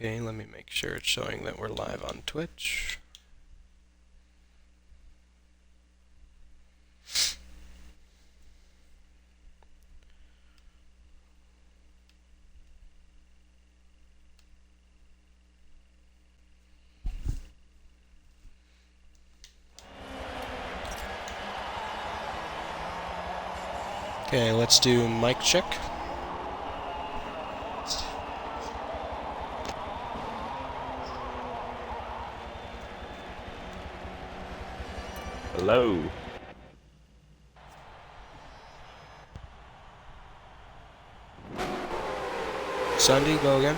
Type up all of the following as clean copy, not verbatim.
Okay, let me make sure it's showing that we're live on Twitch. Okay, let's do mic check. Hello. Sunday, go again.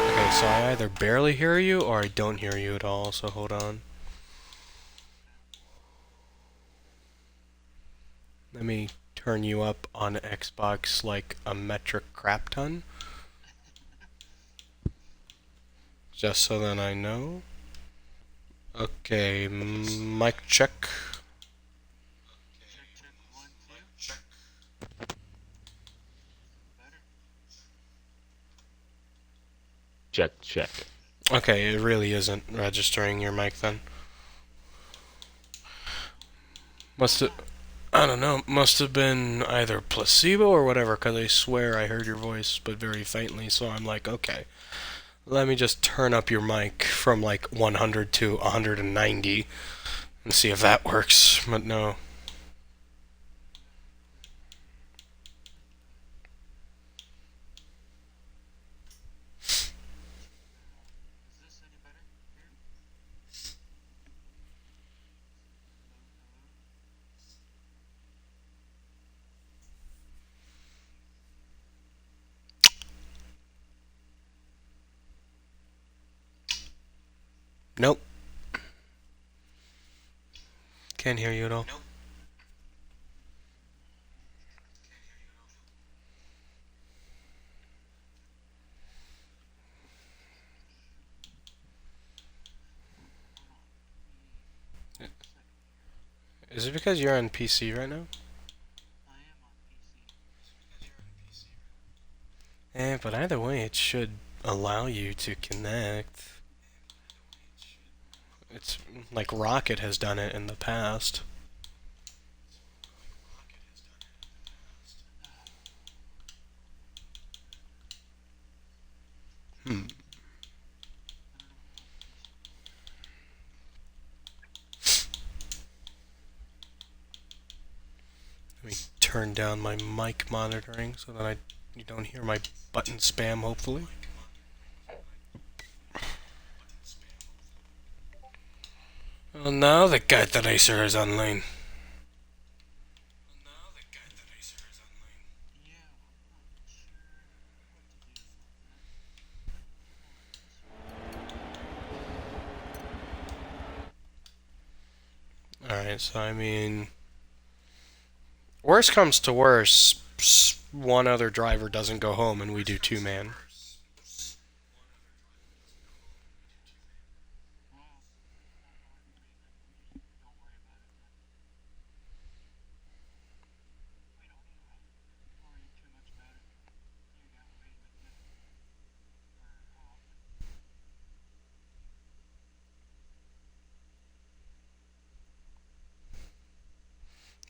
Okay, so I either barely hear you or I don't hear you at all, so hold on. Let me turn you up on Xbox like a metric crap ton. Just so that I know. Okay, mic check. Check, check. Okay, it really isn't registering your mic then. I don't know, must have been either placebo or whatever, because I swear I heard your voice, but very faintly, so I'm like, okay. Let me just turn up your mic from like 100 to 190 and see if that works, but no. Nope. Can't hear you at all. Is it because you're on PC right now? But either way, it should allow you to connect. It's like Rocket has done it in the past. Let me turn down my mic monitoring so that you don't hear my button spam, hopefully. Well, now the cat racer is online. Alright, so I mean, worst comes to worst, one other driver doesn't go home and we do two-man.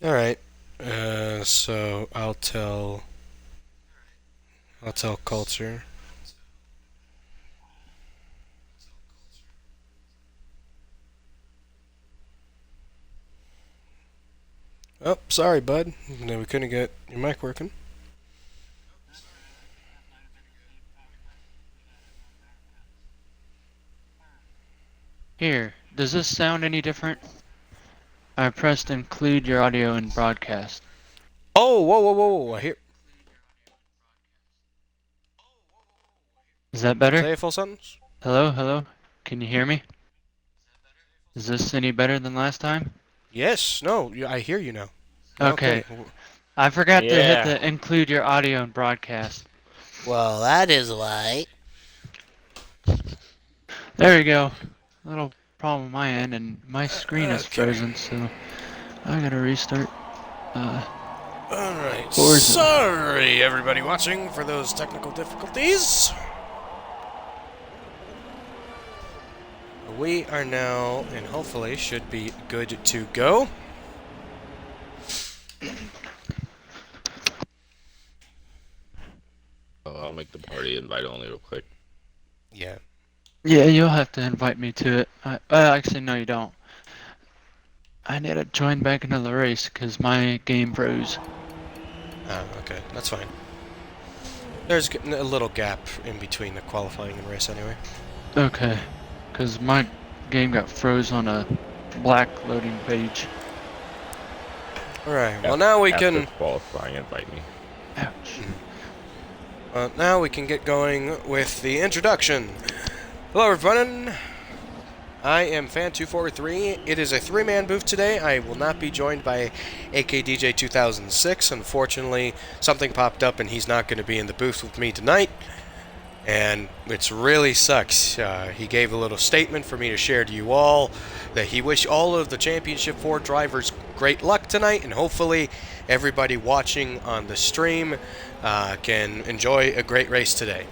Alright, so I'll tell Culture. Oh, sorry, bud. No, we couldn't get your mic working. Here, does this sound any different? I pressed include your audio in broadcast. Oh, whoa, I hear. Is that better? Say a full sentence. Hello, hello? Can you hear me? Is this any better than last time? Yes, no, I hear you now. Okay. I forgot to hit Yeah. the include your audio in broadcast. Well, that is why. There we go. Little problem on my end, and my screen is Okay. frozen, so I gotta restart. Alright, Forza. sorry everybody watching for those technical difficulties. We are now, and hopefully should be good to go. Oh, I'll make the party invite only real quick. Yeah. Yeah, you'll have to invite me to it. Actually, no, you don't. I need to join back into the race because my game froze. Ah, okay, that's fine. There's a little gap in between the qualifying and race anyway. Okay, because my game got froze on a black loading page. Alright, well now we After can... qualifying, invite me. Ouch. now we can get going with the introduction. Hello everyone, I am Fan243. It is a three-man booth today. I will not be joined by AKDJ2006. Unfortunately, something popped up and he's not going to be in the booth with me tonight. And it really sucks. He gave a little statement for me to share to you all that he wished all of the Championship 4 drivers great luck tonight, and hopefully everybody watching on the stream can enjoy a great race today.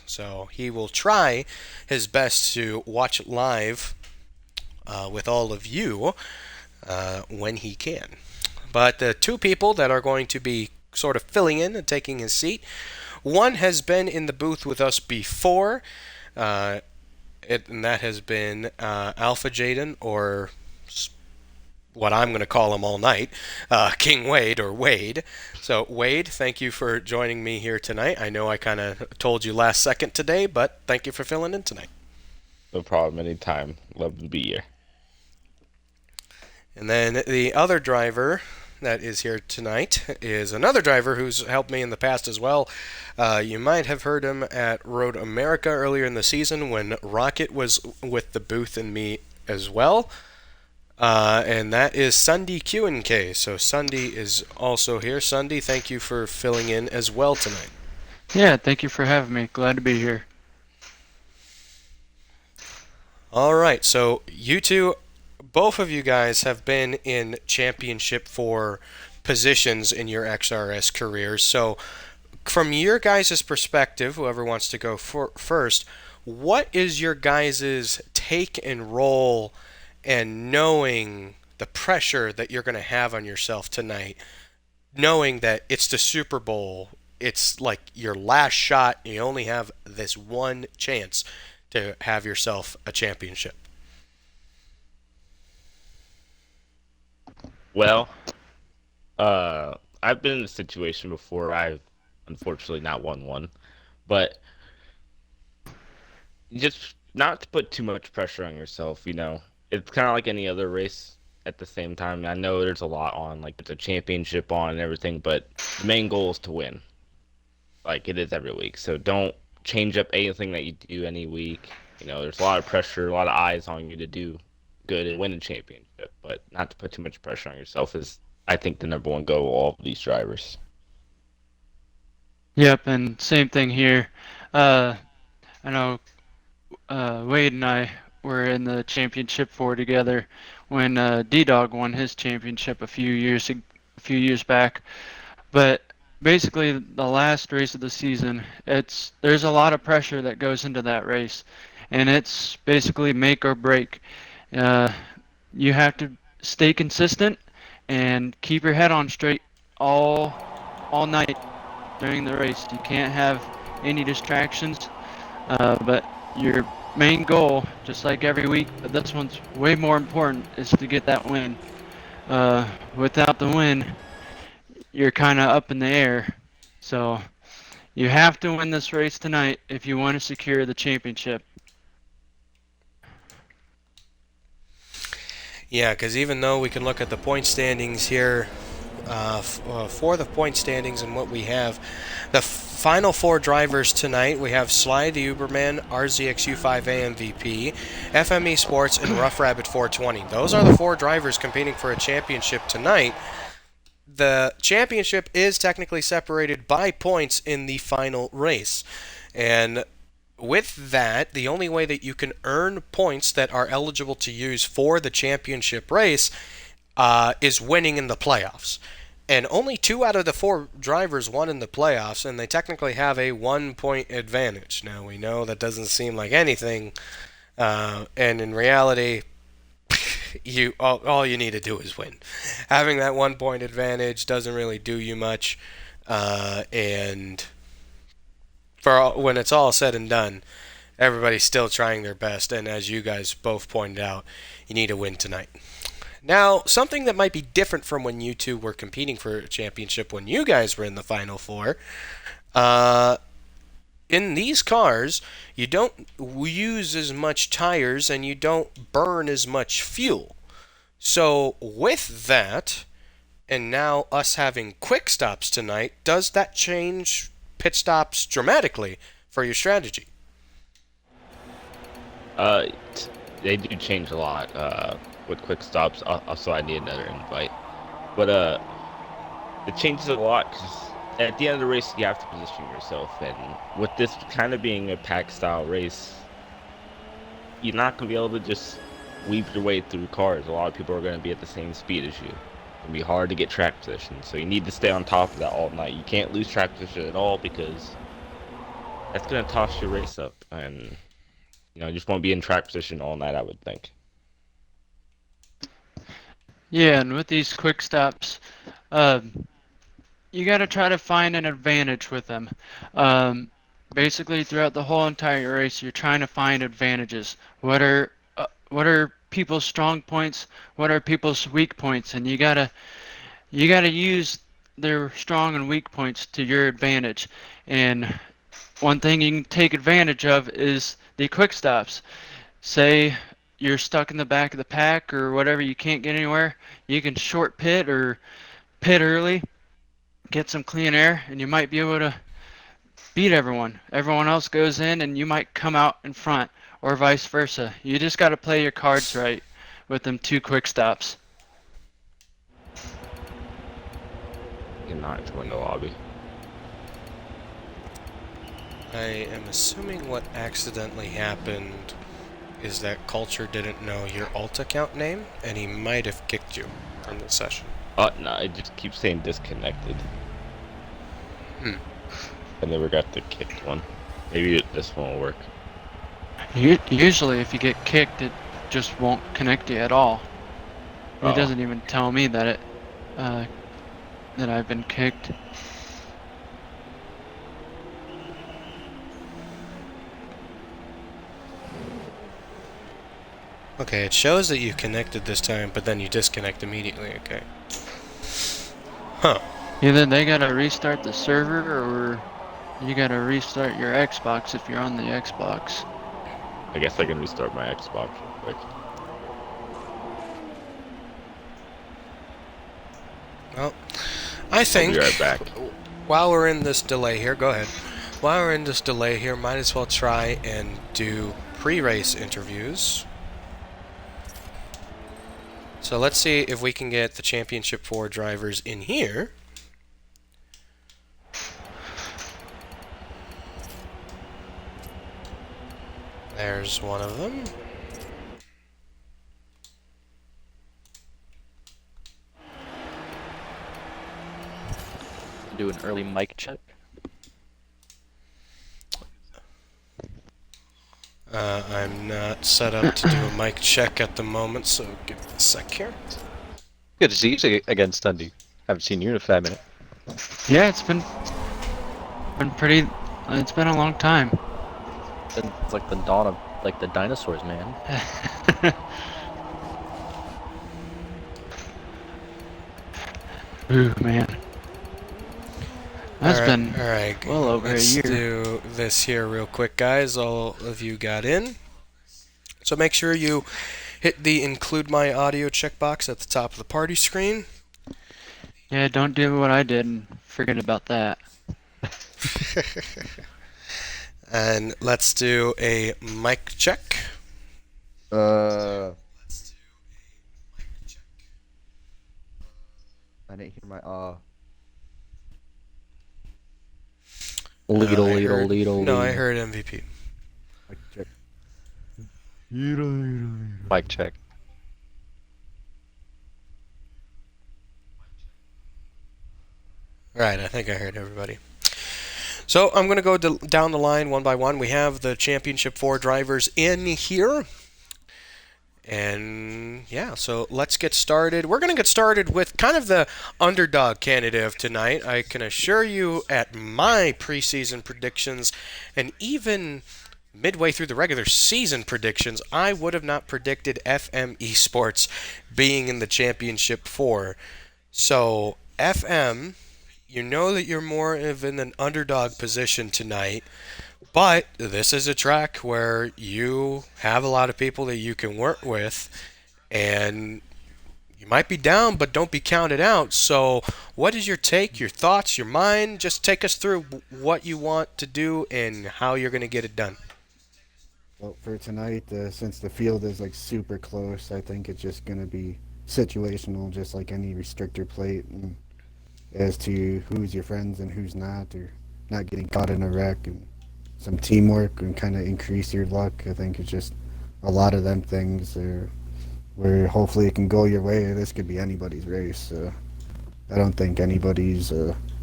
So he will try his best to watch live with all of you when he can. But the two people that are going to be sort of filling in and taking his seat, one has been in the booth with us before, and that has been Alpha Jaden, or what I'm going to call him all night, King Wade, or Wade. So, Wade, thank you for joining me here tonight. I know I kind of told you last second today, but thank you for filling in tonight. No problem, anytime. Love to be here. And then the other driver that is here tonight is another driver who's helped me in the past as well. You might have heard him at Road America earlier in the season when Rocket was with the booth and me as well. And that is Sunday Q&K. So Sunday is also here. Sunday, thank you for filling in as well tonight. Yeah, thank you for having me. Glad to be here. All right, so you two, both of you guys have been in Championship 4 positions in your XRS careers. So from your guys' perspective, whoever wants to go first, what is your guys' take and role and knowing the pressure that you're going to have on yourself tonight, knowing that it's the Super Bowl, it's like your last shot, and you only have this one chance to have yourself a championship? Well, I've been in a situation before. I've unfortunately not won one, but just not to put too much pressure on yourself, It's kind of like any other race at the same time. I know there's a lot on, like there's a championship on and everything, but the main goal is to win, like it is every week. So don't change up anything that you do any week. There's a lot of pressure, a lot of eyes on you to do good and win a championship, but not to put too much pressure on yourself is, I think, the number one goal of all of these drivers. Yep, and same thing here. I know Wade and I were in the championship 4 together when D-Dog won his championship a few years back. But basically, the last race of the season, there's a lot of pressure that goes into that race, and it's basically make or break. You have to stay consistent and keep your head on straight all night during the race. You can't have any distractions, but your main goal, just like every week, but this one's way more important, is to get that win. Without the win, you're kind of up in the air. So you have to win this race tonight if you want to secure the championship. Yeah, because even though we can look at the point standings here, for the point standings and what we have, the final four drivers tonight, we have Sly the Uberman, RZXU5A MVP, FME Sports, and Rough Rabbit 420. Those are the four drivers competing for a championship tonight. The championship is technically separated by points in the final race. And with that, the only way that you can earn points that are eligible to use for the championship race is winning in the playoffs. And only 2 out of the 4 drivers won in the playoffs, and they technically have a 1 point advantage. Now, we know that doesn't seem like anything, and in reality, all you need to do is win. Having that 1 point advantage doesn't really do you much, and when it's all said and done, everybody's still trying their best, and as you guys both pointed out, you need to win tonight. Now, something that might be different from when you two were competing for a championship when you guys were in the Final Four, uh, in these cars, you don't use as much tires and you don't burn as much fuel. So, with that, and now us having quick stops tonight, does that change pit stops dramatically for your strategy? Uh, they do change a lot with quick stops. Also, I need another invite. But it changes a lot because at the end of the race, you have to position yourself. And with this kind of being a pack style race, you're not going to be able to just weave your way through cars. A lot of people are going to be at the same speed as you. It's going to be hard to get track position. So you need to stay on top of that all night. You can't lose track position at all because that's going to toss your race up. And, you just won't be in track position all night, I would think. Yeah, and with these quick stops, you got to try to find an advantage with them. Um, Basically, throughout the whole entire race, you're trying to find advantages. What are people's strong points? What are people's weak points? And you gotta use their strong and weak points to your advantage. And one thing you can take advantage of is the quick stops. Say you're stuck in the back of the pack or whatever, you can't get anywhere, you can short pit or pit early, get some clean air, and you might be able to beat everyone. Everyone else goes in and you might come out in front, or vice versa. You just got to play your cards right with them 2 quick stops. You're not join the lobby. I am assuming what accidentally happened is that Culture didn't know your alt account name, and he might have kicked you from the session. Oh, no, it just keeps saying disconnected. I never got the kicked one. Maybe this one will work. Usually, if you get kicked, it just won't connect you at all. It Oh. doesn't even tell me that that I've been kicked. Okay, it shows that you connected this time, but then you disconnect immediately, okay. Huh. Either they gotta restart the server, or you gotta restart your Xbox if you're on the Xbox. I guess I can restart my Xbox real quick. Well, I think I'll be right back. while we're in this delay here, go ahead. While we're in this delay here, might as well try and do pre-race interviews. So let's see if we can get the Championship 4 drivers in here. There's one of them. Do an early mic check. I'm not set up to do a mic check at the moment, so give me a sec here. Good to see you again, Stundy. Haven't seen you in a fat minute. Yeah, it's been pretty. It's been a long time. It's like the dawn of like the dinosaurs, man. Ooh, man. That's been alright. well over a Let's year. do this here real quick, guys. All of you got in. So make sure you hit the include my audio checkbox at the top of the party screen. Yeah, don't do what I did and forget about that. And let's do a mic check. I didn't hear my Leadle, I leadle, heard- leadle. No, I heard MVP. Mic check. Right, I think I heard everybody. So I'm going to go down the line one by one. We have the Championship 4 drivers in here. And yeah, so let's get started. We're going to get started with kind of the underdog candidate of tonight. I can assure you, at my preseason predictions, and even midway through the regular season predictions, I would have not predicted FM Esports being in the Championship 4. So, FM, you know that you're more of in an underdog position tonight. But this is a track where you have a lot of people that you can work with, and you might be down, but don't be counted out. So, what is your take, your thoughts, your mind? Just take us through what you want to do and how you're going to get it done. Well, for tonight, since the field is like super close, I think it's just gonna be situational, just like any restrictor plate, and as to who's your friends and who's not, or not getting caught in a wreck, and some teamwork and kind of increase your luck. I think it's just a lot of them things where hopefully it can go your way. This could be anybody's race. I don't think anybody's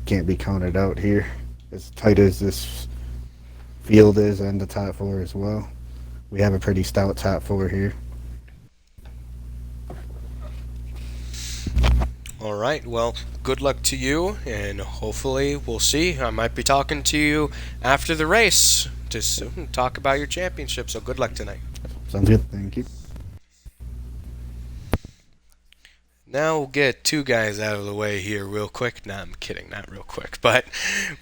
can't be counted out here. As tight as this field is and the top four as well. We have a pretty stout top four here. All right, well, good luck to you, and hopefully we'll see. I might be talking to you after the race to talk about your championship, so good luck tonight. Sounds good. Thank you. Now we'll get two guys out of the way here real quick. No, I'm kidding, not real quick. But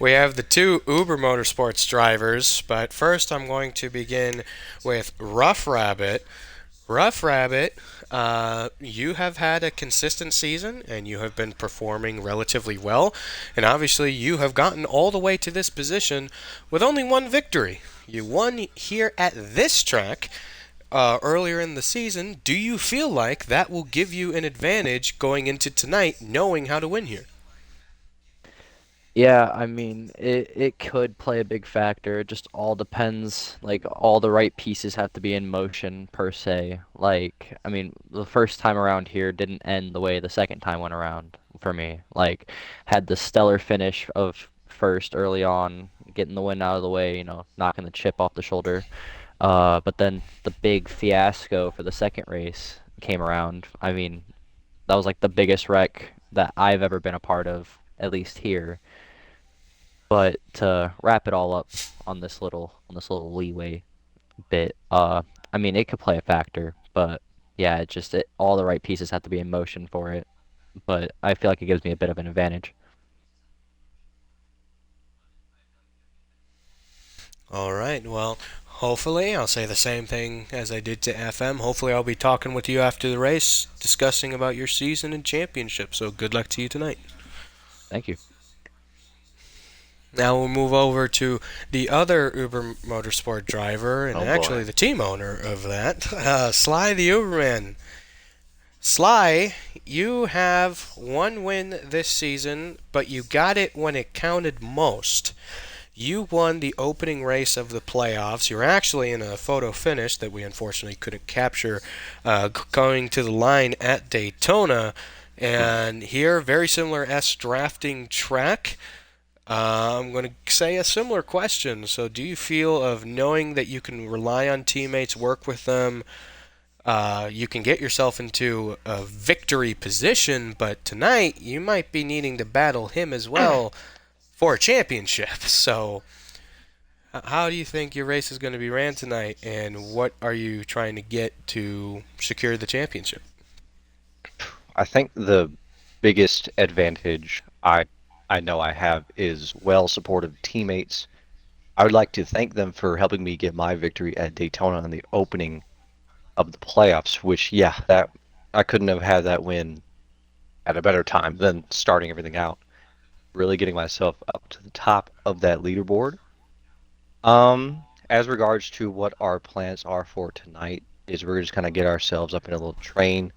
we have the two Uber Motorsports drivers. But first I'm going to begin with Rough Rabbit. Rough Rabbit, you have had a consistent season and you have been performing relatively well. And obviously you have gotten all the way to this position with only one victory. You won here at this track earlier in the season. Do you feel like that will give you an advantage going into tonight, knowing how to win here? Yeah, I mean, it could play a big factor. It just all depends. Like, all the right pieces have to be in motion, per se. Like, I mean, the first time around here didn't end the way the second time went around for me. Like, had the stellar finish of first early on, getting the win out of the way, knocking the chip off the shoulder. But then the big fiasco for the second race came around. I mean, that was like the biggest wreck that I've ever been a part of, at least here. But to wrap it all up on this little leeway bit, I mean, it could play a factor, but yeah, all the right pieces have to be in motion for it. But I feel like it gives me a bit of an advantage. All right, well, hopefully I'll say the same thing as I did to FM. Hopefully I'll be talking with you after the race, discussing about your season and championship. So good luck to you tonight. Thank you. Now we'll move over to the other Uber Motorsport driver, and Oh, boy. actually the team owner of that, Sly the Uberman. Sly, you have one win this season, but you got it when it counted most. You won the opening race of the playoffs. You're actually in a photo finish that we unfortunately couldn't capture going to the line at Daytona. And here, very similar S drafting track. I'm going to say a similar question. So, do you feel of knowing that you can rely on teammates, work with them, you can get yourself into a victory position, but tonight you might be needing to battle him as well for a championship. So, how do you think your race is going to be ran tonight, and what are you trying to get to secure the championship? I think the biggest advantage I know I have is well-supported teammates. I would like to thank them for helping me get my victory at Daytona in the opening of the playoffs, which, yeah, that I couldn't have had that win at a better time than starting everything out. Really getting myself up to the top of that leaderboard. As regards to what our plans are for tonight, is we're just kind of get ourselves up in a little train,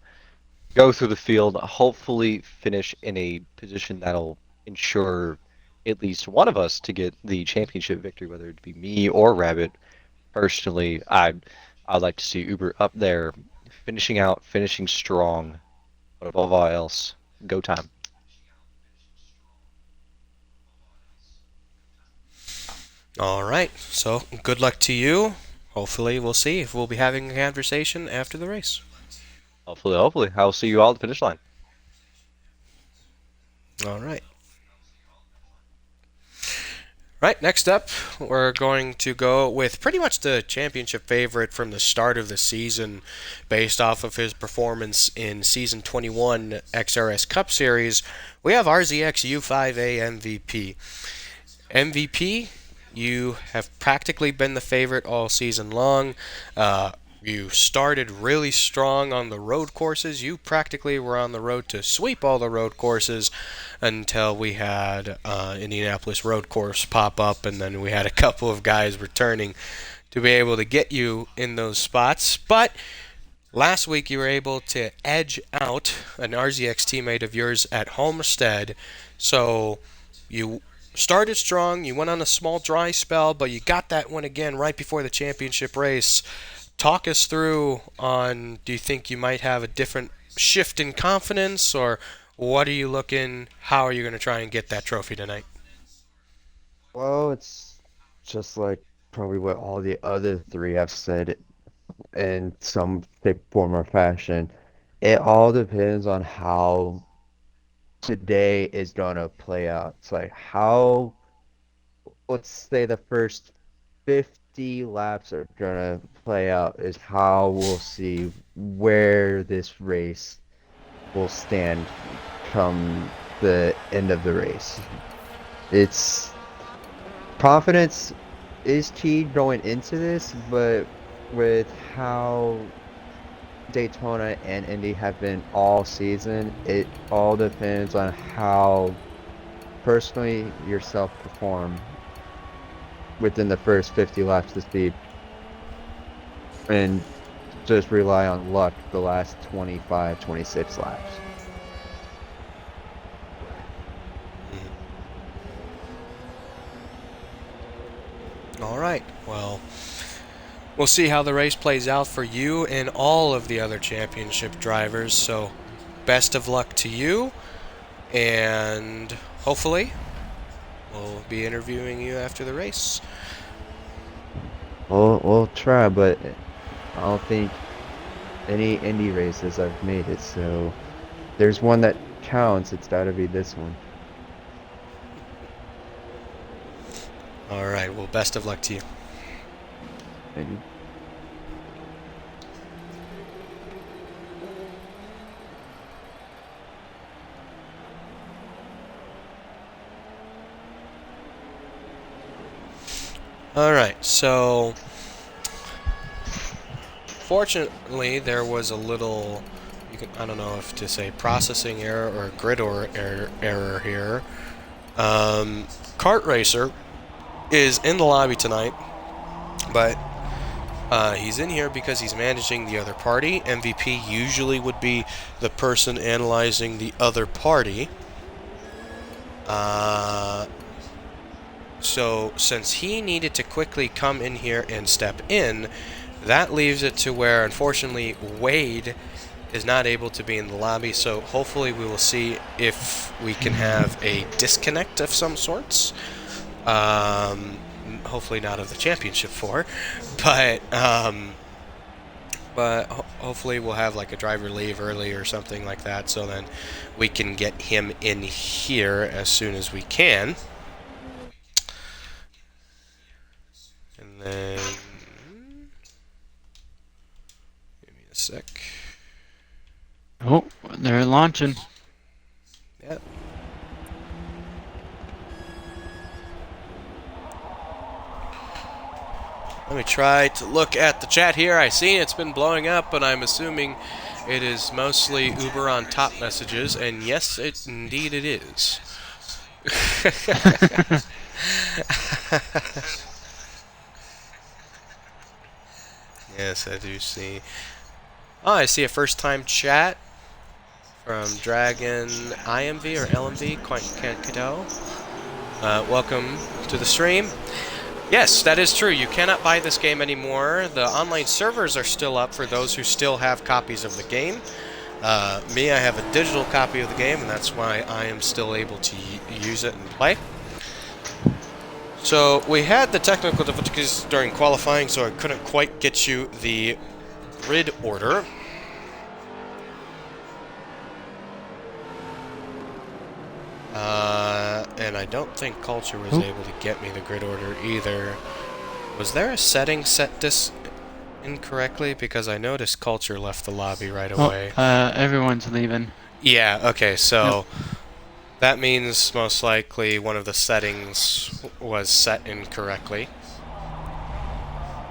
go through the field, hopefully finish in a position that'll ensure at least one of us to get the championship victory, whether it be me or Rabbit. Personally, I'd like to see Uber up there, finishing strong, but above all else, go time. All right. So good luck to you. Hopefully, we'll see if we'll be having a conversation after the race. Hopefully, I'll see you all at the finish line. All right. Right, next up, we're going to go with pretty much the championship favorite from the start of the season based off of his performance in Season 21 XRS Cup Series. We have RZX U5A MVP. MVP, you have practically been the favorite all season long. You started really strong on the road courses. You practically were on the road to sweep all the road courses until we had Indianapolis road course pop up, and then we had a couple of guys returning to be able to get you in those spots. But last week you were able to edge out an RZX teammate of yours at Homestead. So you started strong, you went on a small dry spell, but you got that one again right before the championship race. Talk us through on, do you think you might have a different shift in confidence, or what are you looking, how are you going to try and get that trophy tonight? Well, it's just like probably what all the other three have said in some shape, form, or fashion. It all depends on how today is gonna play out. It's like how, let's say the first 50 laps are gonna play out is how we'll see where this race will stand come the end of the race. It's confidence is key going into this, but with how Daytona and Indy have been all season, it all depends on how personally yourself perform within the first 50 laps to speed, and just rely on luck the last 25, 26 laps. All right, well, we'll see how the race plays out for you and all of the other championship drivers. So best of luck to you, and hopefully we'll be interviewing you after the race. We'll try, but I don't think any Indy races I've made it, so there's one that counts. It's gotta be this one. All right, well, best of luck to you. Thank you. All right, so fortunately there was a little, I don't know if to say processing error or grid error here. Kart Racer is in the lobby tonight, but he's in here because he's managing the other party. MVP usually would be the person analyzing the other party. So since he needed to quickly come in here and step in, that leaves it to where, unfortunately, Wade is not able to be in the lobby. So hopefully we will see if we can have a disconnect of some sorts. Hopefully not of the championship 4, but hopefully we'll have like a driver leave early or something like that, so then we can get him in here as soon as we can. And then give me a sec. Oh, they're launching. Yep. Let me try to look at the chat here. I see it's been blowing up, but I'm assuming it is mostly Uber on top messages, and yes, indeed it is. Yes, I do see. Oh, I see a first-time chat from Dragon IMV or LMV, quite can't tell. Welcome to the stream. Yes, that is true. You cannot buy this game anymore. The online servers are still up for those who still have copies of the game. Me, I have a digital copy of the game, and that's why I am still able to use it and play. So we had the technical difficulties during qualifying, so I couldn't quite get you the grid order. And I don't think Culture was able to get me the grid order either. Was there a setting set this incorrectly? Because I noticed Culture left the lobby right away. Everyone's leaving. Yeah, okay, so that means most likely one of the settings was set incorrectly.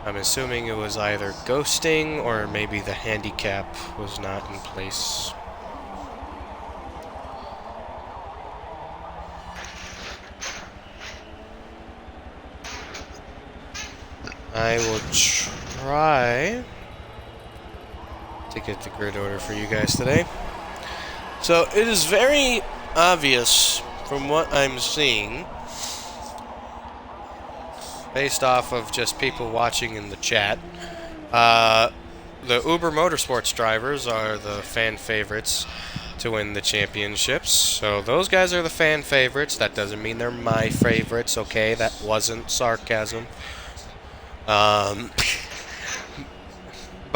I'm assuming it was either ghosting or maybe the handicap was not in place. I will try to get the grid order for you guys today. So it is very obvious from what I'm seeing, based off of just people watching in the chat. The Uber Motorsports drivers are the fan favorites to win the championships. So those guys are the fan favorites. That doesn't mean they're my favorites, okay? That wasn't sarcasm. But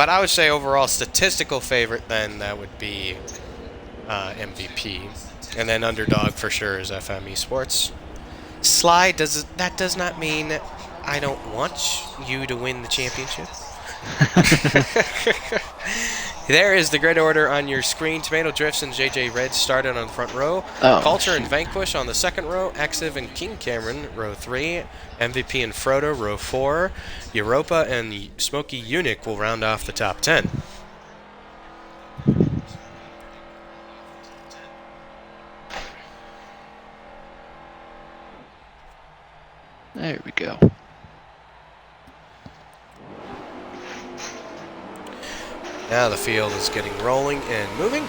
I would say overall statistical favorite, then that would be MVP. And then underdog for sure is FM Esports. Sly, that does not mean I don't want you to win the championship. There is the grid order on your screen. Tomato Drifts and JJ Red started on the front row. Culture and Vanquish on the second row. Active and King Cameron, row 3. MVP and Frodo, row 4. Europa and Smoky Eunuch will round off the top 10. There we go. Now the field is getting rolling and moving.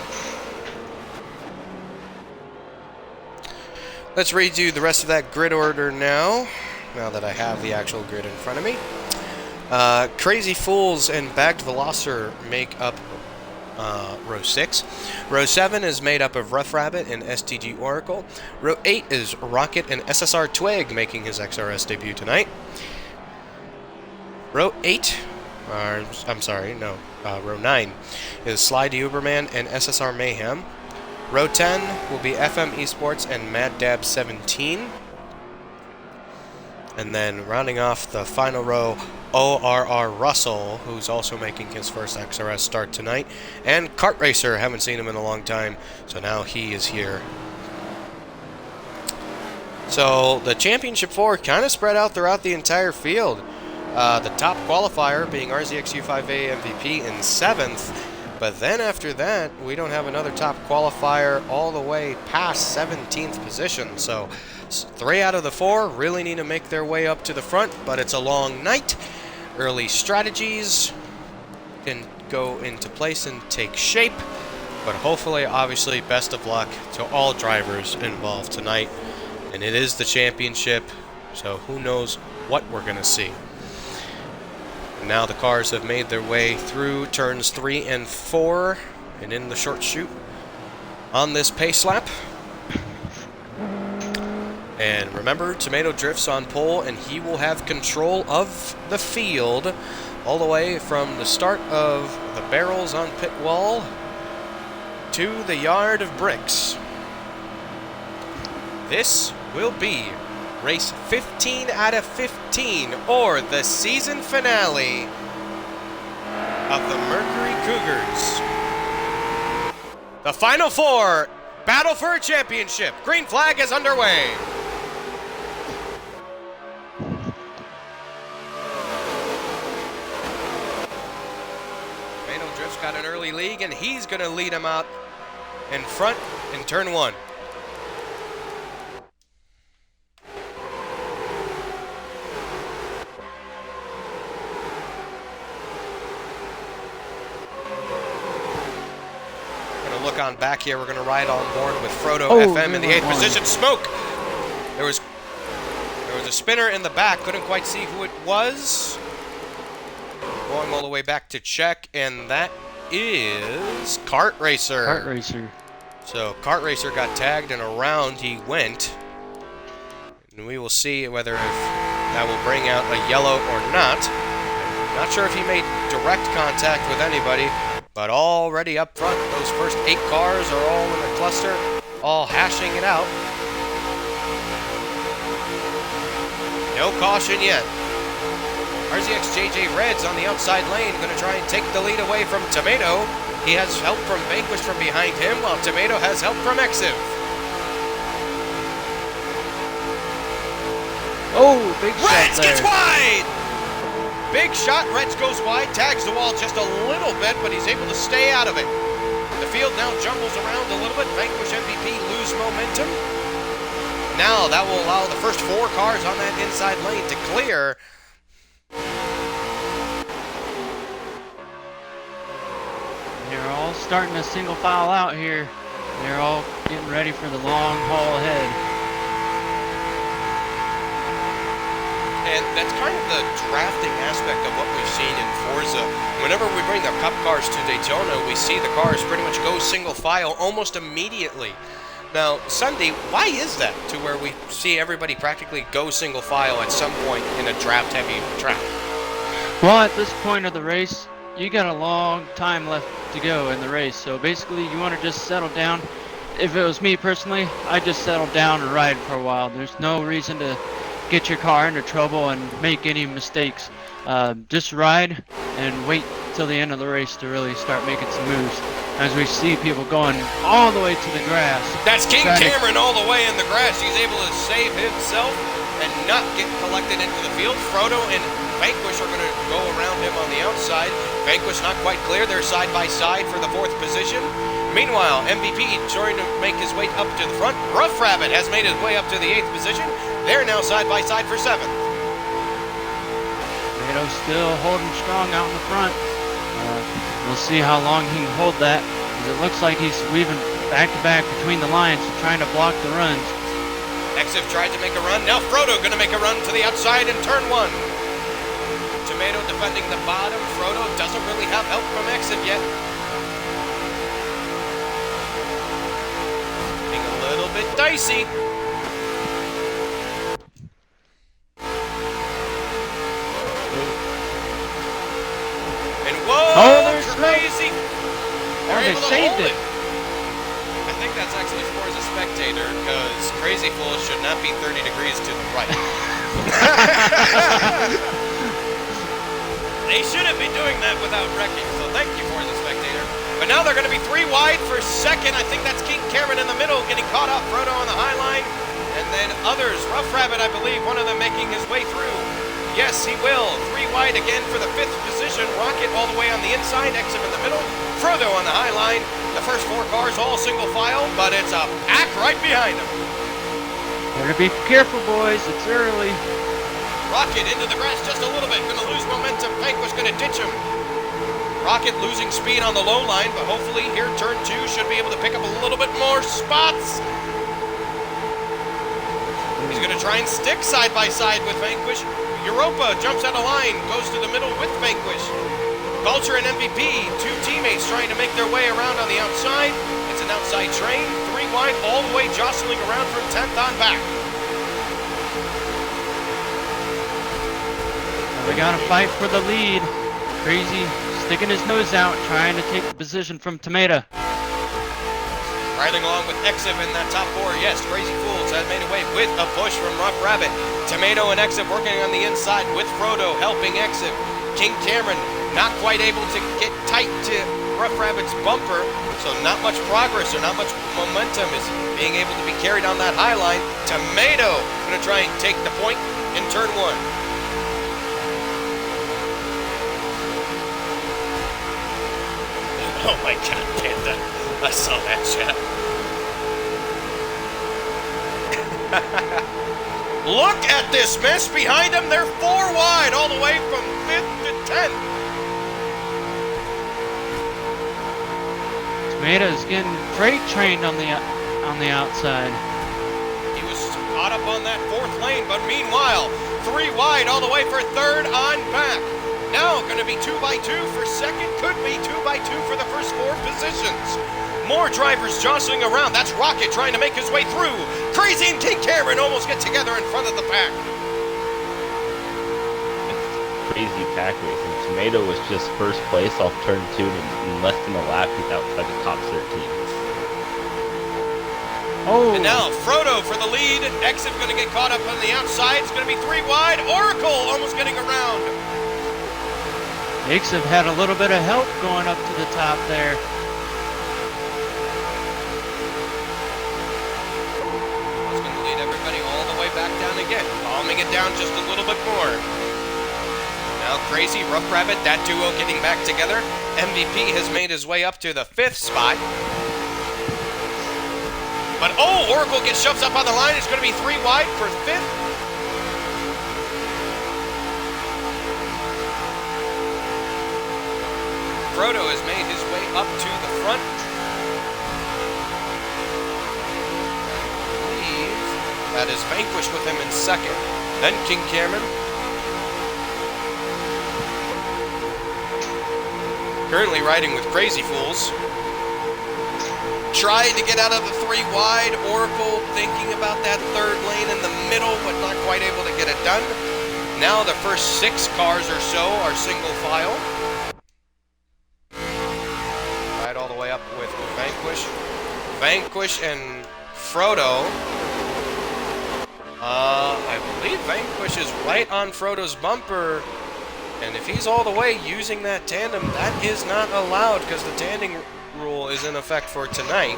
Let's read you the rest of that grid order now that I have the actual grid in front of me. Crazy Fools and Bagged Velocer make up row 6. Row 7 is made up of Rough Rabbit and STG Oracle. Row 8 is Rocket and SSR Twig making his XRS debut tonight. Row 9 is Sly the Uberman and SSR Mayhem. Row 10 will be FM Esports and Mad Dab 17. And then rounding off the final row, ORR Russell, who's also making his first XRS start tonight. And Kart Racer, haven't seen him in a long time, so now he is here. So the Championship 4 kind of spread out throughout the entire field. The top qualifier being RZX-U5A MVP in 7th, but then after that, we don't have another top qualifier all the way past 17th position. So 3 out of the 4 really need to make their way up to the front, but it's a long night. Early strategies can go into place and take shape, but hopefully, obviously, best of luck to all drivers involved tonight. And it is the championship, so who knows what we're going to see. Now the cars have made their way through turns 3 and 4 and in the short chute on this pace lap. And remember, Tomato Drifts on pole, and he will have control of the field all the way from the start of the barrels on pit wall to the yard of bricks. This will be race 15 out of 15, or the season finale of the Mercury Cougars. The Final 4, battle for a championship. Green flag is underway. Tomato Drift's got an early lead, and he's going to lead him out in front in turn 1. Look on back here. We're going to ride on board with Frodo FM in the 8th position. Smoke! There was a spinner in the back. Couldn't quite see who it was. Going all the way back to check, and that is Kart Racer. Kart Racer. So Kart Racer got tagged, and around he went. And we will see whether if that will bring out a yellow or not. Not sure if he made direct contact with anybody, but already up front, those first 8 cars are all in a cluster, all hashing it out. No caution yet. RZX JJ Reds on the outside lane, going to try and take the lead away from Tomato. He has help from Vanquish from behind him, while Tomato has help from Exiv. Oh, big shot Reds there. gets wide! Big shot, Reds goes wide, tags the wall just a little bit, but he's able to stay out of it. The field now jumbles around a little bit. Vanquish MVP lose momentum. Now that will allow the first 4 cars on that inside lane to clear. They're all starting a single file out here. They're all getting ready for the long haul ahead. And that's kind of the drafting aspect of what we've seen in Forza. Whenever we bring the Cup cars to Daytona, we see the cars pretty much go single file almost immediately. Now, Sunday, why is that to where we see everybody practically go single file at some point in a draft-heavy track? Well, at this point of the race, you got a long time left to go in the race. So basically, you want to just settle down. If it was me personally, I'd just settle down and ride for a while. There's no reason to get your car into trouble and make any mistakes. Just ride and wait till the end of the race to really start making some moves. As we see people going all the way to the grass. That's King Trying to- Cameron all the way in the grass. He's able to save himself and not get collected into the field. Frodo and Vanquish are going to go around him on the outside. Vanquish not quite clear. They're side by side for the 4th position. Meanwhile, MVP trying to make his way up to the front. Rough Rabbit has made his way up to the 8th position. They're now side by side for 7th. Tomato's still holding strong out in the front. We'll see how long he can hold that. 'Cause it looks like he's weaving back to back between the lines, trying to block the runs. Exiv tried to make a run. Now Frodo going to make a run to the outside in turn 1. Tomato defending the bottom. Frodo doesn't really have help from Exiv yet. Being a little bit dicey. And whoa, Oh, there's crazy! Oh, They're they able to saved hold it. I think that's actually for as a spectator, because Crazy Fool should not be 30 degrees to the right. They shouldn't be doing that without wrecking, so thank you for as a spectator. But now they're going to be 3 wide for 2nd. I think that's King Cameron in the middle, getting caught up. Frodo on the high line. And then others, Rough Rabbit, I believe, one of them making his way through. Yes, he will. 3 wide again for the 5th position. Rocket all the way on the inside, Exiv in the middle. Frodo on the high line. The first 4 cars all single file, but it's a pack right behind them. Better be careful, boys. It's early. Rocket into the grass just a little bit. Going to lose momentum. Vanquish going to ditch him. Rocket losing speed on the low line, but hopefully here turn 2 should be able to pick up a little bit more spots. He's going to try and stick side by side with Vanquish. Europa jumps out of line, goes to the middle with Vanquish. Culture and MVP, 2 teammates trying to make their way around on the outside. It's an outside train, 3 wide, all the way jostling around from 10th on back. We gotta fight for the lead. Crazy sticking his nose out, trying to take the position from Tomato. Riding along with Exiv in that top 4. Yes, Crazy Fools has made away with a push from Rough Rabbit. Tomato and Exiv working on the inside with Frodo helping Exiv. King Cameron not quite able to get tight to Rough Rabbit's bumper, so not much progress or not much momentum is being able to be carried on that high line. Tomato going to try and take the point in turn 1. Oh my God, Panda. I saw that chat. Look at this mess behind them. They're 4 wide all the way from 5th to 10th. Tomato's getting freight trained on the outside. He was caught caught up on that fourth lane, but meanwhile, 3 wide all the way for third on back. Now going to be 2 by 2 for second, could be 2 by 2 for the first 4 positions. More drivers jostling around. That's Rocket trying to make his way through. Crazy and King Cameron almost get together in front of the pack. Crazy pack racing. Tomato was just first place off turn 2 in less than a lap. He's outside the top 13. Oh, And now Frodo for the lead. Exit going to get caught up on the outside. It's going to be 3 wide. Oracle almost getting around. Jakes have had a little bit of help going up to the top there. It's going to lead everybody all the way back down again, calming it down just a little bit more. Now Crazy, Rough Rabbit, that duo getting back together. MVP has made his way up to the 5th spot. But oh, Oracle gets shoved up on the line. It's going to be 3 wide for 5th. Frodo has made his way up to the front. That is Vanquish with him in second. Then King Cameron. Currently riding with Crazy Fools. Tried to get out of the 3 wide. Oracle thinking about that third lane in the middle, but not quite able to get it done. Now the first 6 cars or so are single file. Right all the way up with Vanquish. Vanquish and Frodo. I believe Vanquish is right on Frodo's bumper. And if he's all the way using that tandem, that is not allowed because the tandem rule is in effect for tonight.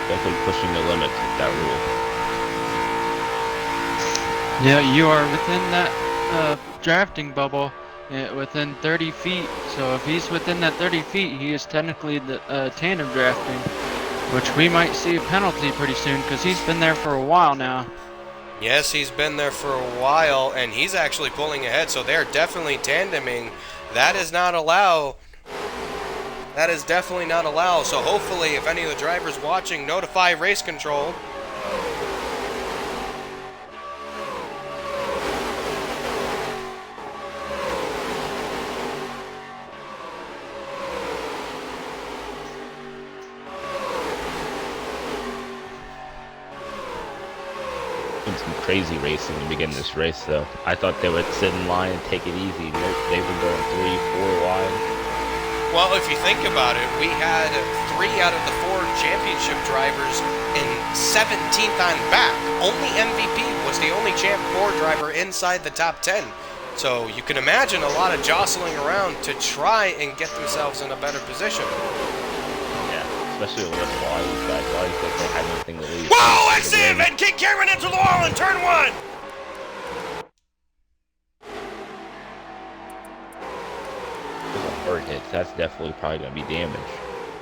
Definitely pushing the limits with that rule. Yeah, you are within that drafting bubble, within 30 feet. So if he's within that 30 feet, he is technically the tandem drafting, which we might see a penalty pretty soon because he's been there for a while now. Yes, he's been there for a while, and he's actually pulling ahead, so they're definitely tandeming. That is not allowed. That is definitely not allowed, so hopefully if any of the drivers watching, notify race control. Some crazy racing to begin this race, though. I thought they would sit in line and take it easy. Nope, they've been going 3, 4 wide. Well, if you think about it, we had 3 out of the 4 championship drivers in 17th on back. Only MVP was the only Champ 4 driver inside the top 10. So you can imagine a lot of jostling around to try and get themselves in a better position. Especially with why these guys, why you think they had anything to leave. Whoa, exit! And King Cameron into the wall in turn 1! Hard hits, that's definitely probably going to be damage.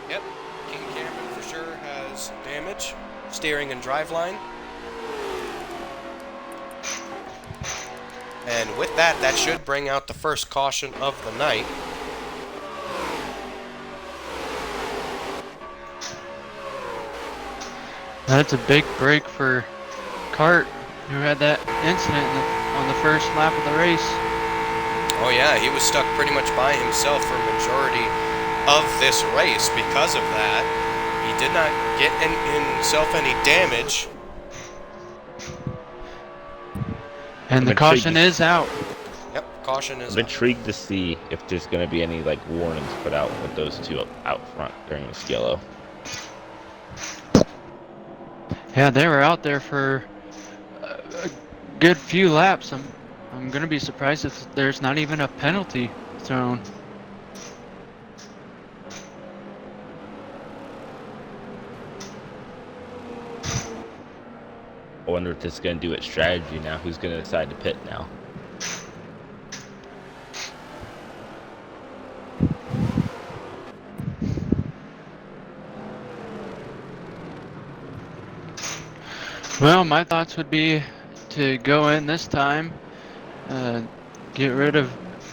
Yep, King Cameron for sure has damage. Steering and driveline. And with that, that should bring out the first caution of the night. That's a big break for Cart, who had that incident on the first lap of the race. Oh yeah, he was stuck pretty much by himself for a majority of this race because of that. He did not get himself any damage. And the caution is out. Yep, caution is I'm out. intrigued to see if there's going to be any like warnings put out with those 2 out front during this yellow. Yeah, they were out there for a good few laps. I'm gonna be surprised if there's not even a penalty thrown. I wonder if this is going to do its strategy now. Who's going to decide to pit now? Well, my thoughts would be to go in this time, get rid of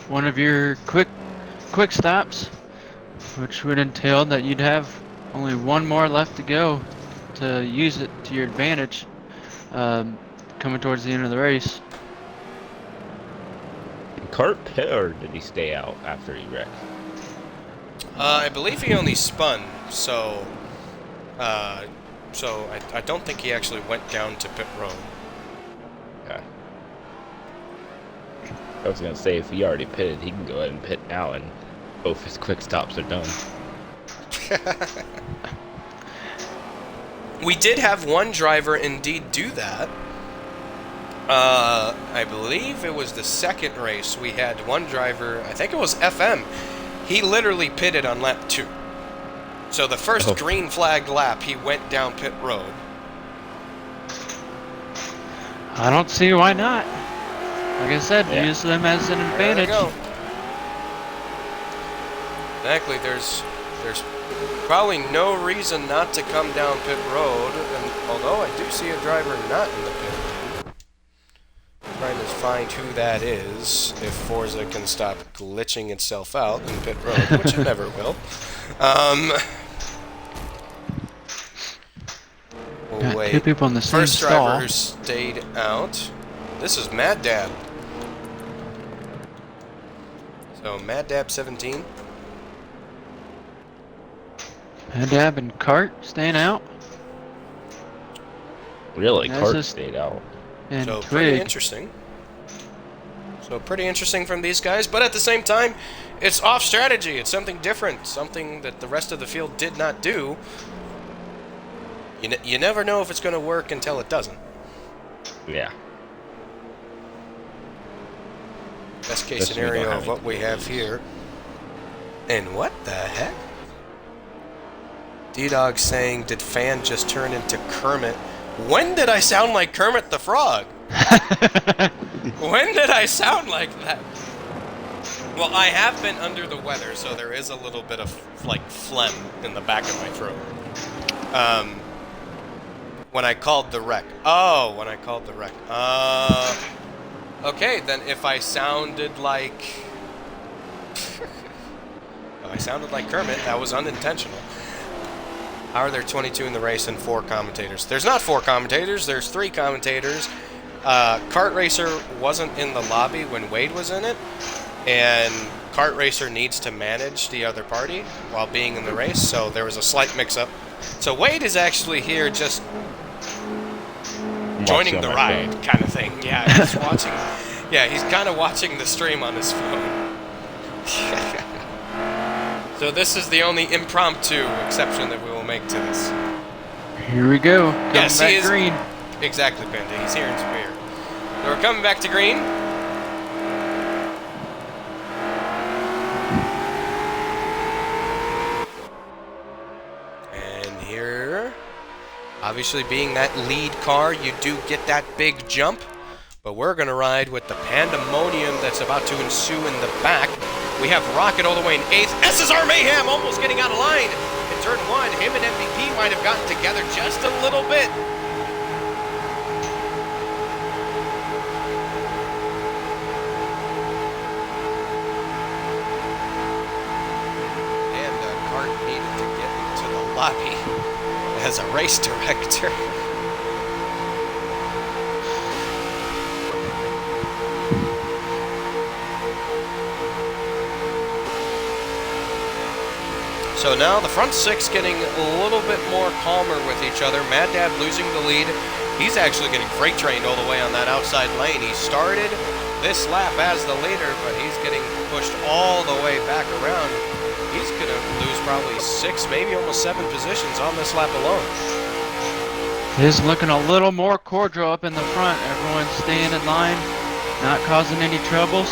one of your quick stops, which would entail that you'd have only one more left to go to use it to your advantage, coming towards the end of the race. Kurt pit, or did he stay out after he wrecked? I believe he only spun, so I don't think he actually went down to pit road. Okay. I was gonna say, if he already pitted, he can go ahead and pit now, and both his quick stops are done. We did have one driver indeed do that. I believe it was the second race. We had one driver, I think it was FM. He literally pitted on lap 2. So the first green flagged lap, he went down pit road. I don't see why not. Like I said, Yeah. use them as an There we advantage. go. Exactly. There's probably no reason not to come down pit road, and although I do see a driver not in the pit. Trying to find who that is, if Forza can stop glitching itself out in pit road, which it never will. We'll Got wait. two people in the same First stall. driver who stayed out. This is Mad Dab. So Mad Dab 17. Dab and Cart staying out, Really, That's Kurt just- stayed out. and So pretty Twig. interesting. So pretty interesting from these guys, but at the same time, it's off strategy. It's something different, something that the rest of the field did not do. You never know if it's going to work until it doesn't. Yeah. Best case Especially when we scenario don't of have what we anything to have lose. here. And what the heck? D-Dog saying, did Fan just turn into Kermit? When did I sound like Kermit the Frog? When did I sound like that? Well, I have been under the weather, so there is a little bit of, like, phlegm in the back of my throat. When I called the wreck. Oh, when I called the wreck. Okay, then if I sounded like... if I sounded like Kermit, that was unintentional. How are there 22 in the race and 4 commentators? There's not 4 commentators, there's 3 commentators. Kart Racer wasn't in the lobby when Wade was in it, and Kart Racer needs to manage the other party while being in the race, so there was a slight mix-up. So Wade is actually here just joining the ride, kind of thing. Yeah, he's watching. Yeah, he's kind of watching the stream on his phone. So this is the only impromptu exception that we will make to this. Here we go. Coming Yes, back he is. green. Exactly, Panda. He's here in Spear. So we're coming back to green. And here, obviously being that lead car, you do get that big jump. But we're going to ride with the pandemonium that's about to ensue in the back. We have Rocket all the way in 8th. SSR Mayhem almost getting out of line. In turn 1, him and MVP might have gotten together just a little bit. And Cart needed to get into the lobby as a race director. So now the front 6 getting a little bit more calmer with each other. Mad Dad losing the lead. He's actually getting freight trained all the way on that outside lane. He started this lap as the leader, but he's getting pushed all the way back around. He's going to lose probably 6, maybe almost 7 positions on this lap alone. It is looking a little more cordial up in the front. Everyone's staying in line, not causing any troubles.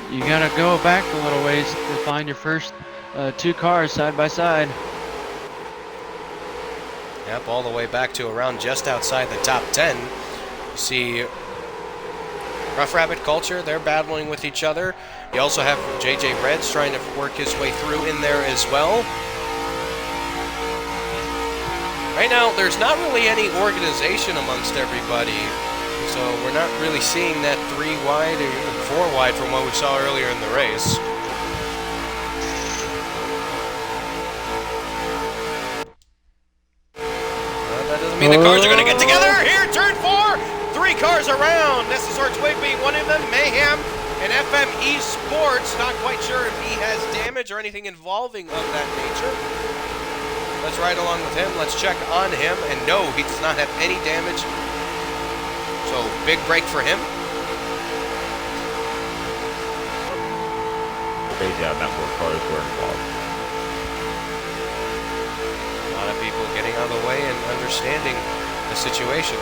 You gotta go back a little ways to find your first 2 cars side by side. Yep, all the way back to around just outside the top 10. You see Rough Rabbit Culture, they're battling with each other. You also have JJ Reds trying to work his way through in there as well. Right now, there's not really any organization amongst everybody. So we're not really seeing that 3 wide or even 4 wide from what we saw earlier in the race. That doesn't mean the cars are going to get together. Here, turn 4, 3 cars around. Nestor Twig being one of them. Mayhem and FM Esports. Not quite sure if he has damage or anything involving of that nature. Let's ride along with him. Let's check on him. And no, he does not have any damage. So, big break for him. Crazy how that more cars were involved. A lot of people getting out of the way and understanding the situation.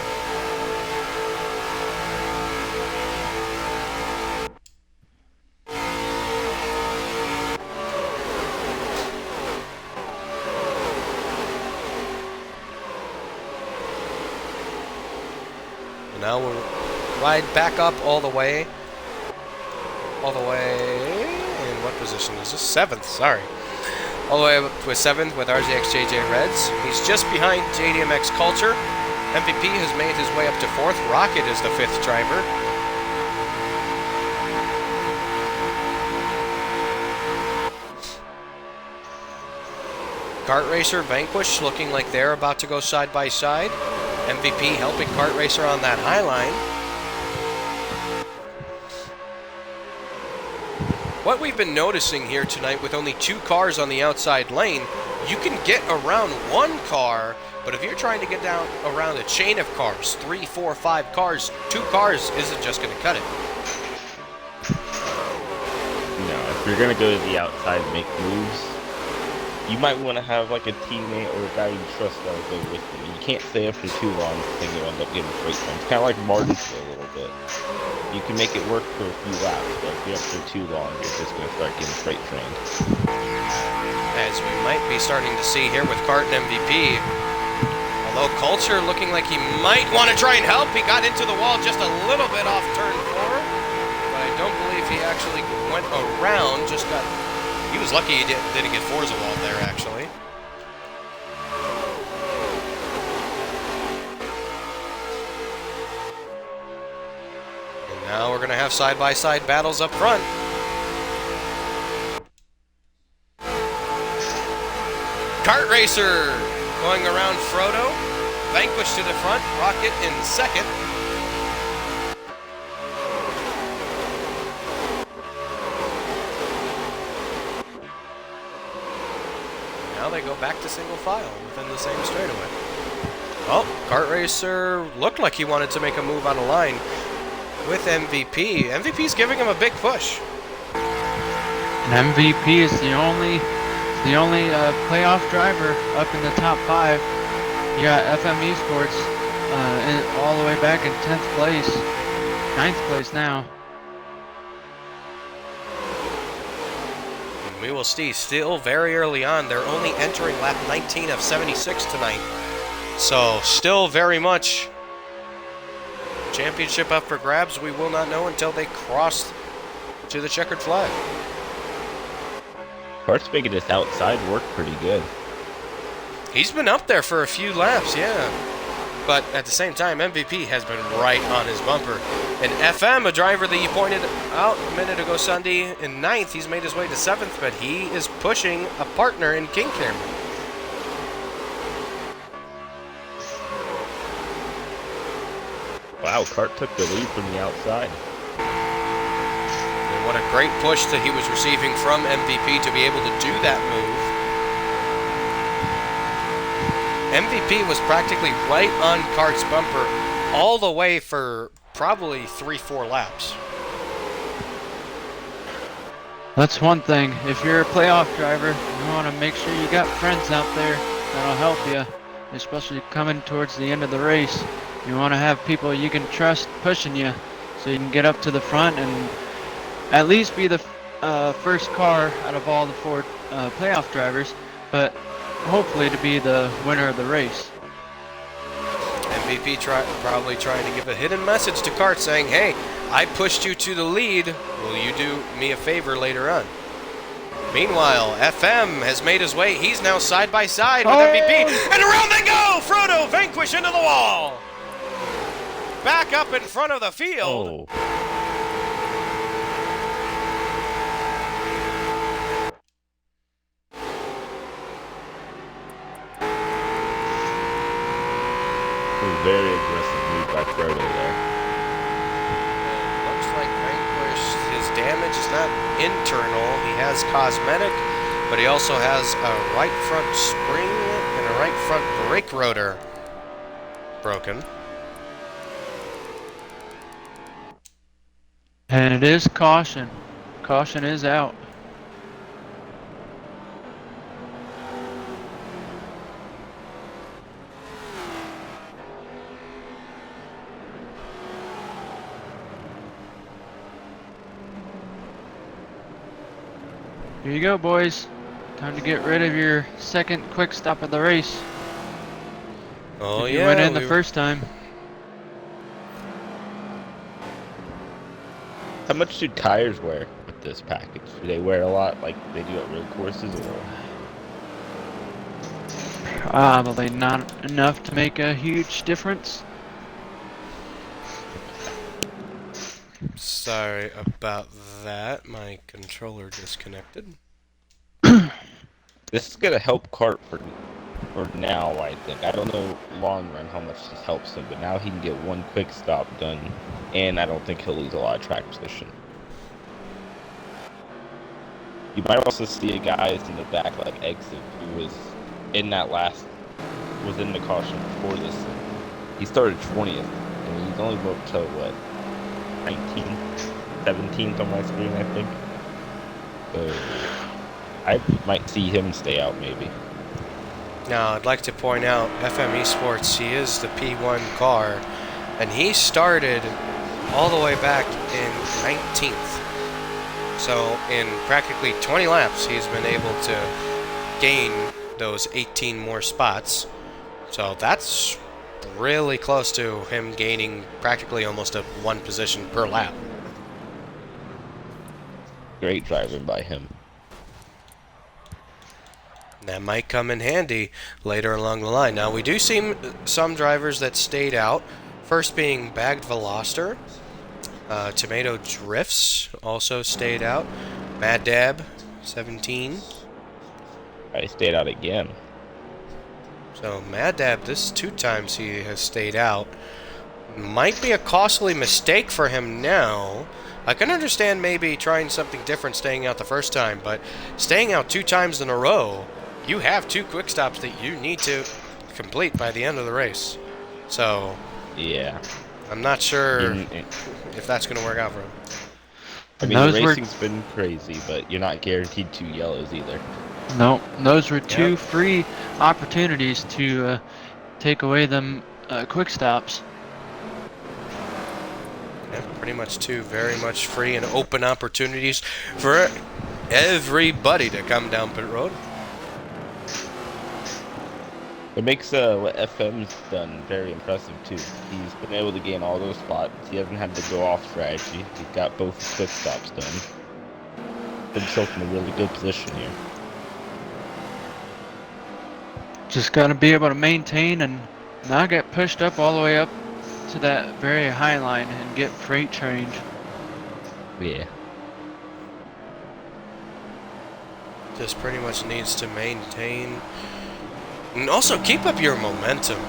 And now we'll ride back up all the way. In what position is this? 7th, sorry. All the way up to 7th with RZXJJ Reds. He's just behind JDMX Culture. MVP has made his way up to 4th. Rocket is the 5th driver. Kart Racer Vanquish looking like they're about to go side by side. MVP helping Kart Racer on that high line. What we've been noticing here tonight with only 2 cars on the outside lane, you can get around 1 car, but if you're trying to get down around a chain of cars, 3, 4, 5 cars, 2 cars isn't just going to cut it. No, if you're gonna go to the outside and make moves, you might want to have like a teammate or a guy you trust that'll go with you. You can't stay up for too long and you'll end up getting freight train. It's kind of like Martinsville a little bit. You can make it work for a few laps, but if you're up for too long, you're just going to start getting freight trained. As we might be starting to see here with Kart and MVP. Although Culture looking like he might want to try and help. He got into the wall just a little bit off turn 4. But I don't believe he actually went around. Just got... He was lucky he didn't get Forza walled there, actually. And now we're going to have side-by-side battles up front. Kart Racer going around Frodo. Vanquish to the front. Rocket in 2nd. Now they go back to single file within the same straightaway. Oh, Kart Racer looked like he wanted to make a move on a line with MVP. MVP's giving him a big push. And MVP is the only playoff driver up in the top 5. You got FM Esports all the way back in 10th place, 9th place now. We will see still very early on. They're only entering lap 19 of 76 tonight. So still very much championship up for grabs. We will not know until they cross to the checkered flag. Kart's making this outside work pretty good. He's been up there for a few laps, yeah. But at the same time, MVP has been right on his bumper. And FM, a driver that you pointed out a minute ago, Sunday, in 9th, he's made his way to 7th, but he is pushing a partner in King Cameron. Wow, Kart took the lead from the outside. And what a great push that he was receiving from MVP to be able to do that move. MVP was practically right on Kart's bumper all the way for probably 3-4 laps. That's one thing. If you're a playoff driver, you want to make sure you got friends out there that'll help you, especially coming towards the end of the race. You want to have people you can trust pushing you so you can get up to the front and at least be the first car out of all the 4 playoff drivers, but hopefully to be the winner of the race. MVP probably trying to give a hidden message to Kart saying, hey, I pushed you to the lead. Will you do me a favor later on? Meanwhile, FM has made his way. He's now side by side with MVP. And around they go! Frodo Vanquish into the wall! back up in front of the field. Oh. Very aggressive move by Frodo there. Looks like Vanquish, his damage is not internal. He has cosmetic, but he also has a right front spring and a right front brake rotor broken. And it is caution. Caution is out. Here you go, boys. Time to get rid of your second quick stop of the race. Oh If you yeah, went in the first time. How much do tires wear with this package? Do they wear a lot like they do at road courses, or? Probably not enough to make a huge difference. Sorry about that. My controller disconnected. This is gonna help Cart for now, I think. I don't know long run how much this helps him, but now he can get one quick stop done, and I don't think he'll lose a lot of track position. You might also see a guy in the back like Exit who was in that was in the caution before this. He started 20th, and he's only moved to what, 19th, 17th on my screen, I think. So I might see him stay out maybe. Now, I'd like to point out FM Esports, he is the P1 car, and he started all the way back in 19th. So, in practically 20 laps, he's been able to gain those 18 more spots. So, that's really close to him gaining practically almost a one position per lap. Great driving by him. That might come in handy later along the line. Now, we do see some drivers that stayed out. First being Bagged Veloster. Tomato Drifts also stayed out. Mad Dab, 17. I stayed out again. So, Mad Dab, this is 2 times he has stayed out. Might be a costly mistake for him now. I can understand maybe trying something different staying out the first time, but staying out 2 times in a row, you have 2 quick stops that you need to complete by the end of the race. So, Yeah. I'm not sure if that's going to work out for him. I mean, the racing's been crazy, but you're not guaranteed 2 yellows either. No, those were 2 free opportunities to take away them quick stops. Yeah, pretty much 2 very much free and open opportunities for everybody to come down pit road. It makes what FM's done very impressive too. He's been able to gain all those spots. He hasn't had to go off strategy. He's got both quick stops done. Put himself in a really good position here. Just got to be able to maintain and not get pushed up all the way up to that very high line and get freight trained. Yeah. Just pretty much needs to maintain and also keep up your momentum,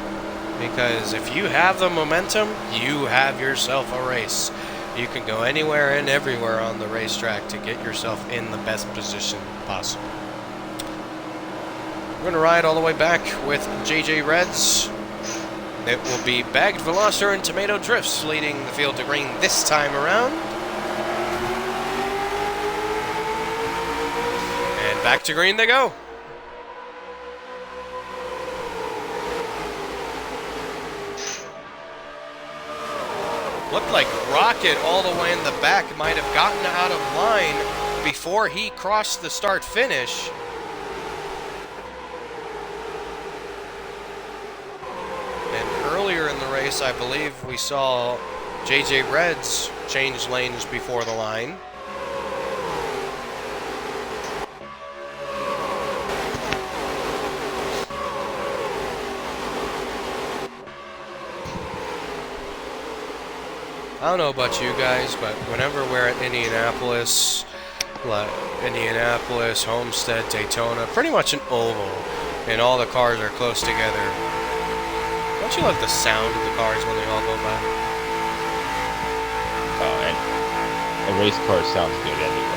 because if you have the momentum, you have yourself a race. You can go anywhere and everywhere on the racetrack to get yourself in the best position possible. We're going to ride all the way back with JJ Reds. It will be Bagged Veloster and Tomato Drifts leading the field to green this time around. And back to green they go. Looked like Rocket all the way in the back might have gotten out of line before he crossed the start-finish. And earlier in the race, I believe we saw JJ Reds change lanes before the line. I don't know about you guys, but whenever we're at Indianapolis, like Indianapolis, Homestead, Daytona, pretty much an oval, and all the cars are close together. Don't you love the sound of the cars when they all go by? Oh, and a race car sounds good anyway.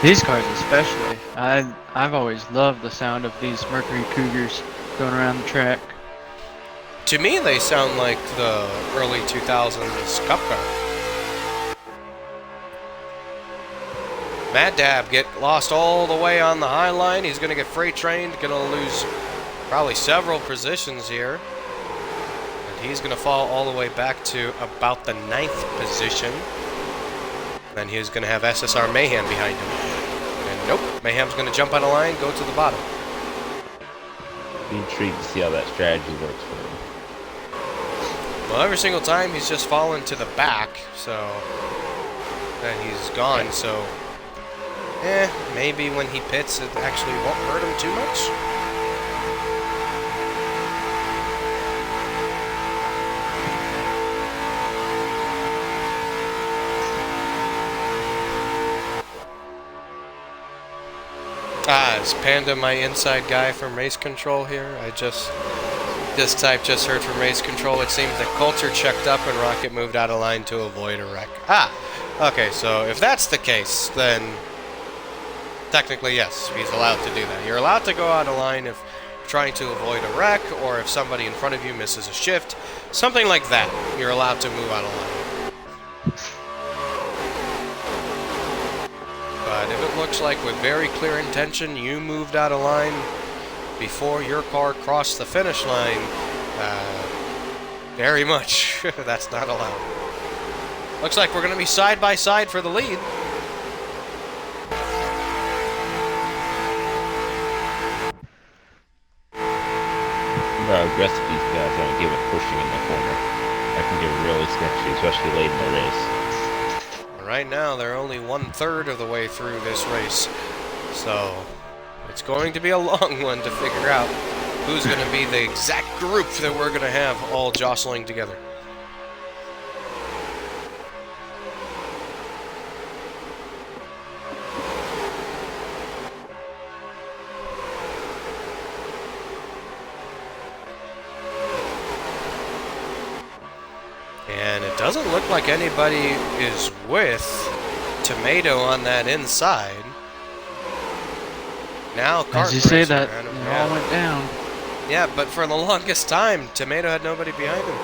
These cars especially. I've always loved the sound of these Mercury Cougars going around the track. To me, they sound like the early 2000s Cup car. Mad Dab get lost all the way on the high line. He's going to get freight trained, going to lose probably several positions here. And he's going to fall all the way back to about the 9th position. Then he's going to have SSR Mayhem behind him. And nope, Mayhem's going to jump on a line, go to the bottom. Be intrigued to see how that strategy works for him. Well, every single time he's just fallen to the back, so then he's gone, so maybe when he pits it actually won't hurt him too much. Is Panda my inside guy from Race Control here? This type just heard from Race Control. It seems that Coulter checked up and Rocket moved out of line to avoid a wreck. Okay, so if that's the case, then technically yes, he's allowed to do that. You're allowed to go out of line if you're trying to avoid a wreck or if somebody in front of you misses a shift. Something like that, you're allowed to move out of line. But if it looks like with very clear intention you moved out of line before your car crossed the finish line, very much, that's not allowed. Looks like we're going to be side by side for the lead. How aggressive these guys are and give it pushing in the corner. That can get really sketchy, especially late in the race. Right now, they're only 1/3 of the way through this race, so it's going to be a long one to figure out who's going to be the exact group that we're going to have all jostling together. And it doesn't look like anybody is with Tomato on that inside. Now, As you say that, it all went down. Yeah, but for the longest time, Tomato had nobody behind him.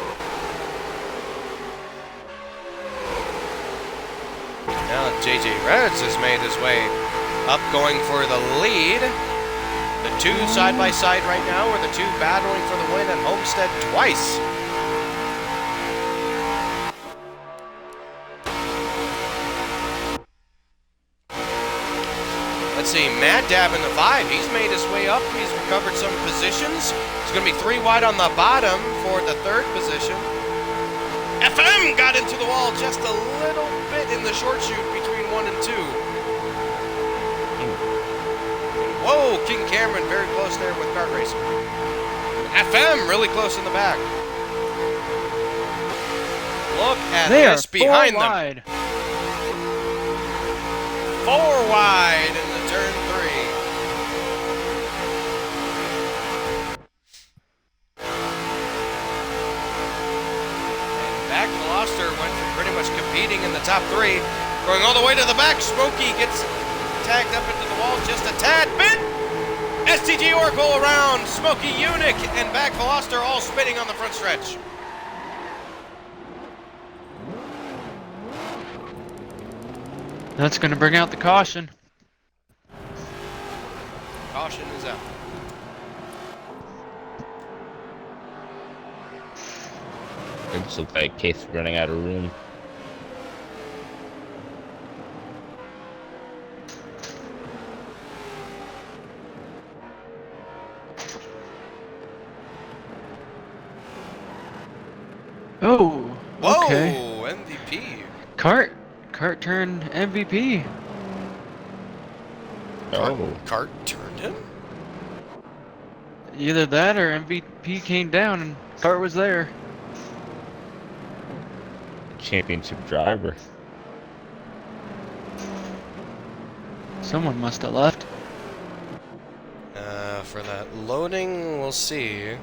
Now JJ Reds has made his way up, going for the lead. The two side by side right now are the two battling for the win at Homestead twice. Let's see, Mad Dab in the 5. He's made his way up. He's recovered some positions. He's going to be 3 wide on the bottom for the 3rd position. FM got into the wall just a little bit in the short shoot between 1 and 2. Whoa, King Cameron very close there with kart racing. FM really close in the back. Look at this behind them. Wide. 4 wide in the turn 3. And back Veloster went from pretty much competing in the top 3, going all the way to the back. Smokey gets tagged up into the wall just a tad bit. STG Oracle around, Smokey Unic and back Veloster all spinning on the front stretch. That's going to bring out the caution. Caution is out. It just looks like Case running out of room. Oh, Whoa, okay. MVP. Kart turned MVP. Cart turned him? Either that or MVP came down and Kart was there. championship driver. Someone must have left. For that loading, we'll see.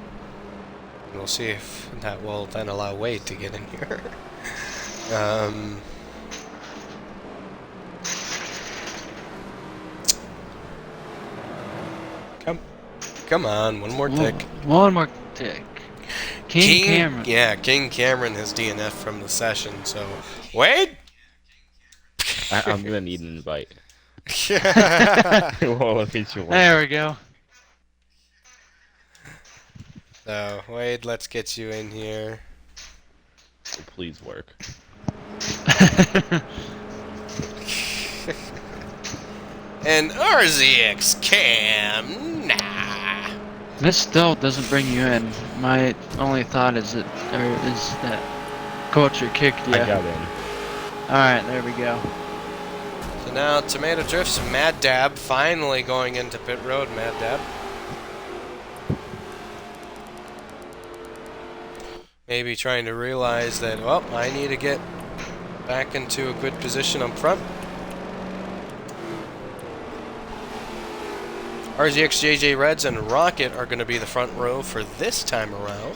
We'll see if that will then allow Wade to get in here. Come on, one more tick. One more tick. King Cameron. Yeah, King Cameron has DNF from the session, so... Wade? I'm gonna need an invite. Yeah. Well, let me join. There we go. So, Wade, let's get you in here. So please work. And RZX Cam, nah. This still doesn't bring you in. My only thought is that culture kicked you. I got in. Alright, there we go. So now Tomato Drifts and Mad Dab finally going into pit road. Mad Dab. Maybe trying to realize that, well, I need to get back into a good position up front. RZX, JJ Reds, and Rocket are going to be the front row for this time around.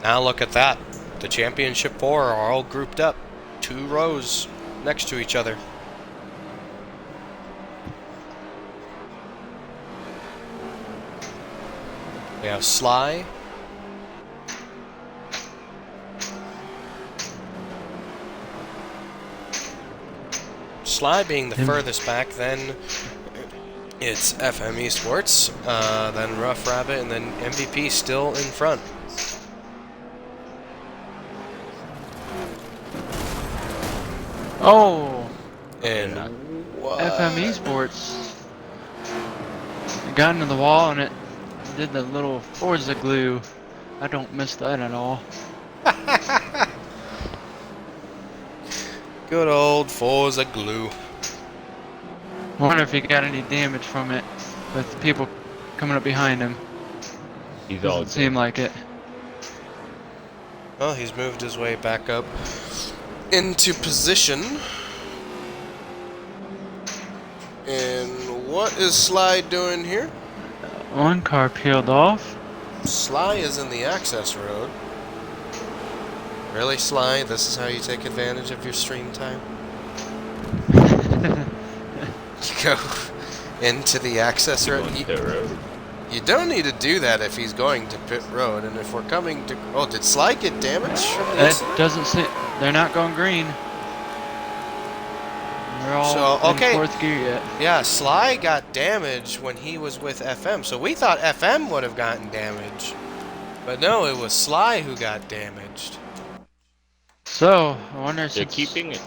Now look at that. The Championship 4 are all grouped up. 2 rows next to each other. We have Sly. Sly being the furthest back, then it's FM Esports, then Rough Rabbit, and then MVP still in front. Oh! And what? FM Esports got into the wall and it did the little Forza glue. I don't miss that at all. Good old Forza glue. Wonder if he got any damage from it with people coming up behind him. He's all Doesn't seem like it. Well, he's moved his way back up into position. And what is Sly doing here? One car peeled off. Sly is in the access road. Really, Sly? This is how you take advantage of your stream time? You go into the access road. Going to road. You don't need to do that if he's going to pit road. And if we're coming to... Oh, did Sly get damaged from It this? doesn't seem... They're not going green. They're all So, okay. in 4th gear yet. Yeah, Sly got damaged when he was with FM. So we thought FM would have gotten damaged. But no, it was Sly who got damaged. So, I wonder They're since keeping it.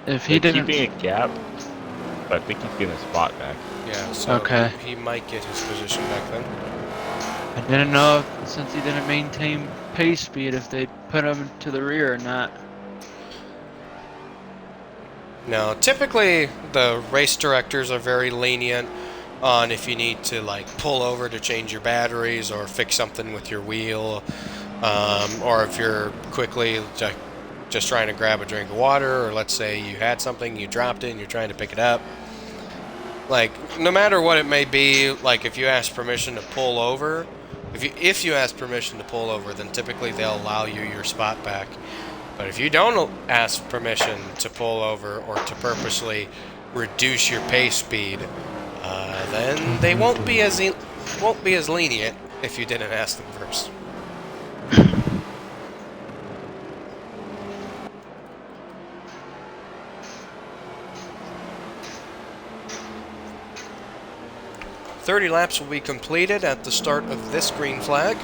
if he They're didn't... keeping a gap, but I think he's getting a spot back. Yeah, so Okay. he might get his position back then. I didn't know if, since he didn't maintain pace speed, if they'd put him to the rear or not. No, typically the race directors are very lenient on if you need to like pull over to change your batteries or fix something with your wheel, or if you're quickly just trying to grab a drink of water, or let's say you had something, you dropped it, and you're trying to pick it up. Like, no matter what it may be, like if you ask permission to pull over, if you ask permission to pull over, then typically they'll allow you your spot back. But if you don't ask permission to pull over or to purposely reduce your pace speed, then they won't be as lenient if you didn't ask them first. "30 laps will be completed at the start of this green flag.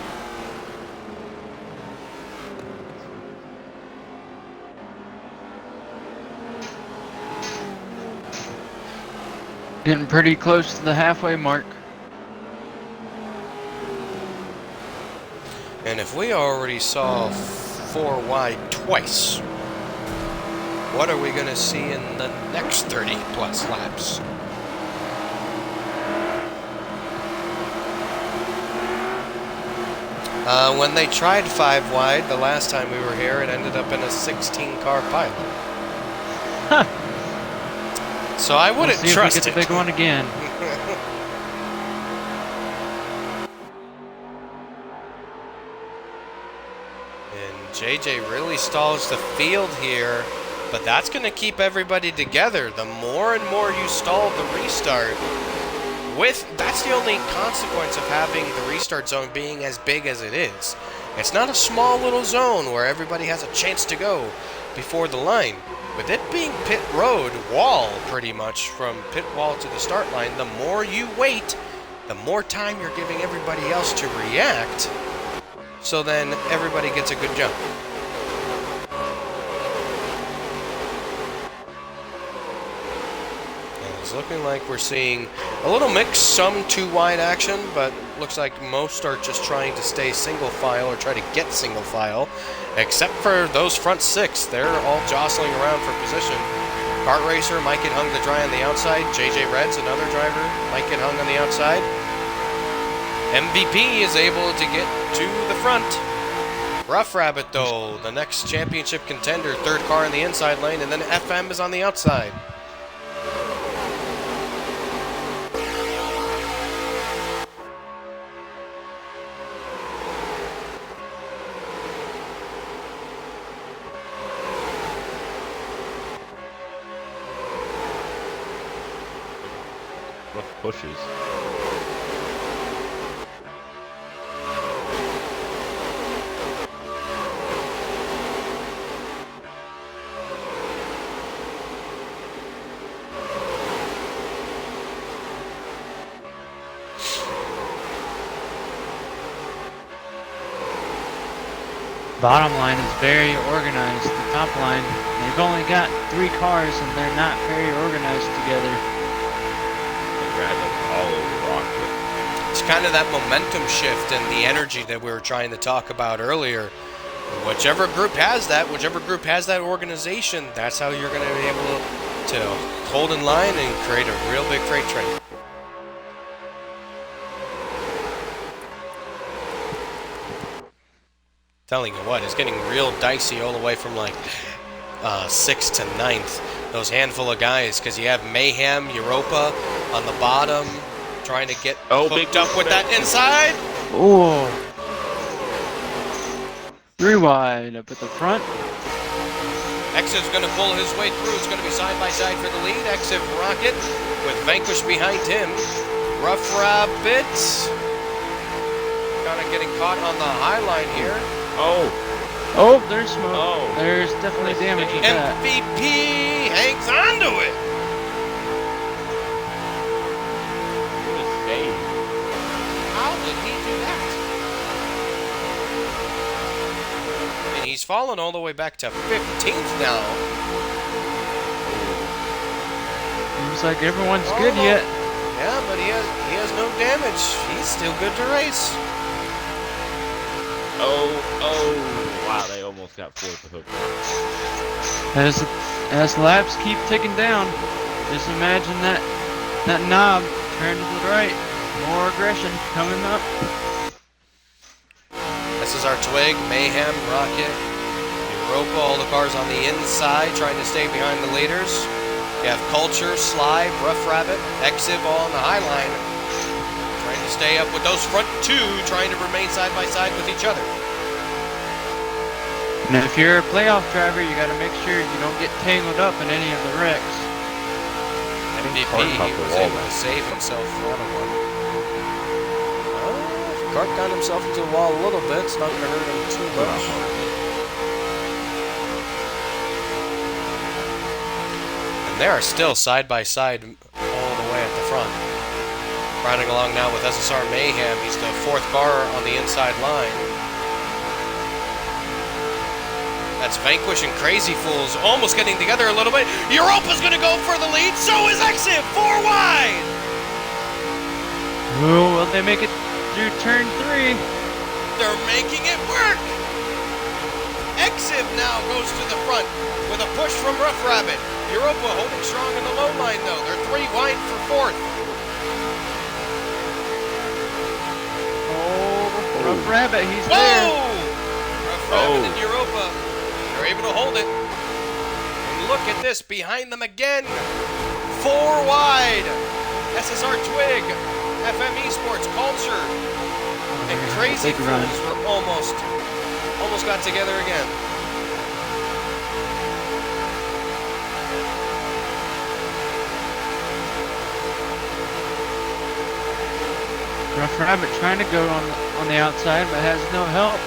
Getting pretty close to the halfway mark. And if we already saw 4 wide twice, what are we going to see in the next 30 plus laps? When they tried 5 wide the last time we were here, it ended up in a 16-car pilot. So I We'll wouldn't see trust if we it. get the big one again. And JJ really stalls the field here, but that's going to keep everybody together. The more and more you stall the restart, that's the only consequence of having the restart zone being as big as it is. It's not a small little zone where everybody has a chance to go before the line. With it being pit road wall pretty much from pit wall to the start line, the more you wait, the more time you're giving everybody else to react. So then everybody gets a good jump. It's looking like we're seeing a little mix, some 2 wide action, but looks like most are just trying to stay single file or try to get single file, except for those front 6. They're all jostling around for position. Kart Racer might get hung to dry on the outside. JJ Red's another driver, might get hung on the outside. MVP is able to get to the front. Rough Rabbit, though, the next championship contender, 3rd car in the inside lane, and then FM is on the outside. Rough pushes. Bottom line is very organized. The top line, they've only got 3 cars and they're not very organized together. All over Rockwood. It's kind of that momentum shift and the energy that we were trying to talk about earlier. Whichever group has that organization, that's how you're going to be able to hold in line and create a real big freight train. Telling you what, it's getting real dicey all the way from like 6th to 9th. Those handful of guys, because you have Mayhem, Europa on the bottom, trying to get hooked up with that inside. Oh. 3 wide up at the front. Exiv's going to pull his way through. It's going to be side by side for the lead. Exiv Rocket with Vanquish behind him. Rough Rabbit kind of getting caught on the high line here. Oh, there's smoke. There's definitely damage with that. MVP hangs on to it. What a save. How did he do that? And he's fallen all the way back to 15th now. Seems like everyone's good yet. Yeah, but he has no damage. He's still good to race. Wow, they almost got 4th to hook. As laps keep ticking down, just imagine that knob turn to the right. More aggression coming up. This is our Twig, Mayhem, Rocket, Europa, all the cars on the inside trying to stay behind the leaders. You have Culture, Sly, Rough Rabbit, Exiv all on the high line. Trying to stay up with those front 2, trying to remain side by side with each other. And if you're a playoff driver, you got to make sure you don't get tangled up in any of the wrecks. MVP was able to save himself from one. Cart got himself into the wall a little bit. It's not going to hurt him too much. And they are still side by side all the way at the front. Riding along now with SSR Mayhem. He's the 4th car on the inside line. That's Vanquish and Crazy Fools almost getting together a little bit. Europa's going to go for the lead. So is Exiv. 4 wide. Oh, will they make it through turn 3? They're making it work. Exiv now goes to the front with a push from Rough Rabbit. Europa holding strong in the low line, though. They're 3 wide for 4th. Rough Rabbit, he's Whoa! there. Rough Rabbit and Europa. They're able to hold it. And look at this, behind them again. 4 wide. SSR Twig, FM Esports, Culture, and Crazy Big run. Fools were almost got together again. Rough Rabbit trying to go on the outside, but has no help.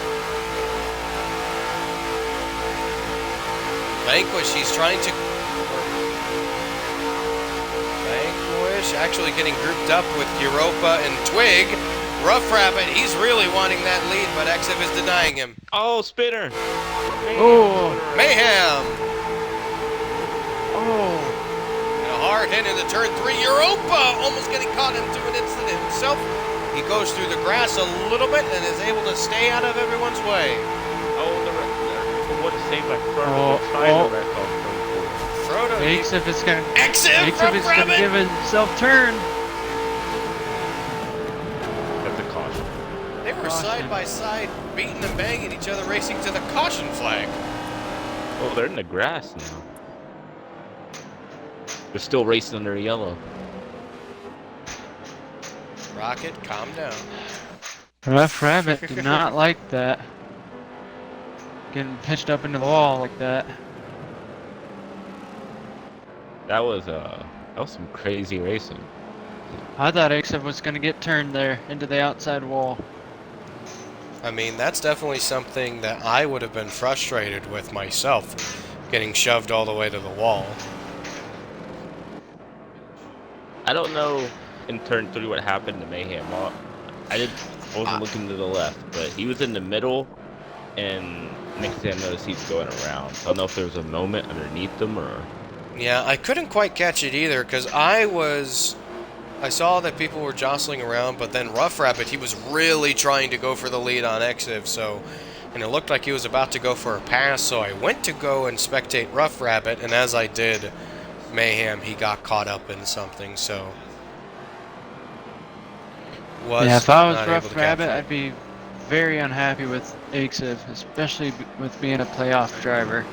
Vanquish, he's trying to... Vanquish actually getting grouped up with Europa and Twig. Rough Rabbit, he's really wanting that lead, but Exif is denying him. Oh, spinner. Oh. Mayhem! Oh. And a hard hit into turn 3. Europa almost getting caught into an incident himself. He goes through the grass a little bit and is able to stay out of everyone's way. Oh, what a save by Oh, Frodo. Trying oh. to wreck off turn 4. Frodo, Exif is gonna. Exif, Exif is Rough gonna Rabbit! give himself turn. That's a caution. They were Caution. side by side, beating and banging each other, racing to the caution flag. Oh, they're in the grass now. They're still racing under yellow. Rocket, calm down. Rough Rabbit did not like that. Getting pitched up into the wall like that. That was some crazy racing. I thought Exif was gonna get turned there into the outside wall. I mean, that's definitely something that I would have been frustrated with myself, getting shoved all the way to the wall. I don't know in turn 3 what happened to Mayhem. Well, I wasn't looking to the left, but he was in the middle, and next thing I noticed he's going around. I don't know if there was a moment underneath them or... Yeah, I couldn't quite catch it either, because I saw that people were jostling around, but then Rough Rabbit, he was really trying to go for the lead on Exif, and it looked like he was about to go for a pass, so I went to go and spectate Rough Rabbit, and as I did, Mayhem, he got caught up in something, so... Yeah, if I was not able Rough to Rabbit, capture it. I'd be very unhappy with Exif, especially with being a playoff driver.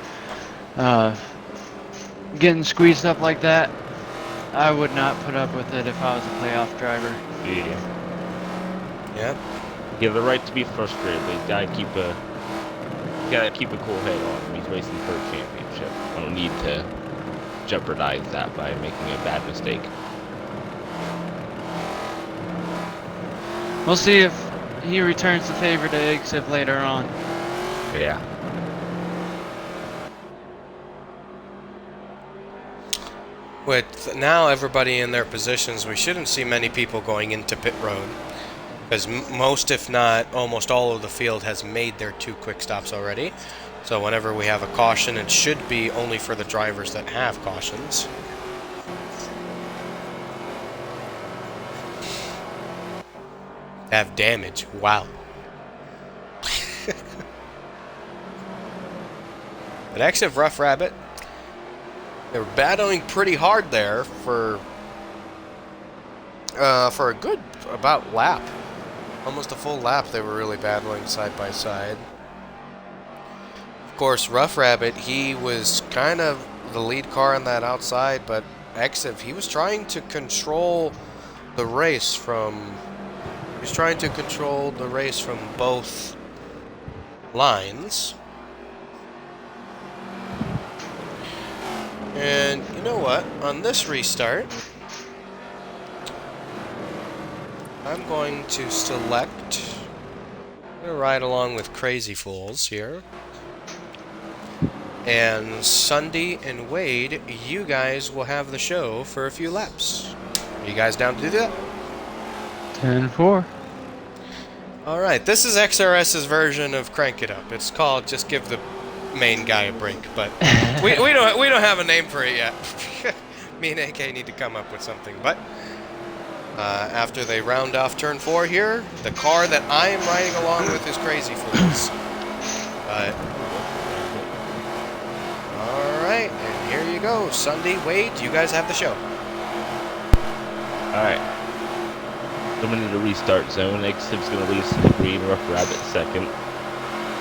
Getting squeezed up like that, I would not put up with it if I was a playoff driver. Yeah. Yeah. You have the right to be frustrated, but you gotta keep a cool head on him. He's racing for a championship. I don't need to jeopardize that by making a bad mistake. We'll see if he returns the favor to Exif later on. Yeah. With now everybody in their positions, we shouldn't see many people going into pit road. Because most, if not almost all of the field has made their 2 quick stops already. So whenever we have a caution, it should be only for the drivers that have cautions. Have damage. Wow. But Exif Rough Rabbit, they were battling pretty hard there for a good about lap. Almost a full lap they were really battling side by side. Of course, Rough Rabbit, he was kind of the lead car on that outside, but Exif, he was trying to control the race from... He's trying to control the race from both lines. And you know what? On this restart, I'm going to select... I'm going to ride along with Crazy Fools here. And Sunday and Wade, you guys will have the show for a few laps. Are you guys down to do that? 10-4. Alright, this is XRS's version of Crank It Up. It's called Just Give the Main Guy a Break, but we don't have a name for it yet. Me and AK need to come up with something, but after they round off turn 4 here, the car that I am riding along with is Crazy Fools. Alright, and here you go. Sunday, Wade, you guys have the show. Alright. Coming into restart zone. Exit's going to lead us to the green. Rough Rabbit second.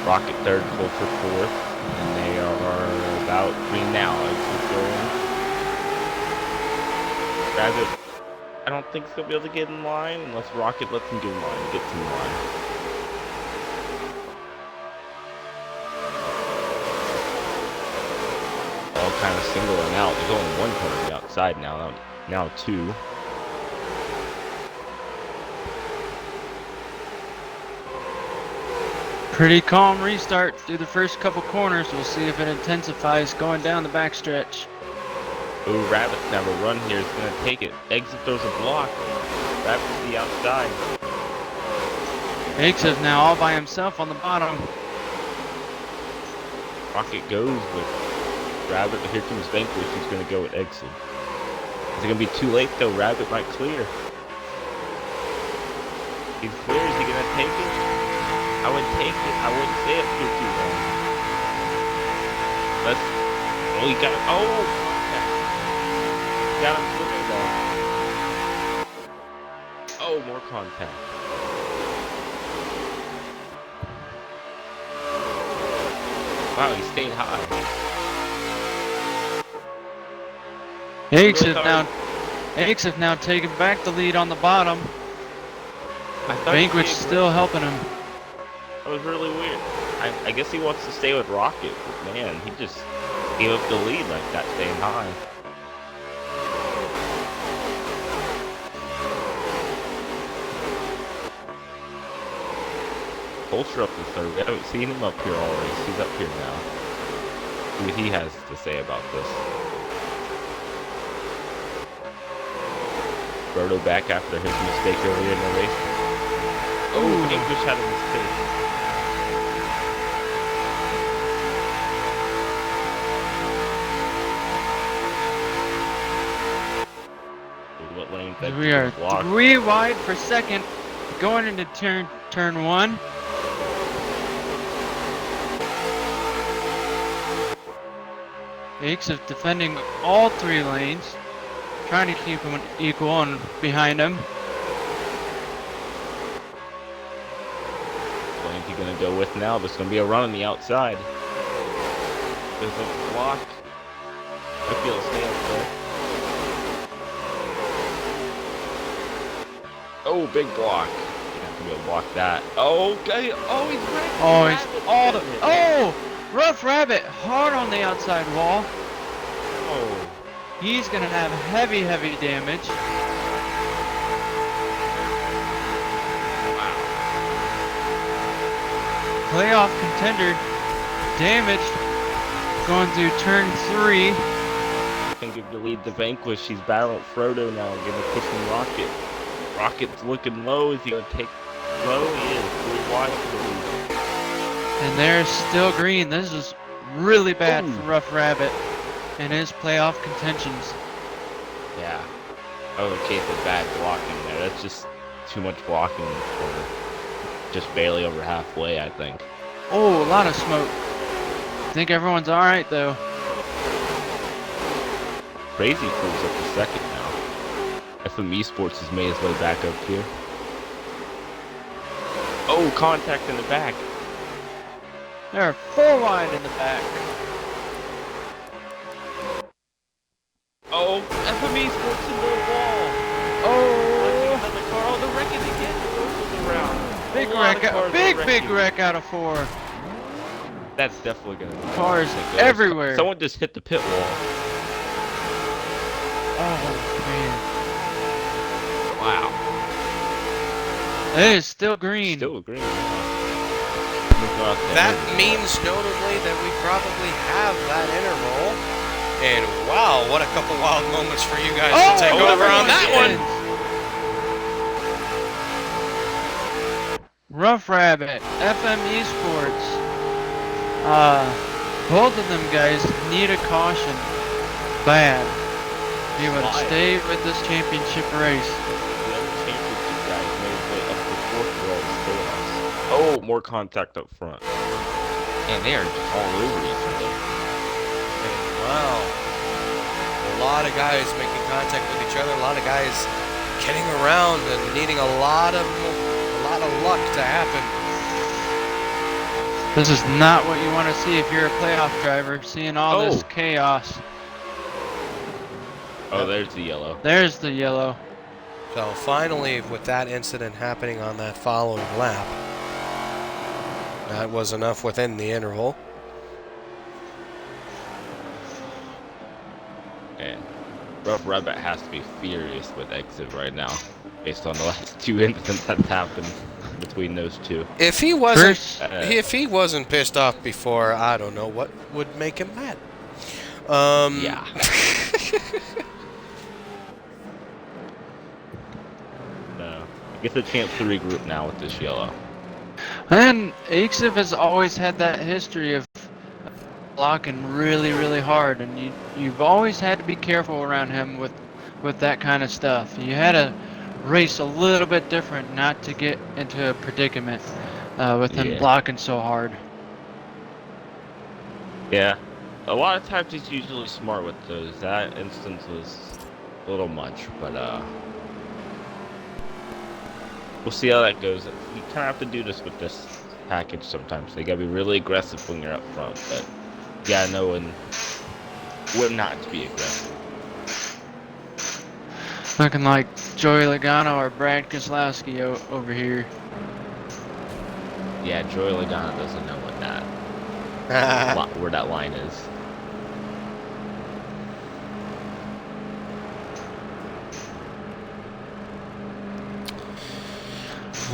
Rocket third, Culture fourth. And they are about green now. Exit's going. Rabbit, I don't think he's going to be able to get in line unless Rocket lets him get in line. Gets in line. All kind of singling out. There's only one car on the outside now. Now two. Pretty calm restart through the first couple corners. We'll see if it intensifies going down the backstretch. Ooh, Rabbit's never run here. He's going to take it. Exit throws a block. Rabbit's to the outside. Exit now all by himself on the bottom. Rocket goes with Rabbit, but here comes Vanquish. He's going to go with Exit. Is it going to be too late, though? Rabbit might clear. He's clear. Is he going to take it? I would take it. I wouldn't say it for too long. Let's. Oh, he got it. Oh! Got him swimming though. Oh, more contact. Wow, he stayed high. Exit now taking back the lead on the bottom. Vanquish still helping him. That was really weird. I guess he wants to stay with Rocket, but man, he just gave up the lead like that, staying high. Culture up to third. We haven't seen him up here all race. He's up here now. See what he has to say about this. Roto back after his mistake earlier in the race. Oh, English had a mistake. What lane? We are 3 wide for second, going into turn 1. Exit defending all 3 lanes, trying to keep them equal and behind him. What lane he gonna go with now? There's gonna be a run on the outside. There's a block. I feel a stay up there. Oh, big block. You have to be able to block that. Oh, okay. Oh, he's ready. Oh, he's all the. Oh, Rough Rabbit hard on the outside wall. Oh. He's gonna have heavy damage. Playoff contender damaged. Going through turn 3. Can give the lead to Vanquish. He's battling Frodo now, gonna push him Rocket. Rocket's looking low. Is he gonna take low? He is. 3 wide for the lead. And there's still green. This is really bad for Rough Rabbit and his playoff contentions. Yeah. Oh, okay, the bad blocking there. That's just too much blocking for just barely over halfway, I think. Oh, a lot of smoke. I think everyone's alright though. Crazy Fool's up to second now. FM Esports has made his way back up here. Oh, contact in the back. There are 4 wide in the back. Oh, FM Esports into the wall. Oh, Another car. Oh, the wrecking again. Around. big wreck out of 4. That's definitely gonna be Cars everywhere. Someone just hit the pit wall. Oh man. Wow. It is still green. Still green. That means notably that we probably have that interval. And wow, what a couple wild moments for you guys to take over on that one. Rough Rabbit, FM Esports. Both of them guys need a caution. Bad. Be able to stay with this championship race. The other championship guys made it up to 4th row chaos. Oh, more contact up front. And they are just all over each other. Wow. A lot of guys making contact with each other. A lot of guys getting around and needing a lot of luck to happen. This is not what you want to see if you're a playoff driver, seeing all this chaos. Oh, there's the yellow. There's the yellow. So finally, with that incident happening on that following lap, that was enough within the interval. And Rough Rabbit has to be furious with Exit right now, based on the last 2 incidents that's happened between those two. If he wasn't pissed off before, I don't know what would make him mad. Yeah. No. Gets a chance to regroup now with this yellow. And Exif has always had that history of blocking really, really hard, and you've always had to be careful around him with that kind of stuff. You had to race a little bit different not to get into a predicament with him blocking so hard. Yeah. A lot of times he's usually smart with those. That instance was a little much, but we'll see how that goes. You kind of have to do this with this package sometimes. You gotta be really aggressive when you're up front, but you gotta know when not to be aggressive. Looking like Joey Logano or Brad Keselowski over here. Yeah, Joey Logano doesn't know what where that line is.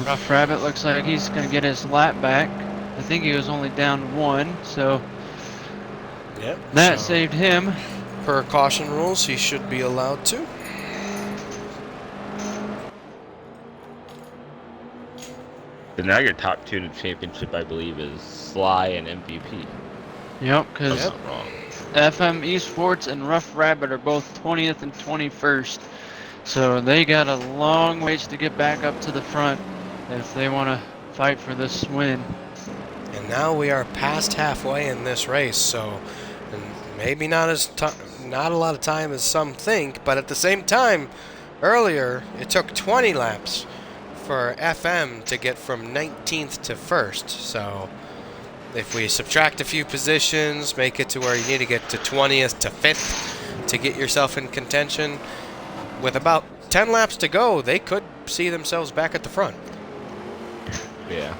Rough Rabbit looks like he's going to get his lap back. I think he was only down 1, so Yep. that saved him. Per caution rules, he should be allowed to. So now your top 2 in the championship, I believe, is Sly and MVP. Yep, because That's not wrong. FM Esports and Rough Rabbit are both 20th and 21st. So they got a long ways to get back up to the front if they want to fight for this win. And now we are past halfway in this race, so maybe not a lot of time as some think, but at the same time, earlier it took 20 laps for FM to get from 19th to 1st. So if we subtract a few positions, make it to where you need to get to 20th to 5th to get yourself in contention, with about 10 laps to go, they could see themselves back at the front. Yeah.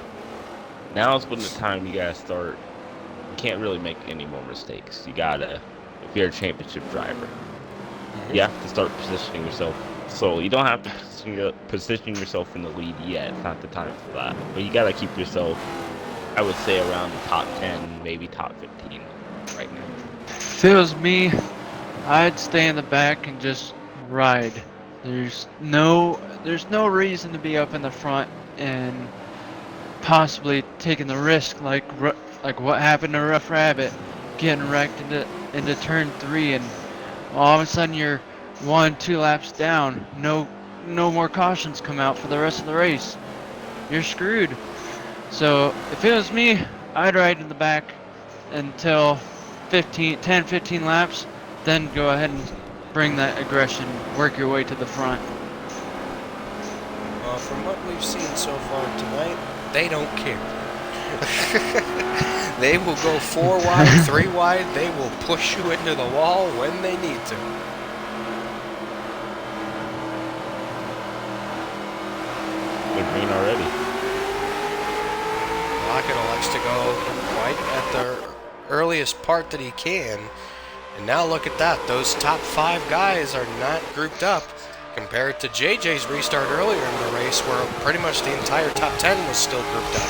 Now is when the time you gotta start. You can't really make any more mistakes. You gotta, if you're a championship driver, you have to start positioning yourself slowly. You don't have to position yourself in the lead yet. It's not the time for that. But you gotta keep yourself, I would say, around the top 10, maybe top 15 right now. If it was me, I'd stay in the back and just ride. There's no reason to be up in the front and possibly taking the risk like what happened to Rough Rabbit, getting wrecked into turn 3, and all of a sudden you're 1-2 laps down. No more cautions come out for the rest of the race. You're screwed. So if it was me, I'd ride in the back until 10-15 laps, then go ahead and bring that aggression, work your way to the front. Well, from what we've seen so far tonight, they don't care. They will go 4 wide, 3 wide. They will push you into the wall when they need to. They're green already. Lockett likes to go right at the earliest part that he can. And now look at that. Those top 5 guys are not grouped up compared to JJ's restart earlier in the race where pretty much the entire top 10 was still grouped up.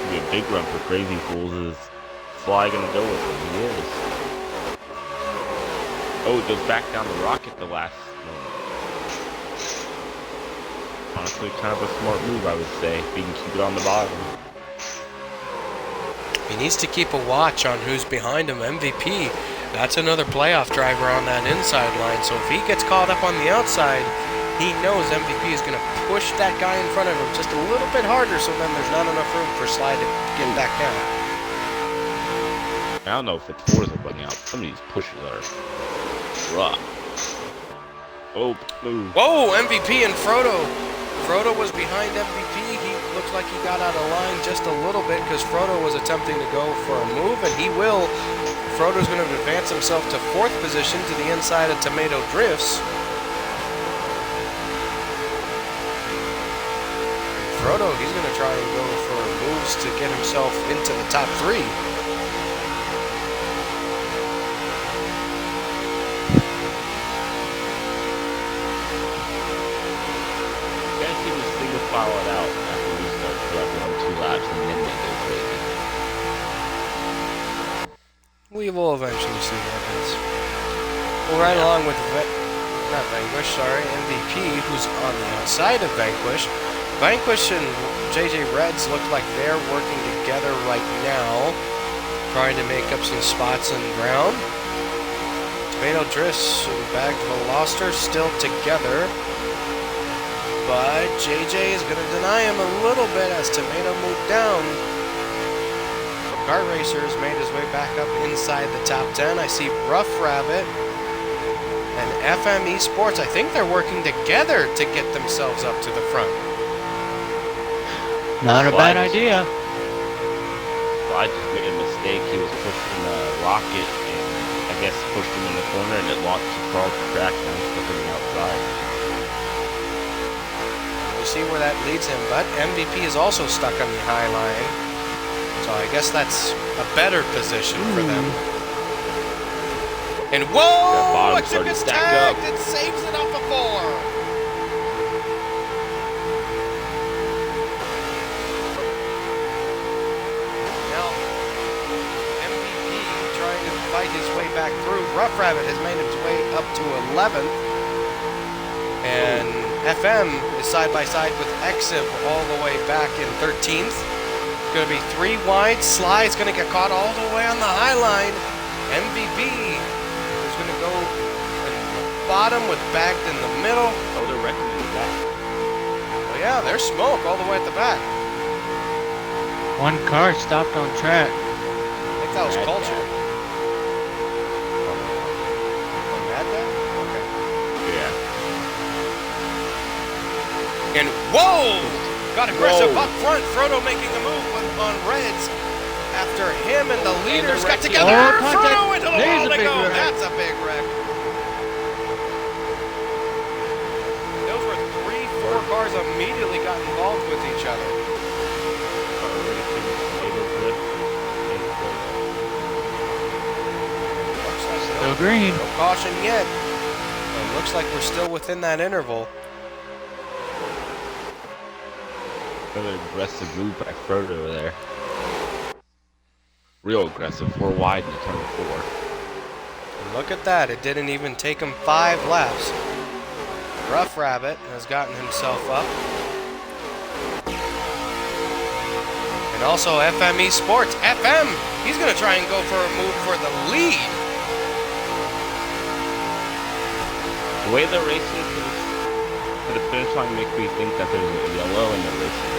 Be a big run for Crazy Fools. Is Sly gonna go with him? He is. Oh, it goes back down the rocket the last moment. Honestly, kind of a smart move, I would say, if he can keep it on the bottom. He needs to keep a watch on who's behind him. MVP, that's another playoff driver on that inside line. So if he gets caught up on the outside, he knows MVP is going to push that guy in front of him just a little bit harder, so then there's not enough room for Sly to get back down. I don't know if it's Forza running out. Some of these pushes are rough. Oh, move. Whoa, MVP and Frodo. Frodo was behind MVP. He looks like he got out of line just a little bit because Frodo was attempting to go for a move, and he will. Frodo's going to advance himself to 4th position to the inside of Tomato Drifts. Frodo, he's going to try and go for moves to get himself into the top 3. Follow it out after we start collecting on 2 laps and then they go crazy. We will eventually see what happens. Well, right along with not Vanquish, sorry, MVP, who's on the outside of Vanquish. Vanquish and JJ Reds look like they're working together right now, trying to make up some spots in ground. Tomato Drifts and Bagged Veloster still together. But JJ is going to deny him a little bit as Tomato moved down. Kart Racer has made his way back up inside the top 10. I see Rough Rabbit and FM Esports. I think they're working together to get themselves up to the front. Not a bad idea. Sly just made a mistake. He was pushing the rocket and I guess pushed him in the corner and it launched across the track and he's stuck on the outside. We'll see where that leads him, but MVP is also stuck on the high line. So I guess that's a better position for them. And whoa! Except gets tagged and saves it off a 4. Fight his way back through. Rough Rabbit has made his way up to 11th. And FM is side by side with Exib all the way back in 13th. It's going to be 3 wide. Sly's going to get caught all the way on the high line. MVP is going to go in the bottom with Bagged in the middle. Oh, they're wrecking in the back. Well, yeah, there's smoke all the way at the back. One car stopped on track. I think that was Culture. And whoa! Got aggressive up front. Frodo making a move on Reds after him and the leaders got together. Frodo into the wall to go. That's a big wreck. Those were 3-4 cars immediately got involved with each other. Still green. No caution yet. It looks like we're still within that interval. Another aggressive move by Frodo there. Real aggressive. 4 wide in turn 4. And look at that. It didn't even take him 5 laps. Rough Rabbit has gotten himself up. And also FM Esports. FM! He's going to try and go for a move for the lead. The way they're racing for the finish line makes me think that there's a yellow and they're racing line.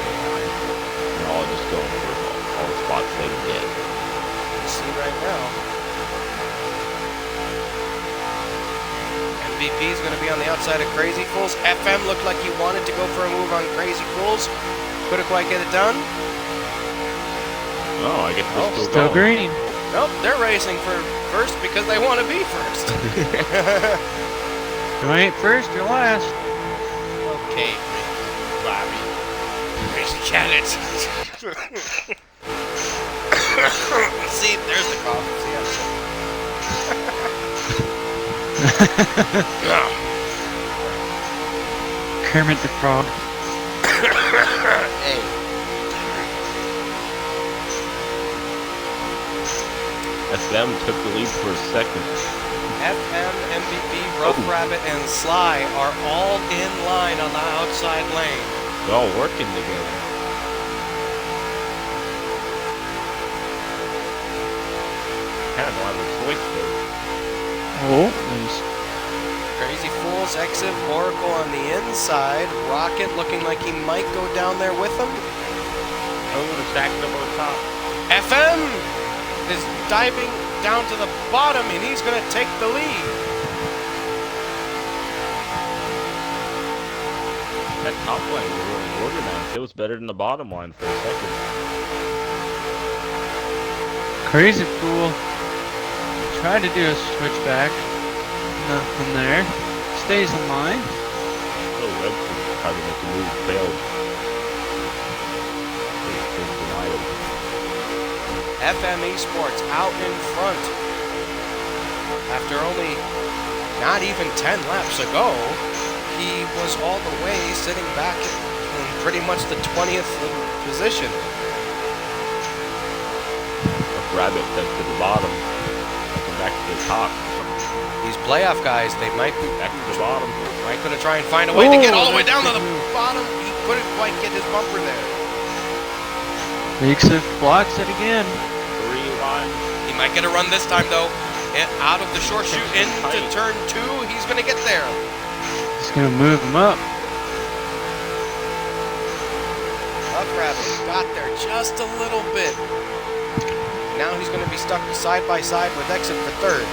They're all just going for all the spots they can get. Let's see right now. MVP is going to be on the outside of Crazy Fools. FM looked like he wanted to go for a move on Crazy Fools. Couldn't quite get it done. Oh, I guess they're Still green. Nope, they're racing for first because they want to be first. You ain't first or last. Okay, Bobby. Get it. See, there's the cough. See how Kermit the Frog. Hey. SM took the lead for a second. FM, MVP, Rough Rabbit, and Sly are all in line on the outside lane. They're all working together. Kind of don't have a choice though. Oh, nice. Crazy Fool Fools, Exit, Oracle on the inside. Rocket looking like he might go down there with him. Oh, the stack up on top. FM is diving down to the bottom, and he's going to take the lead. That top line was really organized. It was better than the bottom line for a second. Crazy Fool tried to do a switchback. Nothing there. Stays in line. Oh, Webster tried to make a move, failed. Denied. FM Esports out in front. After only not even 10 laps ago, he was all the way sitting back in pretty much the 20th position. Rabbit that's to the bottom. Come back to the top. These playoff guys, they might be Back to the bottom. might gonna try and find a way to get all the way down to the bottom. He couldn't quite get his bumper there. Exif blocks it again. 3 line. He might get a run this time though. And out of the short chute into turn 2, he's gonna get there. He's gonna move him up. Rough Rabbit got there just a little bit. Now he's going to be stuck side by side with Exit for third.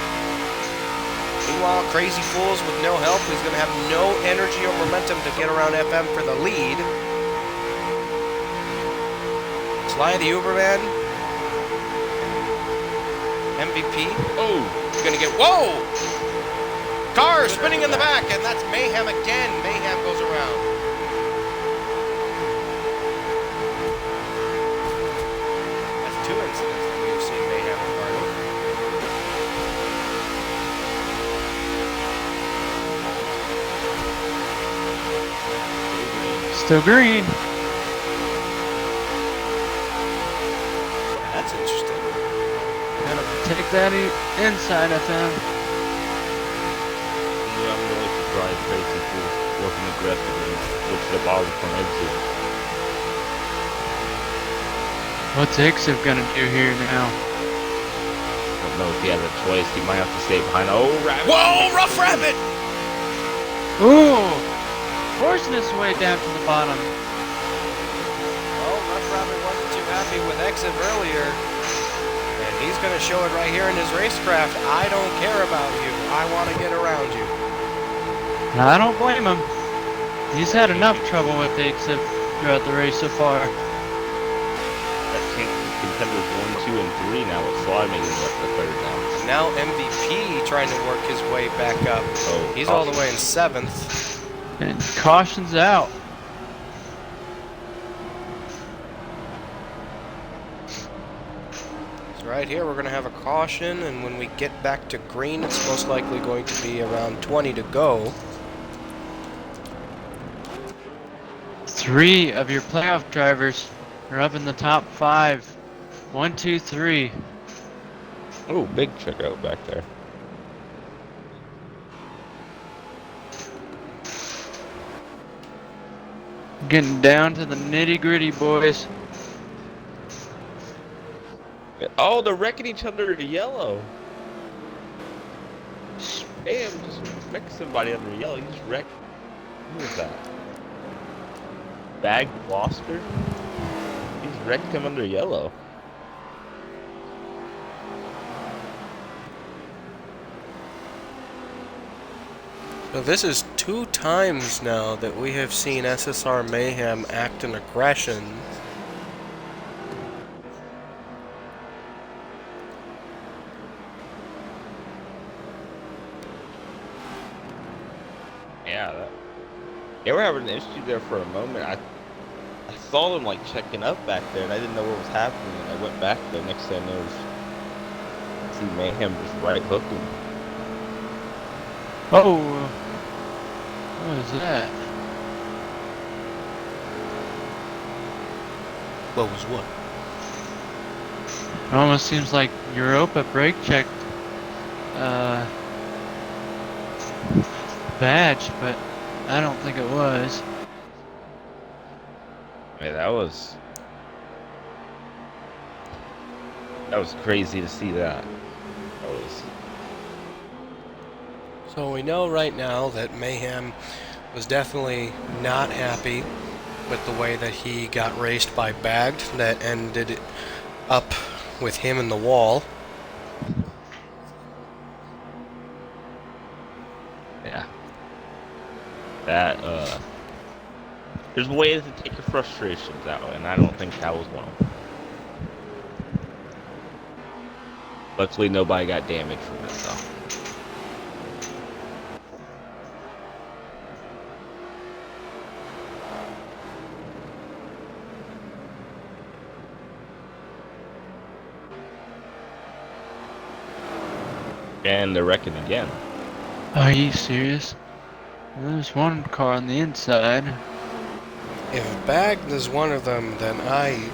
Meanwhile, Crazy Fools with no help. He's going to have no energy or momentum to get around FM for the lead. Sly the Uberman. MVP. Oh! He's going to get... Whoa! Car spinning in the back, and that's Mayhem again. Mayhem goes around. That's 2 incidents that we've seen Mayhem a part of. Still green. That's interesting. Gotta take that inside FM. Yeah, I'm really surprised Crazy Fool wasn't aggressively switch the bottom from Exit. What's Exif gonna do here now? I don't know if he has a choice. He might have to stay behind. Oh, Rabbit! Whoa, Rough Rabbit! Ooh! Forcing his way down to the bottom. Well, Rough Rabbit wasn't too happy with Exit earlier. And he's going to show it right here in his racecraft. I don't care about you. I want to get around you. And I don't blame him. He's had enough trouble with Exif throughout the race so far. That team contenders 1, 2, and 3 now with Sly making it up to third now. And now MVP trying to work his way back up. Oh, He's all the way in 7th. And caution's out. So right here we're going to have a caution, and when we get back to green, it's most likely going to be around 20 to go. 3 of your playoff drivers are up in the top 5. 1, 2, 3. Oh, big check out back there. Getting down to the nitty gritty, boys. Oh, they're wrecking each other in yellow. Damn, just wrecked somebody under yellow. You just wrecked. Who is that? Bag Gloucester? He's wrecked him under yellow. So this is 2 times now that we have seen SSR Mayhem act in aggression. Yeah, they were having an issue there for a moment. I saw them like checking up back there, and I didn't know what was happening. And I went back there. Next thing I know, I see Mayhem just right hooking. Oh, what is that? What was what? It almost seems like Europa brake checked badge, but I don't think it was. Man, that was crazy to see that. That was. So we know right now that Mayhem was definitely not happy with the way that he got raced by Bagged. That ended up with him in the wall. Yeah. That, there's ways to take your frustrations out, and I don't think that was one of them. Luckily, nobody got damaged from it, though. And they're wrecking again. Are you serious? There's one car on the inside. If Bagged is one of them, then I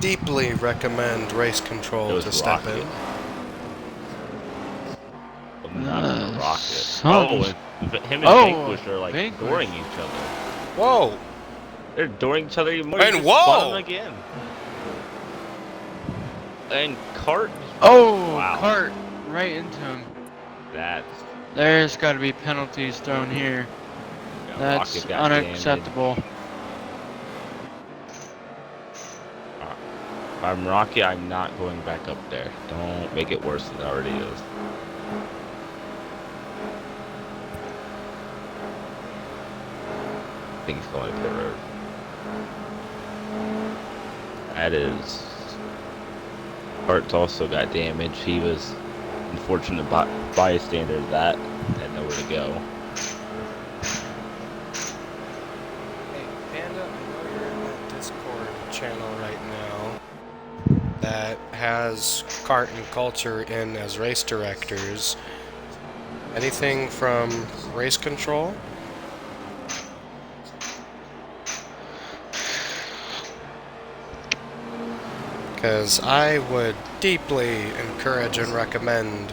deeply recommend Race It Control was to step Rocket. in. But not a rocket. Sons. And him and Oh, Vanquish are like Vanquish. dooring each other. Whoa! They're dooring each other even more. And You just whoa! spun them again. And Cart. Oh, Wow. cart right into him. That's There's got to be penalties thrown here. yeah, That's Rocket got unacceptable. If I'm Rocky, I'm not going back up there. Don't make it worse than it already is. I think he's going to pit road. That is. Hart's also got damage. He was unfortunate bystander to that. Had nowhere to go. Hey, Panda, I know you're in that Discord channel right now that has Cart and Culture in as race directors. Anything from Race Control? Because I would deeply encourage and recommend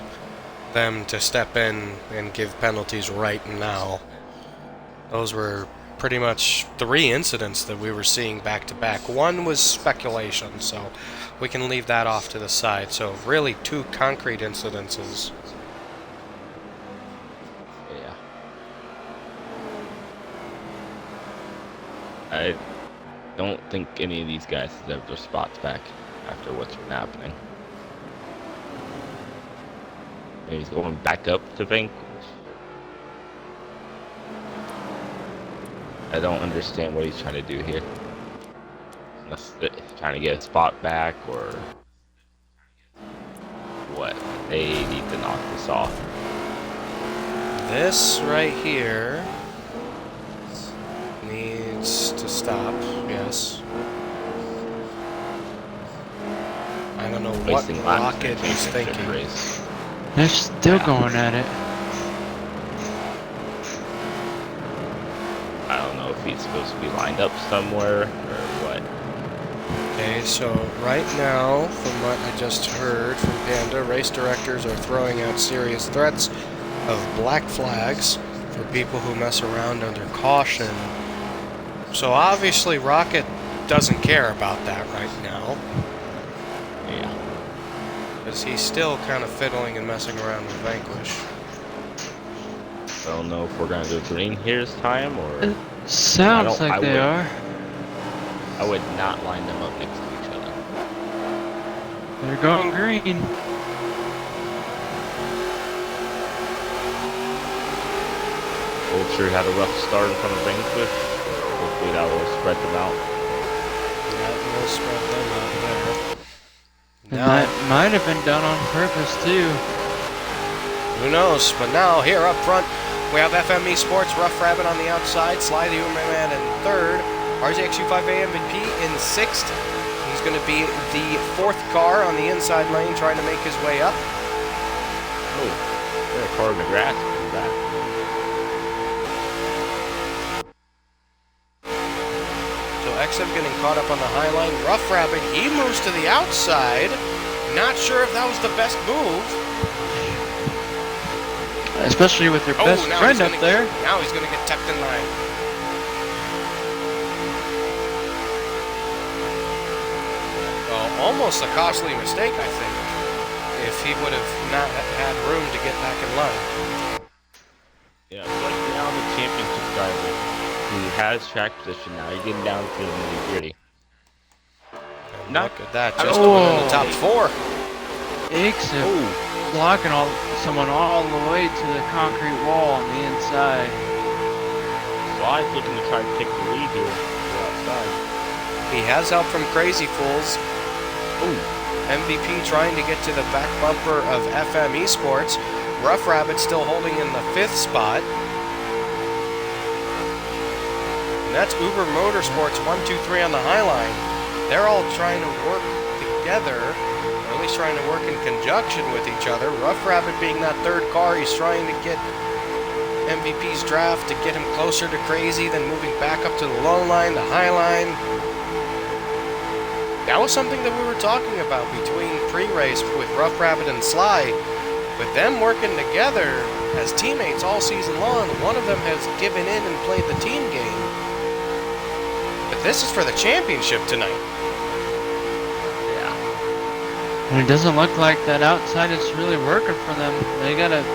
them to step in and give penalties right now. Those were pretty much 3 incidents that we were seeing back to back. One was speculation, so we can leave that off to the side. So really 2 concrete incidences. Yeah. I don't think any of these guys deserve their spots back after what's been happening. Maybe he's going back up to Vanquish. I don't understand what he's trying to do here. Unless he's trying to get a spot back or what. They need to knock this off. This right here needs to stop, yes. I don't know what Wasting laps in Rocket the is championship thinking. race. They're still going at it. I don't know if he's supposed to be lined up somewhere or what. Okay, so right now, from what I just heard from Panda, race directors are throwing out serious threats of black flags for people who mess around under caution. So obviously Rocket doesn't care about that right now, Yeah. because he's still kind of fiddling and messing around with Vanquish. I don't know if we're gonna go green here this time or Sounds I like they would- are. I would not line them up next to each other. They're going green. Vulture had a rough start in front of Vanquish. Hopefully that will spread them out. That will spread them out there. And Now, that might have been done on purpose too. who knows? But now, here up front, we have FME Sports, Rough Rabbit on the outside, Sly the Uber Man in 3rd, RZXU5A MVP in 6th. He's going to be the 4th car on the inside lane trying to make his way up. Oh, there's a car in the grass. Look at that. So XM getting caught up on the high line. Rough Rabbit, he moves to the outside. Not sure if that was the best move. Especially with their best now friend he's up gonna there. Now he's going to get tucked in line. Well, almost a costly mistake, I think. if he would have not had room to get back in line. Yeah, like now the championship driver who has track position now. You're getting down to the nitty gritty. And Not- look at that, I just don't- within the top 4. Ixif Oh, blocking someone all the way to the concrete wall on the inside. Sly's looking to try and take the lead here. Go outside. He has help from Crazy Fools. Oh, MVP trying to get to the back bumper of FM Esports. Rough Rabbit still holding in the 5th spot. And that's Uber Motorsports 1, 2, 3 on the high line. They're all trying to work together, or at least trying to work in conjunction with each other. Rough Rabbit being that 3rd car, he's trying to get MVP's draft to get him closer to Crazy, then moving back up to the low line, the high line. That was something that we were talking about between pre-race with Rough Rabbit and Sly. With them working together as teammates all season long, one of them has given in and played the team game. But this is for the championship tonight. And it doesn't look like that outside is really working for them. They gotta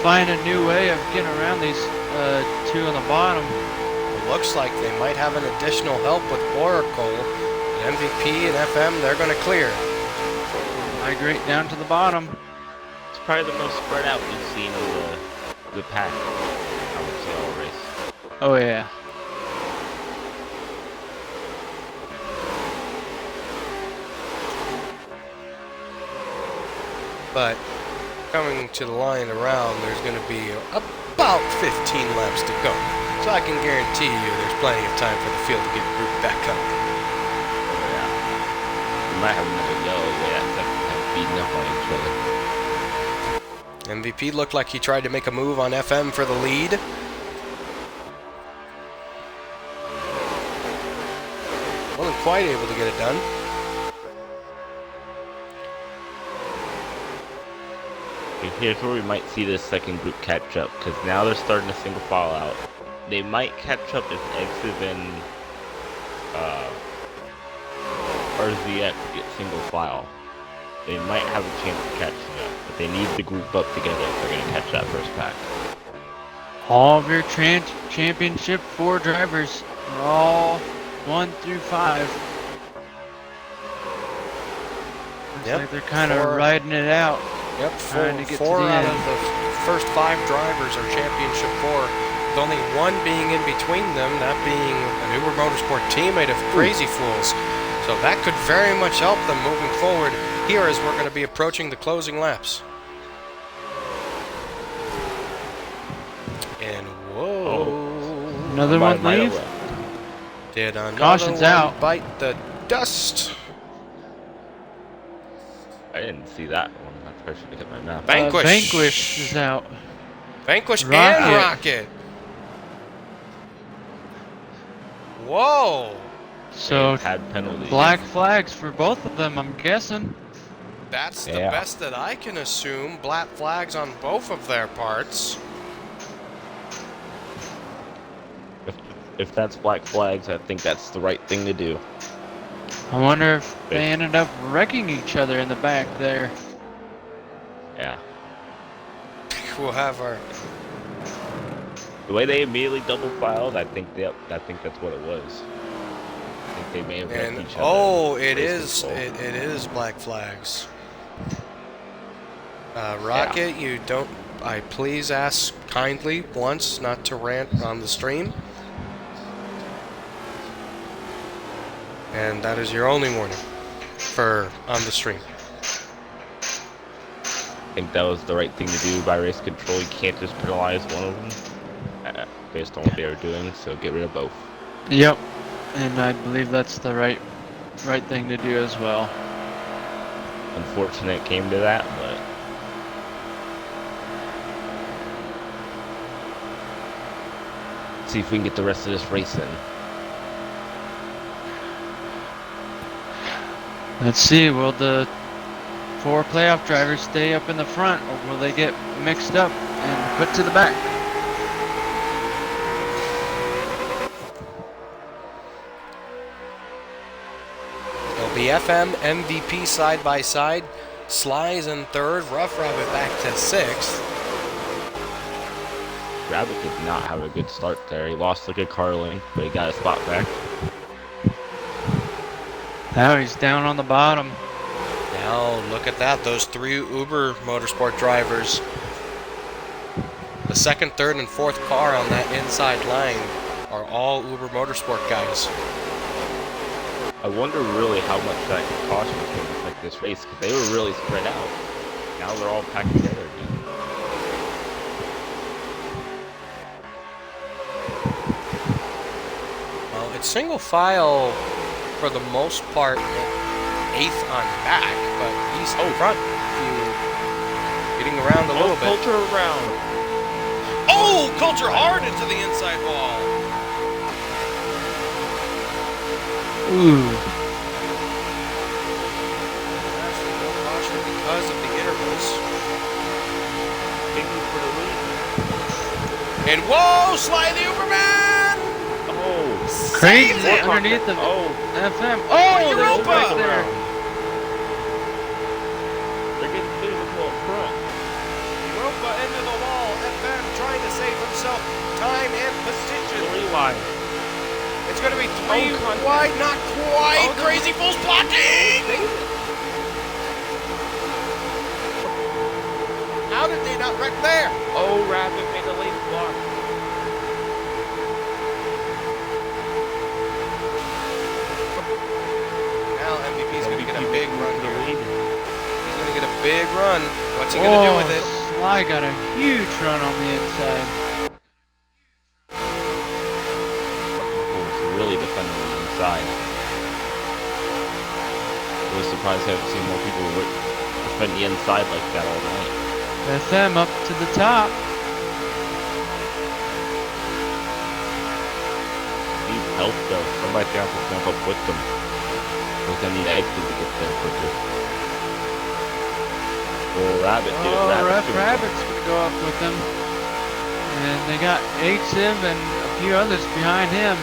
find a new way of getting around these two on the bottom. It looks like they might have an additional help with Oracle. MVP and FM, they're going to clear. Migrate down to the bottom. it's probably the most spread out we've seen of the pack. I would say all race. Oh yeah. But coming to the line around, there's going to be about 15 laps to go. So I can guarantee you there's plenty of time for the field to get grouped back up. Oh yeah. We might have another yellow way that's beating up on each other. MVP looked like he tried to make a move on FM for the lead. Wasn't quite able to get it done. Here's where we might see this second group catch up, because now they're starting to single file out. They might catch up if Exif and RZX get single file. They might have a chance of catching up, but they need to group up together if they're going to catch that first pack. All of your championship 4 drivers are all 1 through 5. Looks Yep, like they're kind of 4. riding it out. Yep, Trying to get to four the out end. of the first 5 drivers are championship 4, with only one being in between them, that being an Uber Motorsport teammate of Crazy Fools. So that could very much help them moving forward here as we're going to be approaching the closing laps. And whoa, Another By a one mile leave. left. did another Caution's one out. bite the dust? I didn't see that one. I probably should have hit my map. Vanquish. Vanquish is out. Vanquish Rocket. and Rocket. Whoa. So Had penalties. black flags for both of them, I'm guessing. That's the Yeah. best that I can assume. Black flags on both of their parts. If that's black flags, I think that's the right thing to do. I wonder if they ended up wrecking each other in the back there. Yeah. We'll have our. The way they immediately double filed, I think that's what it was. I think they may have wrecked And each other. oh, it Race is. control. It is black flags. Rocket, you don't. I please ask kindly once not to rant on the stream. And that is your only warning for on the stream. I think that was the right thing to do by race control. You can't just penalize one of them based on what they were doing, so get rid of both. Yep. And I believe that's the right thing to do as well. Unfortunate it came to that, but see if we can get the rest of this race in. Let's see, will the 4 playoff drivers stay up in the front, or will they get mixed up and put to the back? It'll be FM, MVP side by side. Sly's in third. Rough Rabbit back to sixth. Rabbit did not have a good start there. He lost like a car length, but he got a spot back. Now he's down on the bottom. Now look at that. Those three Uber Motorsport drivers. The second, third, and fourth car on that inside line are all Uber Motorsport guys. I wonder really how much that could cost for things like this race, because they were really spread out. Now they're all packed together again. Well, it's single file for the most part, eighth on back, but he's in front. Getting around a little bit. Culture around. Oh, Culture hard into the inside wall. Ooh. Actually, no caution because of the intervals. And whoa, Sly the Uberman! Oh, Crazy it! underneath the oh, FM. Oh, Europa! they're right there. they're getting physical up front. Europa into the wall. FM trying to save himself time and position. 3 wide. It's going to be three contact. wide, not quite. Oh, Crazy Fool's blocking! How did they not wreck there? Oh, Rabbit made a late block. Now MVP's going to get a big run here. Lead. He's going to get a big run. What's he going to do with it? Sly got a huge run on the inside. Was really defending the inside. Really surprised I haven't seen more people defend the inside like that all night. FM up to the top. Need help though. Somebody has to jump up with them. Because they need exit to get there quicker. Oh, Rabbit, dude. Oh, Rabbit's gonna go up with them. And they got HM and a few others behind him.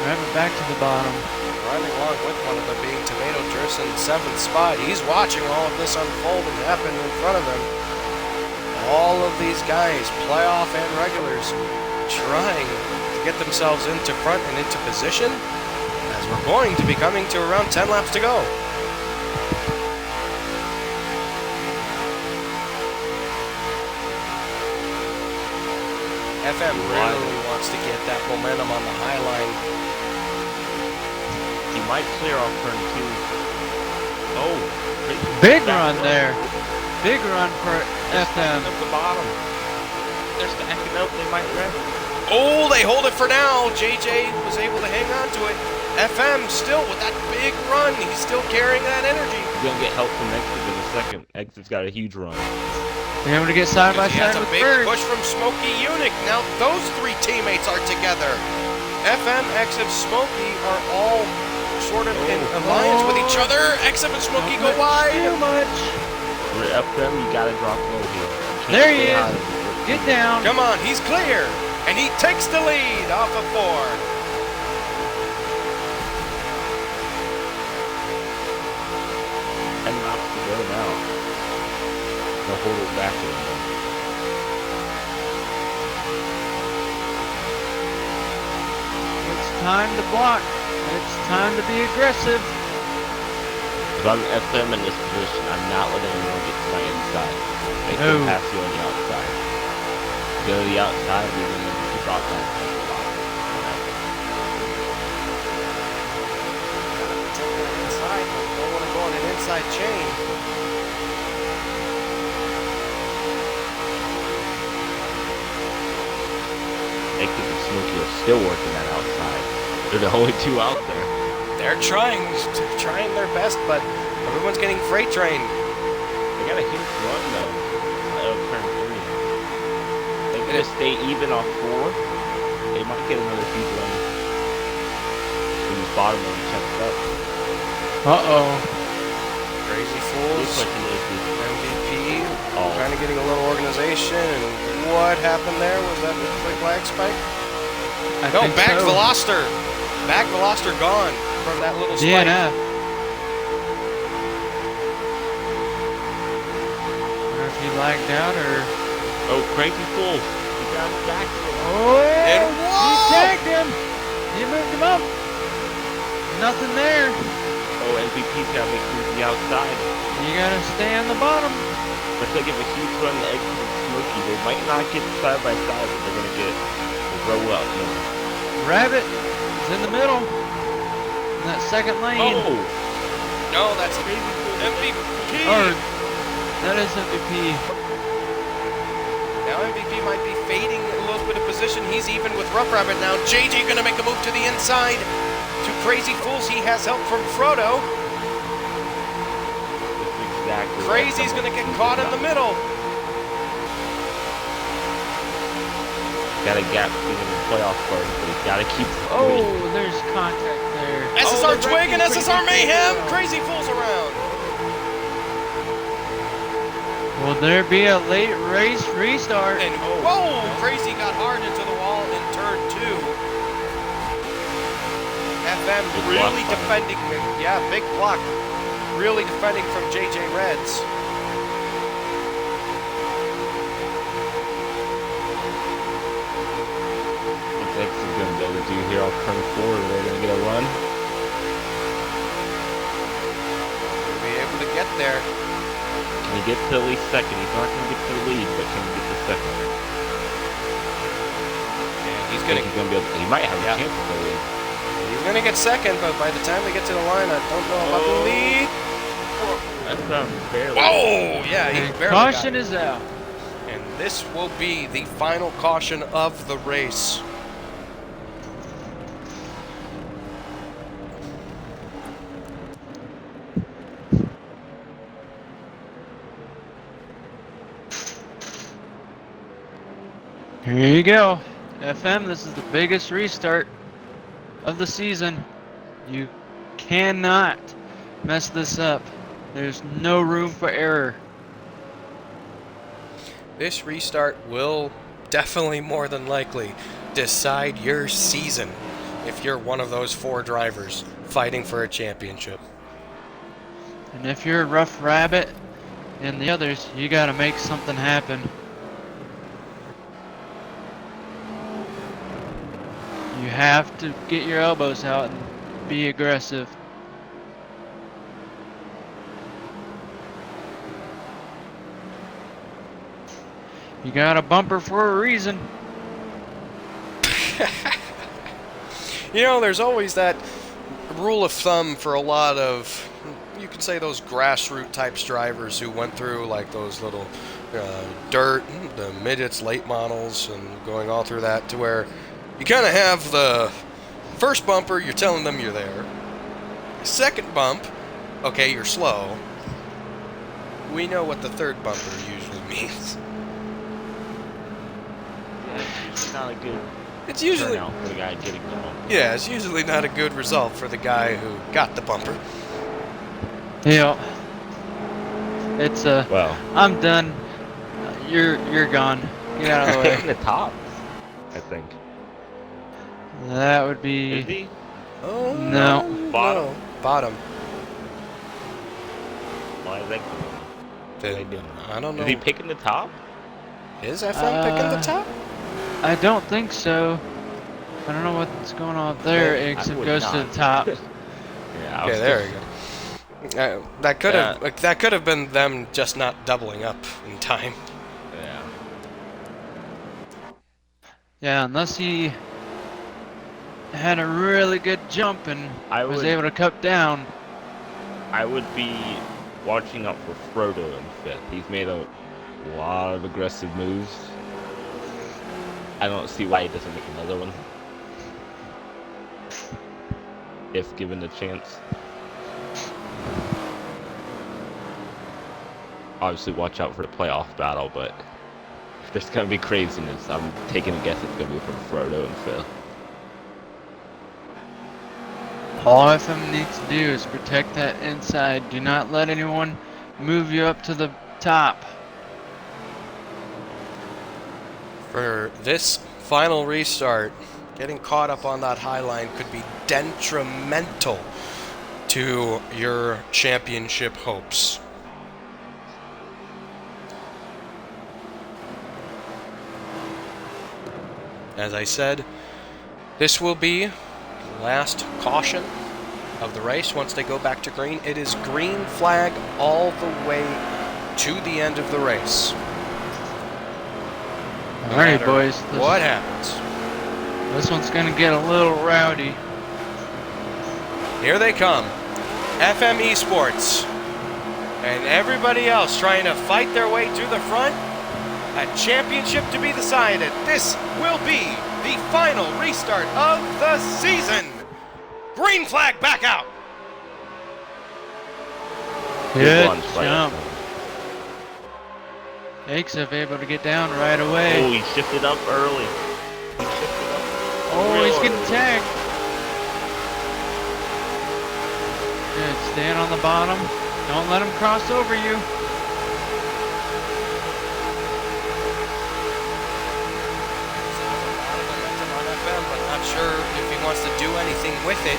Rabbit back to the bottom. Riding along with one of them being Tomato Drifts in 7th spot. He's watching all of this unfold and happen in front of him. All of these guys, playoff and regulars, trying to get themselves into front and into position as we're going to be coming to around 10 laps to go. FM really wants to get that momentum on the high line. He might clear off turn 2. Oh, Big run there. Big run for FM. Up the bottom. They're stacking up. They might wreck. Oh, they hold it for now. JJ was able to hang on to it. FM still with that big run. He's still carrying that energy. He's gonna get help from Exit in a second. Exit's got a huge run. They're able to get side by He side has a with big Bird. push from Smokey Unic. Now those three teammates are together. FM, XF, Smokey are all sort of in alliance with each other. XF and Smokey go wide. Too much. For FM, you gotta drop low here. Can't There he stay is. high. Get down. Come on, he's clear. And he takes the lead off of 4. 10 laps to go now. They'll hold it back anymore. It's time to block. It's time to be aggressive. If I'm FM in this position, I'm not letting anyone get to my inside. They can No. pass you on the outside. Go to the outside, you're going to drop that. Inside, don't want to go on an inside chain. Exit and Smokey are still working that outside. They're the only two out there. They're trying their best, but everyone's getting freight trained. They got a huge run though. Turn 3. They're gonna stay even off 4. They might get another huge run. When this bottom one checks up. Uh-oh. Crazy Looks Fools, like he is the MVP, Oh. trying to getting a little organization. And what happened there? Was that the quick lag spike? I No, think back so. Veloster. Back Veloster gone from that little spike. DNF. flagged out or? Oh, crazy fool. He got his back to him. Oh, And he whoa! tagged him. He moved him up. Nothing there. Oh, MVP's got to make it to the outside. You gotta stay on the bottom. But they give a huge run to exit and Smokey. They might not get side by side, but they're going to get a row up. Rabbit is in the middle. In that second lane. Oh! No, that's MVP. Or, that is MVP. Now MVP might be fading a little bit of position. He's even with Rough Rabbit now. JJ going to make a move to the inside. To Crazy Fools, he has help from Frodo. Exactly. Crazy's going to get caught in the middle. Got a gap between the playoff first, but he's got to keep. Oh, there's contact there. SSR the Twig and wrecking, SSR Crazy Mayhem. Fools. Crazy Fools around. Will there be a late race restart? And whoa, Crazy got hard into the wall in turn 2. FM Big really block defending, yeah, big block. Really defending from JJ Reds. What's X is going to be able to do here on turn 4? Are they going to get a run? Will be able to get there. Can he get to at least second? He's not going to get to the lead, but can he get to second? And he's I gonna think he's going to be able to, he might have Yeah. a chance at the lead. he's gonna get second, but by the time they get to the line, I don't know about the lead. That's barely. Whoa! Yeah, he And barely caution got it. is out. And this will be the final caution of the race. Here you go. FM, this is the biggest restart of the season. You cannot mess this up. There's no room for error. This restart will definitely more than likely decide your season if you're one of those 4 drivers fighting for a championship. And if you're a Rough Rabbit and the others, you gotta make something happen. You have to get your elbows out and be aggressive. You got a bumper for a reason. You know, there's always that rule of thumb for a lot of, you could say, those grassroots types drivers who went through like those little dirt, the midgets, late models, and going all through that, to where you kind of have the first bumper, you're telling them you're there. Second bump, okay, you're slow. We know what the third bumper usually means. It's not a good It's usually, turnout for the guy getting going. yeah, it's usually not a good result for the guy who got the bumper. Yeah. It's Well, I'm done. You're gone. Get out of the in way. the top, I think. That would Is be. he? Oh, No. Bottom? no. Bottom. Why is that? I don't know. Is he picking the top? Is FM picking the top? I don't think so. I don't know what's going on up there. Well, I Exit would goes to not. the top. Yeah. I Okay, was there you go. That could have Yeah. that could have been them just not doubling up in time. Yeah. Yeah, unless he had a really good jump and I was would- able to cut down. I would be watching out for Frodo in 5th. He's made a lot of aggressive moves. I don't see why he doesn't make another one. If given the chance. Obviously watch out for the playoff battle, but if there's gonna be craziness, I'm taking a guess it's gonna be from Frodo and Phil. All FM needs to do is protect that inside. Do not let anyone move you up to the top. For this final restart, getting caught up on that high line could be detrimental to your championship hopes. As I said, this will be the last caution of the race once they go back to green. It is green flag all the way to the end of the race. No Alright, matter boys. what happens? This one's gonna get a little rowdy. Here they come. FM Esports and everybody else trying to fight their way to the front. A championship to be decided. This will be the final restart of the season. Green flag back out. Good One play. jump. Exif able to get down right away. Oh, he shifted up early. He shifted up. Oh, he's real getting early. tagged. Good, stand on the bottom. Don't let him cross over you. On FM, but not sure if he wants to do anything with it.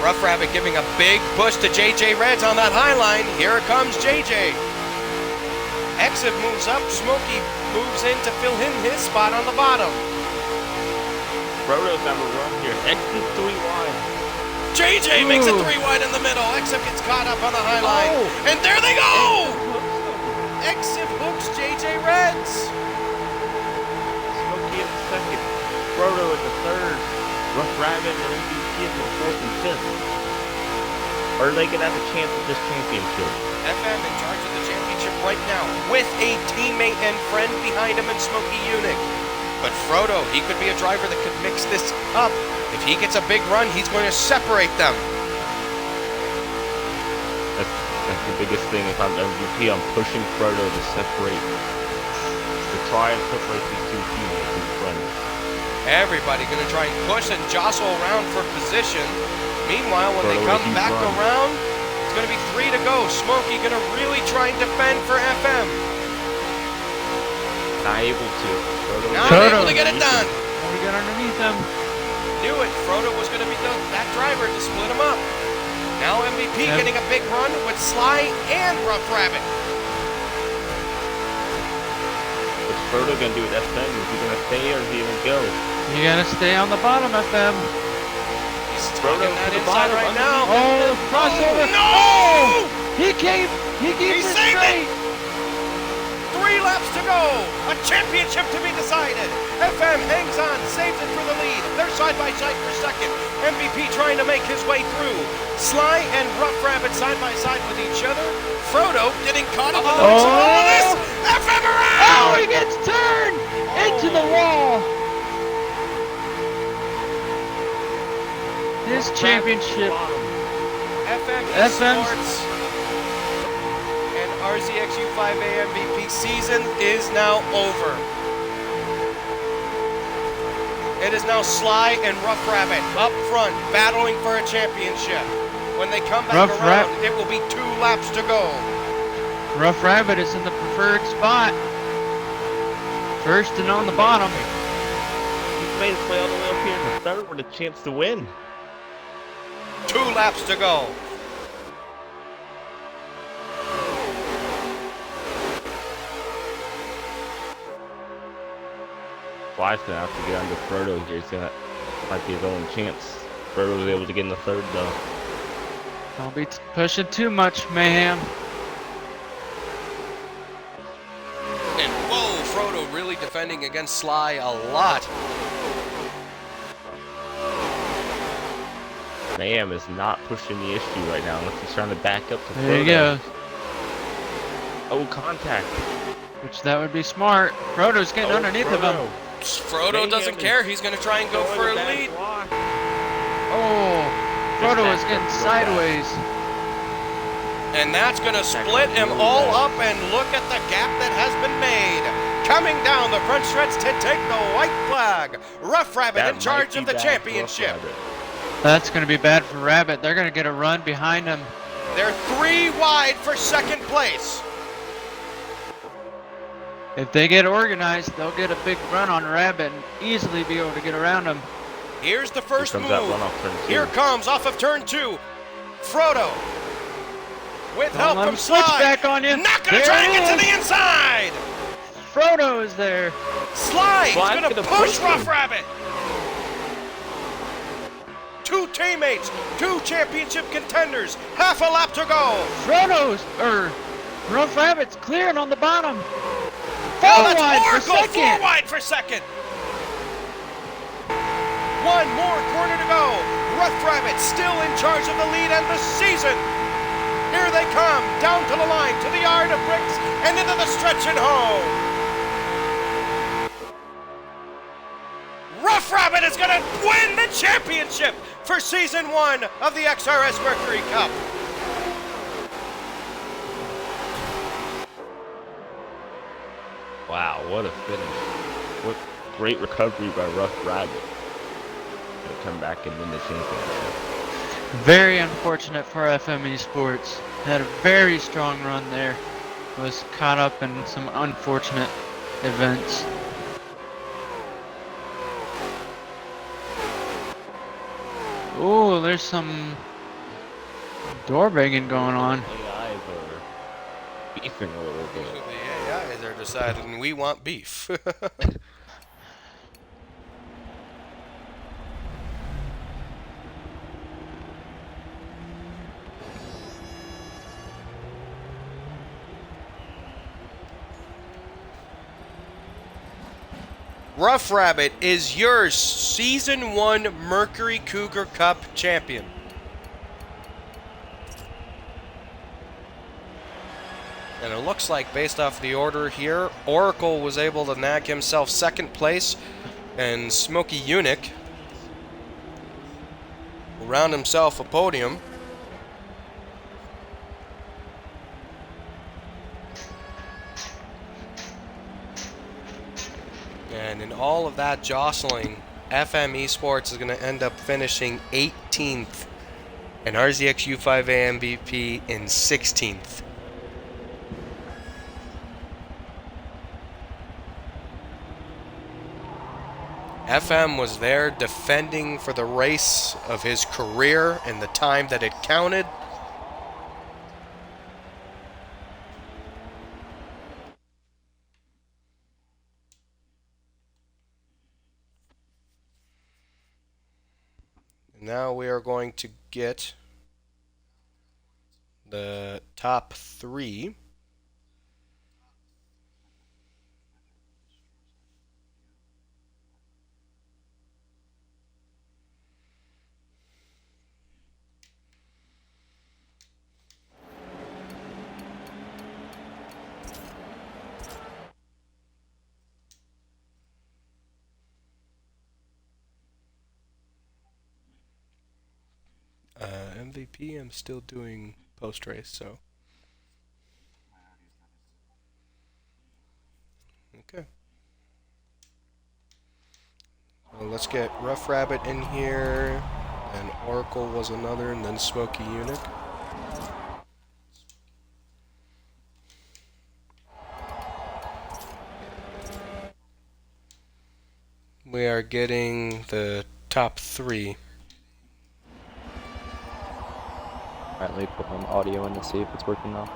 Rough Rabbit giving a big push to JJ Reds on that high line. Here comes JJ. Exit moves up. Smokey moves in to fill in his spot on the bottom. Frodo's number one here. Exit 3 wide. JJ makes it Ooh. 3 wide in the middle. Exif gets caught up on the high line. Oh. And there they go! Exif hooks JJ Reds. Smokey in the second. Frodo in the third. Rough Rabbit and MVP in the fourth and fifth. Are they gonna have a chance at this championship? FM in charge of the championship right now with a teammate and friend behind him in Smokey Unic. But Frodo, he could be a driver that could mix this up. If he gets a big run, he's going to separate them. That's the biggest thing. If I'm MVP, I'm pushing Frodo to separate, to try and separate these two teammates in front. Everybody going to try and push and jostle around for position. Meanwhile, when they Frodo, come he's back run. around, it's going to be 3 to go. Smokey going to really try and defend for FM. Not able to. Not Frodo. able to get it done. What we got underneath him? Knew it. Frodo was going to be that driver to split him up. Now MVP Yep. getting a big run with Sly and Rough Rabbit. What's Frodo gonna do with FM? Is he gonna stay or is he gonna go? You gotta stay on the bottom, FM. He's Frodo tugging that to the inside bottom, right now. Oh, crossover. No! He keeps He it saved straight. 3 laps to go. A championship to be decided. FM hangs on, saves it for the lead. They're side by side for second. MVP trying to make his way through. Sly and Rough Rabbit side by side with each other. Frodo getting caught up in the mix of all of this. FM around! Oh, he gets turned into the wall. His championship. FM FM's Esports and RZXU5A MVP season is now over. It is now Sly and Rough Rabbit up front battling for a championship. When they come back Rough around, it will be 2 laps to go. Rough Rabbit is in the preferred spot. First and on the bottom. He's made his way all the way up here in the third with a chance to win. 2 laps to go. Sly's gonna have to get under Frodo here. He's gonna might be his only chance. Frodo was able to get in the third though. Don't be pushing too much, mayhem. And whoa, Frodo really defending against Sly a lot. Mayhem is not pushing the issue right now unless he's trying to back up to There Frodo. you go. Oh, contact. Which that would be smart. Frodo's getting Oh, underneath of Frodo. him. Frodo Mayhem doesn't is care. He's going to try and go Going for a the back lead. block. Oh, Frodo back is getting up, go sideways. And that's going to split him all up, and look at the gap that has been made. Coming down the front stretch to take the white flag. Rough Rabbit That in charge might of be the bad for Rough championship. Rabbit. That's going to be bad for Rabbit. They're going to get a run behind him. They're 3 wide for second place. If they get organized, they'll get a big run on Rabbit and easily be able to get around him. Here's the first Here move. comes that runoff turn 2. Here comes off of turn 2. Frodo with Don't help let from him switch Sly. back on you. Not going to There try and it get to is. the inside. Frodo is there. Slide! He's Well, I'm gonna gonna push push Rough him. Rabbit! Two teammates, two championship contenders, half a lap to go! Rough Rabbit's clearing on the bottom. Oh, that's wide for Oracle! second. 4 wide for second! One more corner to go. Rough Rabbit still in charge of the lead and the season. Here they come, down to the line, to the yard of bricks, and into the stretch and home. Rough Rabbit is going to win the championship for Season 1 of the XRS Mercury Cup. Wow, what a finish. What great recovery by Rough Rabbit. To come back and win the championship. Very unfortunate for FME Sports. Had a very strong run there. Was caught up in some unfortunate events. Oh, there's some door banging going on. AIs are beefing a little bit. The AIs are deciding we want beef. Rough Rabbit is your Season 1 Mercury Cougar Cup champion. And it looks like, based off the order here, Oracle was able to nag himself second place, and Smoky Eunuch will round himself a podium. And in all of that jostling, FM Esports is going to end up finishing 18th, and RZX U5A MVP in 16th. FM was there defending for the race of his career and the time that it counted. Now we are going to get the top 3. MVP, I'm still doing post-race, so. Okay. Well, let's get Rough Rabbit in here, and Oracle was another, and then Smoky Eunuch. We are getting the top 3. Alright, let me put my audio in to see if it's working now.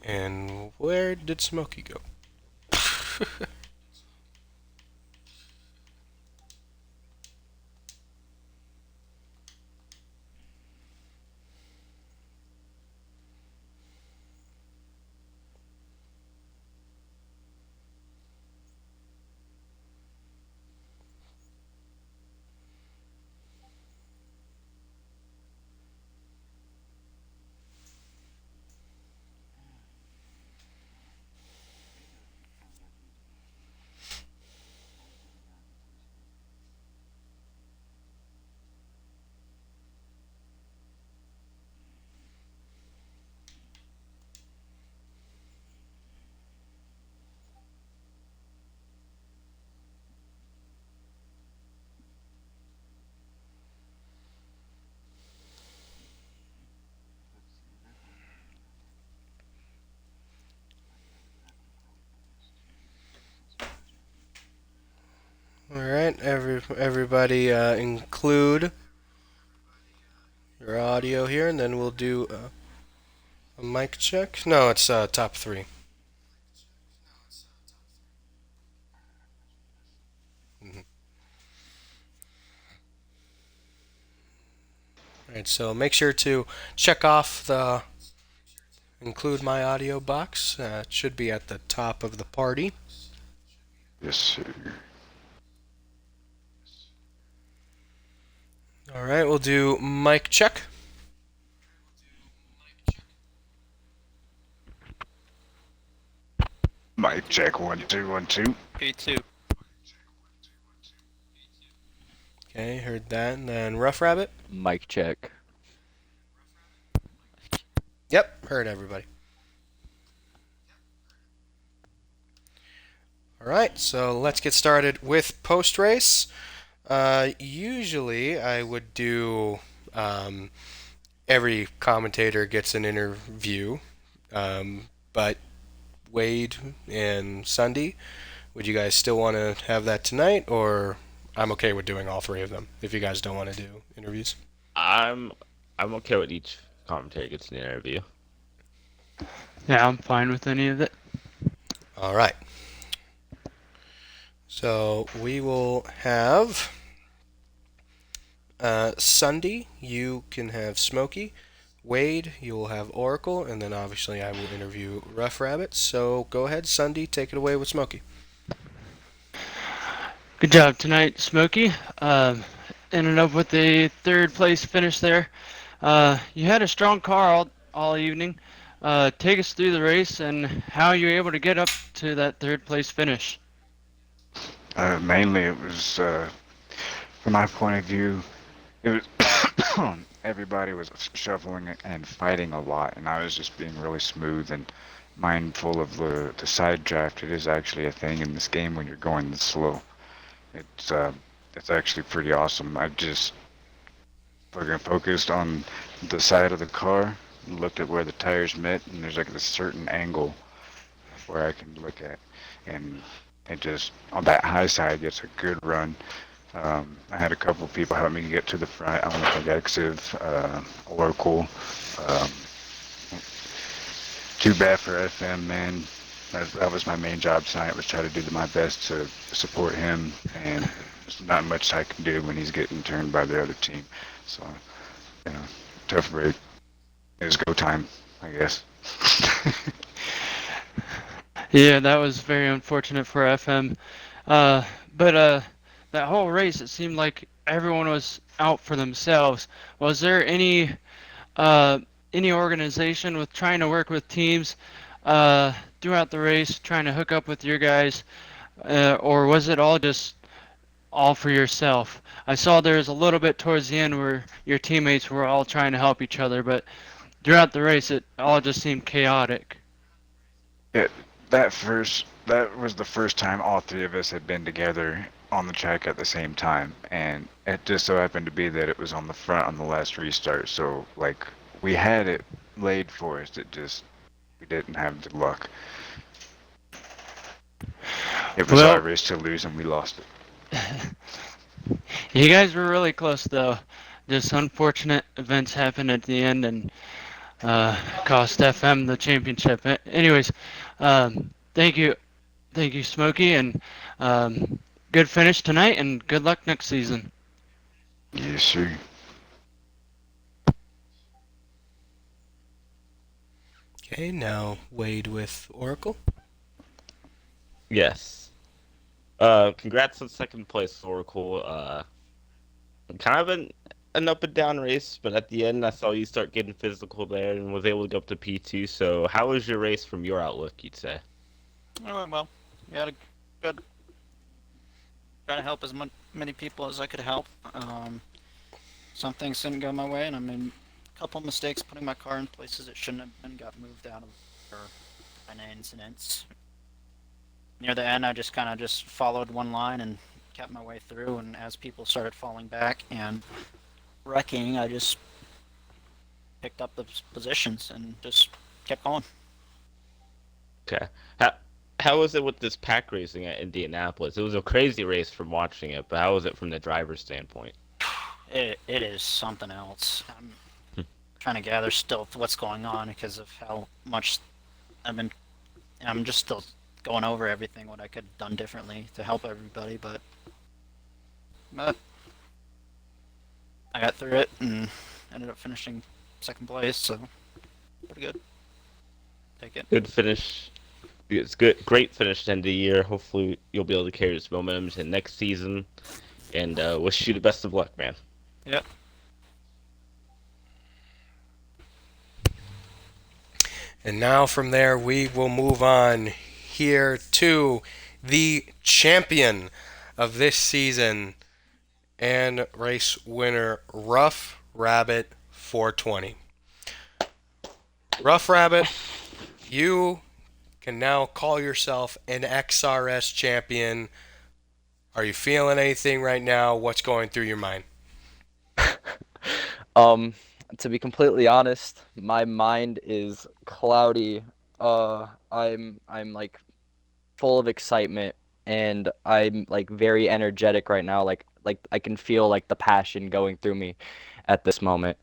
And where did Smokey go? Alright, everybody include your audio here, and then we'll do A mic check? No, it's top three. Mhm. Alright, so make sure to check off the include my audio box. It should be at the top of the party. Yes, sir. Alright, we'll do mic check. Mic check 1 2 1 2. P2. Okay, heard that. And then Rough Rabbit. Mic check. Yep, heard everybody. Alright, so let's get started with post race. Usually I would do every commentator gets an interview, but Wade and Sunday, would you guys still want to have that tonight, or I'm okay with doing all three of them if you guys don't want to do interviews? I'm okay with each commentator gets an interview. Yeah, I'm fine with any of it. All right. So we will have Sunday. You can have Smokey. Wade, you will have Oracle, and then obviously I will interview Rough Rabbit. So go ahead, Sunday, take it away with Smokey. Good job tonight, Smokey. Ended up with a third place finish there. You had a strong car all evening. Take us through the race and how you were able to get up to that third place finish. Mainly, it was, from my point of view, it was everybody was shuffling and fighting a lot, and I was just being really smooth and mindful of the side draft. It is actually a thing in this game when you're going this slow. It's actually pretty awesome. I just fucking focused on the side of the car, looked at where the tires met, and there's like this certain angle where I can look at, and it just on that high side gets a good run. I had a couple of people help me get to the front. I went like Exiv, Oracle. Um, Too bad for FM, man. That was my main job tonight, was try to do my best to support him, and there's not much I can do when he's getting turned by the other team. So, you know, tough break. It was go time, I guess. Yeah, that was very unfortunate for FM. But that whole race, it seemed like everyone was out for themselves. Was there any organization with trying to work with teams throughout the race, trying to hook up with your guys, or was it all for yourself? I saw there was a little bit towards the end where your teammates were all trying to help each other, but throughout the race, it all just seemed chaotic. It that was the first time all three of us had been together on the track at the same time, and it just so happened to be that it was on the front on the last restart. So like we had it laid for us. It just we didn't have the luck. It was our race to lose, and we lost it. You guys were really close, though. Just unfortunate events happened at the end and cost FM the championship. Anyways, thank you, Smokey, and good finish tonight, and good luck next season. Yes, sir. Okay, now Wade with Oracle. Yes. Congrats on second place, Oracle. Kind of an up and down race, but at the end I saw you start getting physical there and was able to go up to P2. So how was your race from your outlook, you'd say? It went well. We had a good. Trying to help as many people as I could help. Some things didn't go my way, and I made a couple mistakes putting my car in places it shouldn't have been. Got moved out of for minor incidents. Near the end, I just kind of just followed one line and kept my way through. And as people started falling back and wrecking, I just picked up the positions and just kept going. Okay. How was it with this pack racing at Indianapolis? It was a crazy race from watching it, but how was it from the driver's standpoint? It is something else. trying to gather still what's going on because of how much I've been. I'm just still going over everything what I could have done differently to help everybody, but I got through it and ended up finishing second place, so pretty good. Take it. Good finish. It's good, great finish to end the year. Hopefully, you'll be able to carry this momentum to next season. And wish you the best of luck, man. Yep. And now from there, we will move on here to the champion of this season and race winner, Rough Rabbit 420. Rough Rabbit, you can now call yourself an XRS champion. Are you feeling anything right now? What's going through your mind? Um, to be completely honest, my mind is cloudy. I'm like full of excitement and I'm like very energetic right now. Like I can feel like the passion going through me at this moment.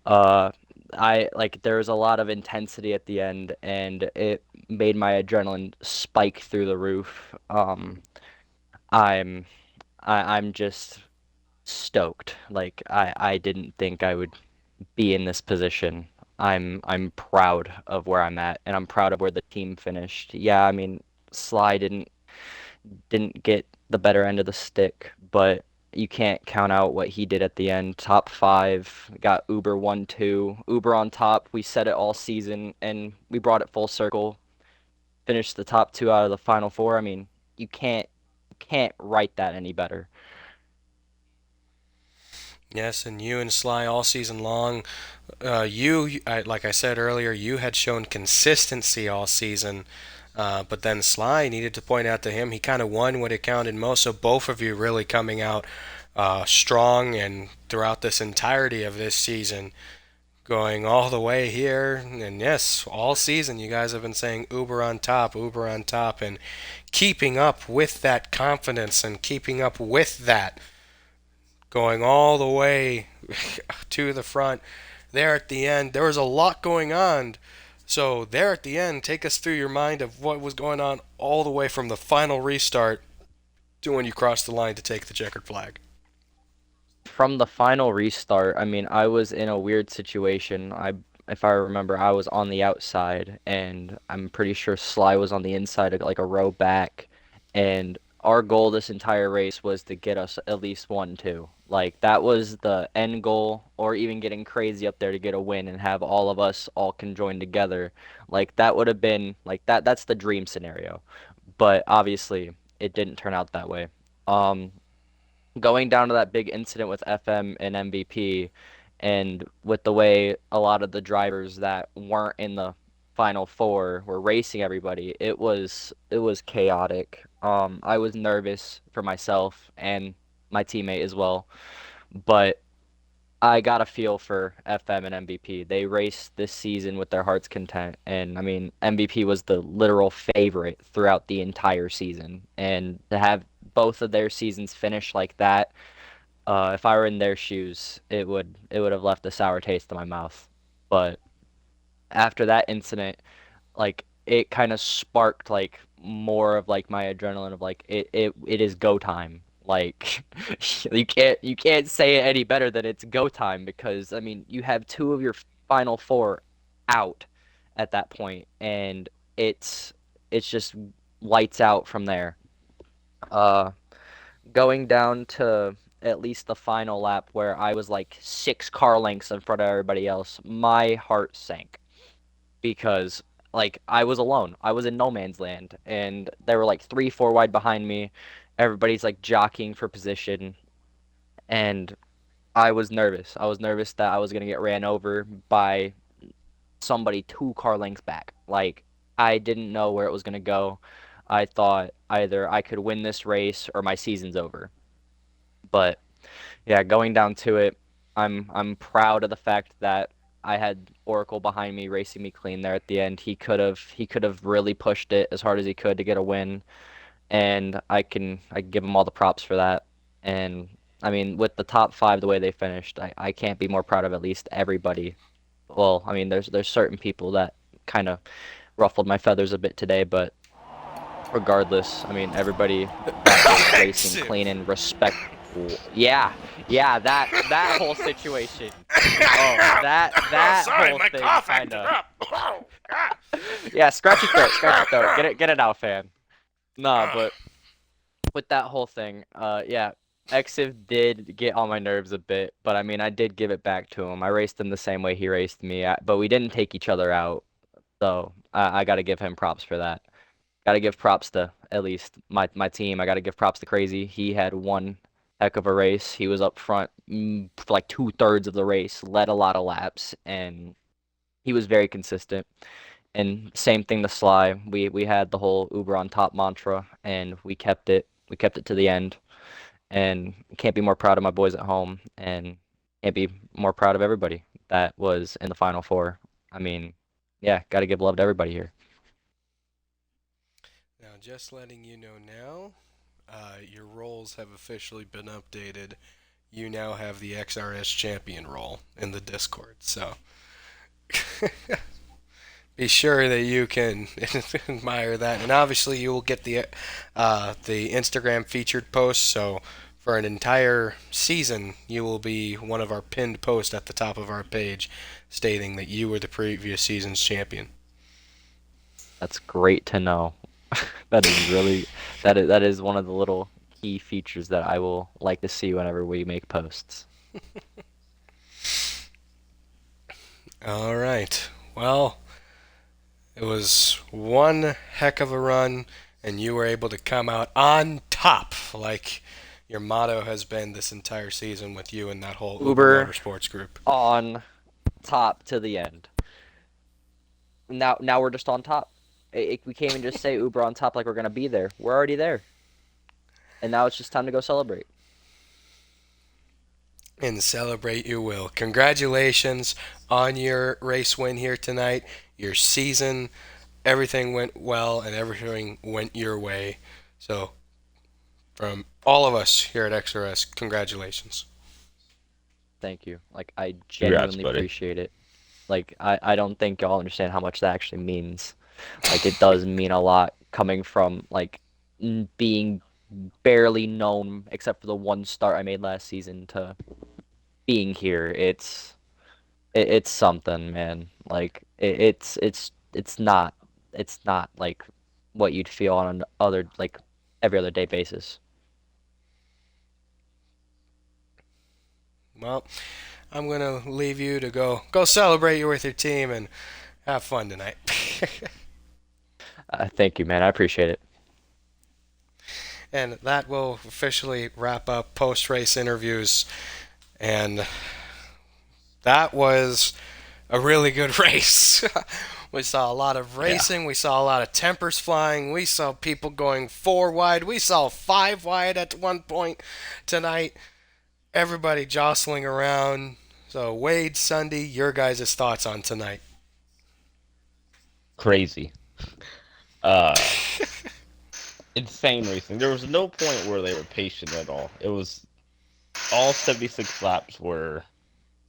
Uh, I like there's a lot of intensity at the end and it made my adrenaline spike through the roof. I'm I'm just stoked. Like I didn't think I would be in this position. I'm proud of where I'm at, and I'm proud of where the team finished. Yeah, I mean, Sly didn't get the better end of the stick, but you can't count out what he did at the end. Top five, got Uber 1-2, Uber on top. We said it all season, and we brought it full circle. Finished the top two out of the final four. I mean, you can't write that any better. Yes, and you and Sly all season long. Like I said earlier, you had shown consistency all season, but then Sly needed to point out to him he kind of won when it counted most. So both of you really coming out strong and throughout this entirety of this season, going all the way here. And yes, all season you guys have been saying Uber on top, and keeping up with that confidence and keeping up with that going all the way to the front. There at the end, there was a lot going on. So there at the end, take us through your mind of what was going on all the way from the final restart to when you crossed the line to take the checkered flag. From the final restart, I mean, I was in a weird situation. If I remember, I was on the outside, and I'm pretty sure Sly was on the inside, like a row back. And our goal this entire race was to get us at least 1-2. Like that was the end goal, or even getting crazy up there to get a win and have all of us all conjoined together. Like that would have been like that. That's the dream scenario. But obviously, it didn't turn out that way. Um, Going down to that big incident with FM and MVP, and with the way a lot of the drivers that weren't in the final four were racing everybody, it was chaotic. I was nervous for myself and my teammate as well, but I got a feel for FM and MVP. They raced this season with their heart's content, and I mean MVP was the literal favorite throughout the entire season, and to have both of their seasons finish like that, if I were in their shoes, it would have left a sour taste in my mouth. But after that incident, like it kind of sparked like more of like my adrenaline of like it is go time. Like you can't say it any better than it's go time because I mean you have two of your final four out at that point and it's just lights out from there. Uh Going down to at least the final lap where I was like 6 car lengths in front of everybody else, my heart sank because like I was alone. I was in no man's land and there were like 3, 4 wide behind me. Everybody's like jockeying for position and I was nervous. I was nervous that I was gonna get ran over by somebody 2 car lengths back. Like I didn't know where it was gonna go. I thought either I could win this race or my season's over. But yeah, going down to it, I'm proud of the fact that I had Oracle behind me racing me clean there at the end. He could have really pushed it as hard as he could to get a win, and I can give him all the props for that. And I mean, with the top five the way they finished, I can't be more proud of at least everybody well, I mean, there's certain people that kind of ruffled my feathers a bit today, but regardless, I mean, everybody that was racing Exit. clean and respectful. Yeah, yeah, that whole situation. Oh, that Sorry, whole my thing cough kind acted of. up. Oh, God. Yeah, scratch your throat, scratch your throat. Get it out, fan. Nah, Ugh. but with that whole thing, yeah, Exiv did get on my nerves a bit, but I mean, I did give it back to him. I raced him the same way he raced me, but we didn't take each other out, so I got to give him props for that. Got to give props to at least my team. I got to give props to Crazy. He had one heck of a race. He was up front for like 2/3 of the race, led a lot of laps, and he was very consistent. And same thing to Sly. We had the whole Uber on top mantra, and we kept it. We kept it to the end. And can't be more proud of my boys at home, and can't be more proud of everybody that was in the final four. I mean, yeah, got to give love to everybody here. Now, just letting you know now, your roles have officially been updated. You now have the XRS champion role in the Discord, so be sure that you can admire that. And obviously, you will get the Instagram featured post. So for an entire season, you will be one of our pinned posts at the top of our page, stating that you were the previous season's champion. That's great to know. That is really that is one of the little key features that I will like to see whenever we make posts. All right. Well, it was one heck of a run, and you were able to come out on top, like your motto has been this entire season with you and that whole Uber Uber Motorsports group. on top to the end. Now we're just on top. We can't even just say Uber on top like we're gonna be there. We're already there, and now it's just time to go celebrate. And celebrate you will. Congratulations on your race win here tonight. Your season, everything went well and everything went your way. So, from all of us here at XRS, congratulations. Thank you. Like I Congrats, genuinely buddy. appreciate it. Like I don't think y'all understand how much that actually means. Like it does mean a lot coming from like being barely known except for the one start I made last season to being here. It's something, man. Like it's not like what you'd feel on an other like every other day basis. Well, I'm gonna leave you to go celebrate you with your team and have fun tonight. Thank you, man. I appreciate it. And that will officially wrap up post race interviews. And that was a really good race. We saw a lot of racing. We saw a lot of tempers flying. We saw people going 4 wide. We saw 5 wide at one point tonight. Everybody jostling around. So, Wade, Sunday, your guys' thoughts on tonight? Crazy. Uh, insane racing. There was no point where they were patient at all. It was all 76 laps were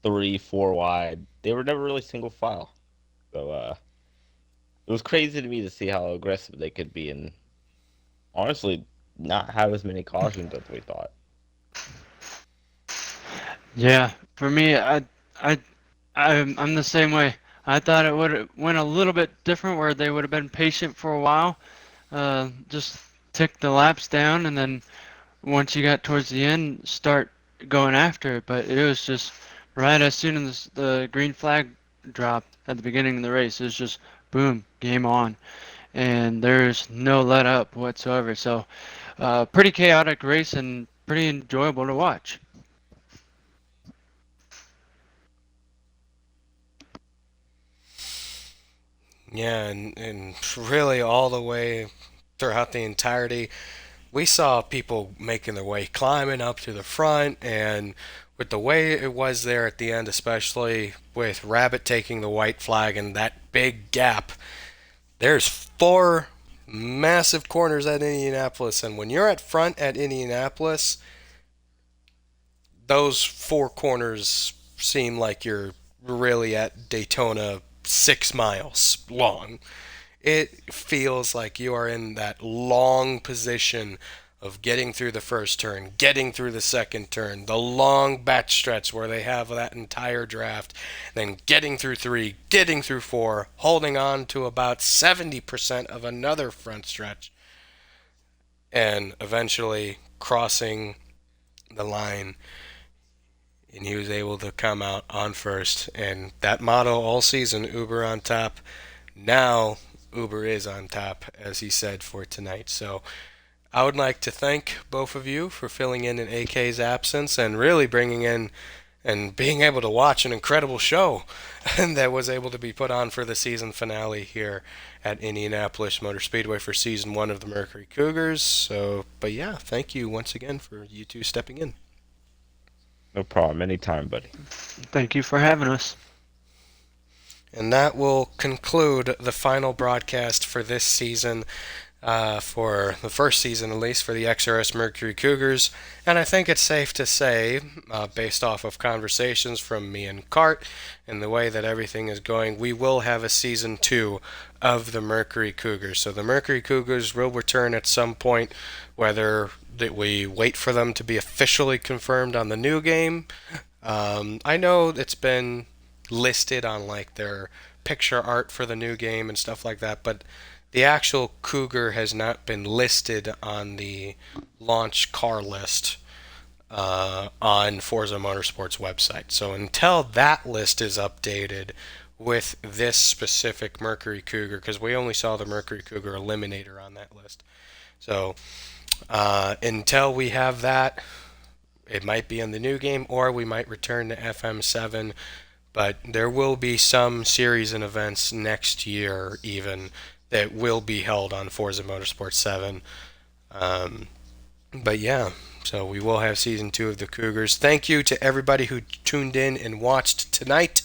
3, 4 wide. They were never really single file. So it was crazy to me to see how aggressive they could be and honestly not have as many cautions as we thought. Yeah, for me, I, I'm the same way. I thought it would have went a little bit different, where they would have been patient for a while, just tick the laps down, and then once you got towards the end, start going after it. But it was just right as soon as the green flag dropped at the beginning of the race, it was just boom, game on, and there's no let up whatsoever. So, pretty chaotic race and pretty enjoyable to watch. Yeah, and really all the way throughout the entirety, we saw people making their way, climbing up to the front, and with the way it was there at the end, especially with Rabbit taking the white flag and that big gap, there's 4 massive corners at Indianapolis, and when you're at front at Indianapolis, those 4 corners seem like you're really at Daytona 6 miles long. It feels like you are in that long position of getting through the first turn, getting through the second turn, the long back stretch where they have that entire draft, then getting through 3, getting through 4, holding on to about 70% of another front stretch, and eventually crossing the line. And he was able to come out on first. And that motto all season, Uber on top. Now Uber is on top, as he said, for tonight. So I would like to thank both of you for filling in AK's absence and really bringing in and being able to watch an incredible show that was able to be put on for the season finale here at Indianapolis Motor Speedway for season 1 of the Mercury Cougars. So, but yeah, thank you once again for you two stepping in. No problem. Anytime, buddy. Thank you for having us. And that will conclude the final broadcast for this season, for the first season at least, for the XRS Mercury Cougars. And I think it's safe to say, based off of conversations from me and Cart and the way that everything is going, we will have a season 2 of the Mercury Cougars. So the Mercury Cougars will return at some point, whether that we wait for them to be officially confirmed on the new game. I know it's been listed on like their picture art for the new game and stuff like that, but the actual Cougar has not been listed on the launch car list on Forza Motorsport's website. So until that list is updated with this specific Mercury Cougar, because we only saw the Mercury Cougar Eliminator on that list. So until we have that, it might be in the new game, or we might return to FM7. But there will be some series and events next year, even, that will be held on Forza Motorsport 7. But yeah, so we will have season 2 of the Cougars. Thank you to everybody who tuned in and watched tonight.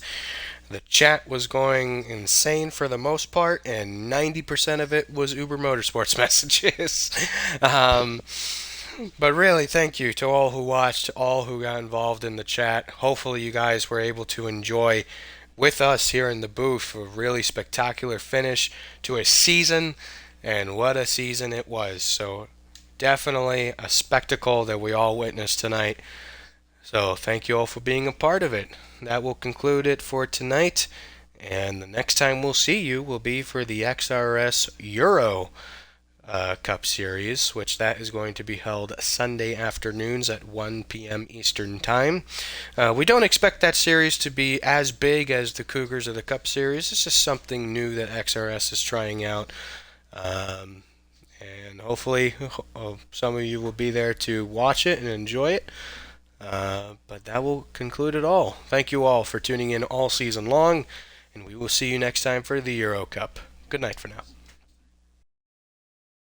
The chat was going insane for the most part, and 90% of it was Uber Motorsports messages. But really, thank you to all who watched, all who got involved in the chat. Hopefully you guys were able to enjoy with us here in the booth a really spectacular finish to a season, and what a season it was. So definitely a spectacle that we all witnessed tonight. So thank you all for being a part of it. That will conclude it for tonight, and the next time we'll see you will be for the XRS Euro Cup Series, which that is going to be held Sunday afternoons at 1 p.m. Eastern Time. We don't expect that series to be as big as the Cougars of the Cup Series. It's just something new that XRS is trying out. And hopefully some of you will be there to watch it and enjoy it. But that will conclude it all. Thank you all for tuning in all season long, and we will see you next time for the Euro Cup. Good night for now.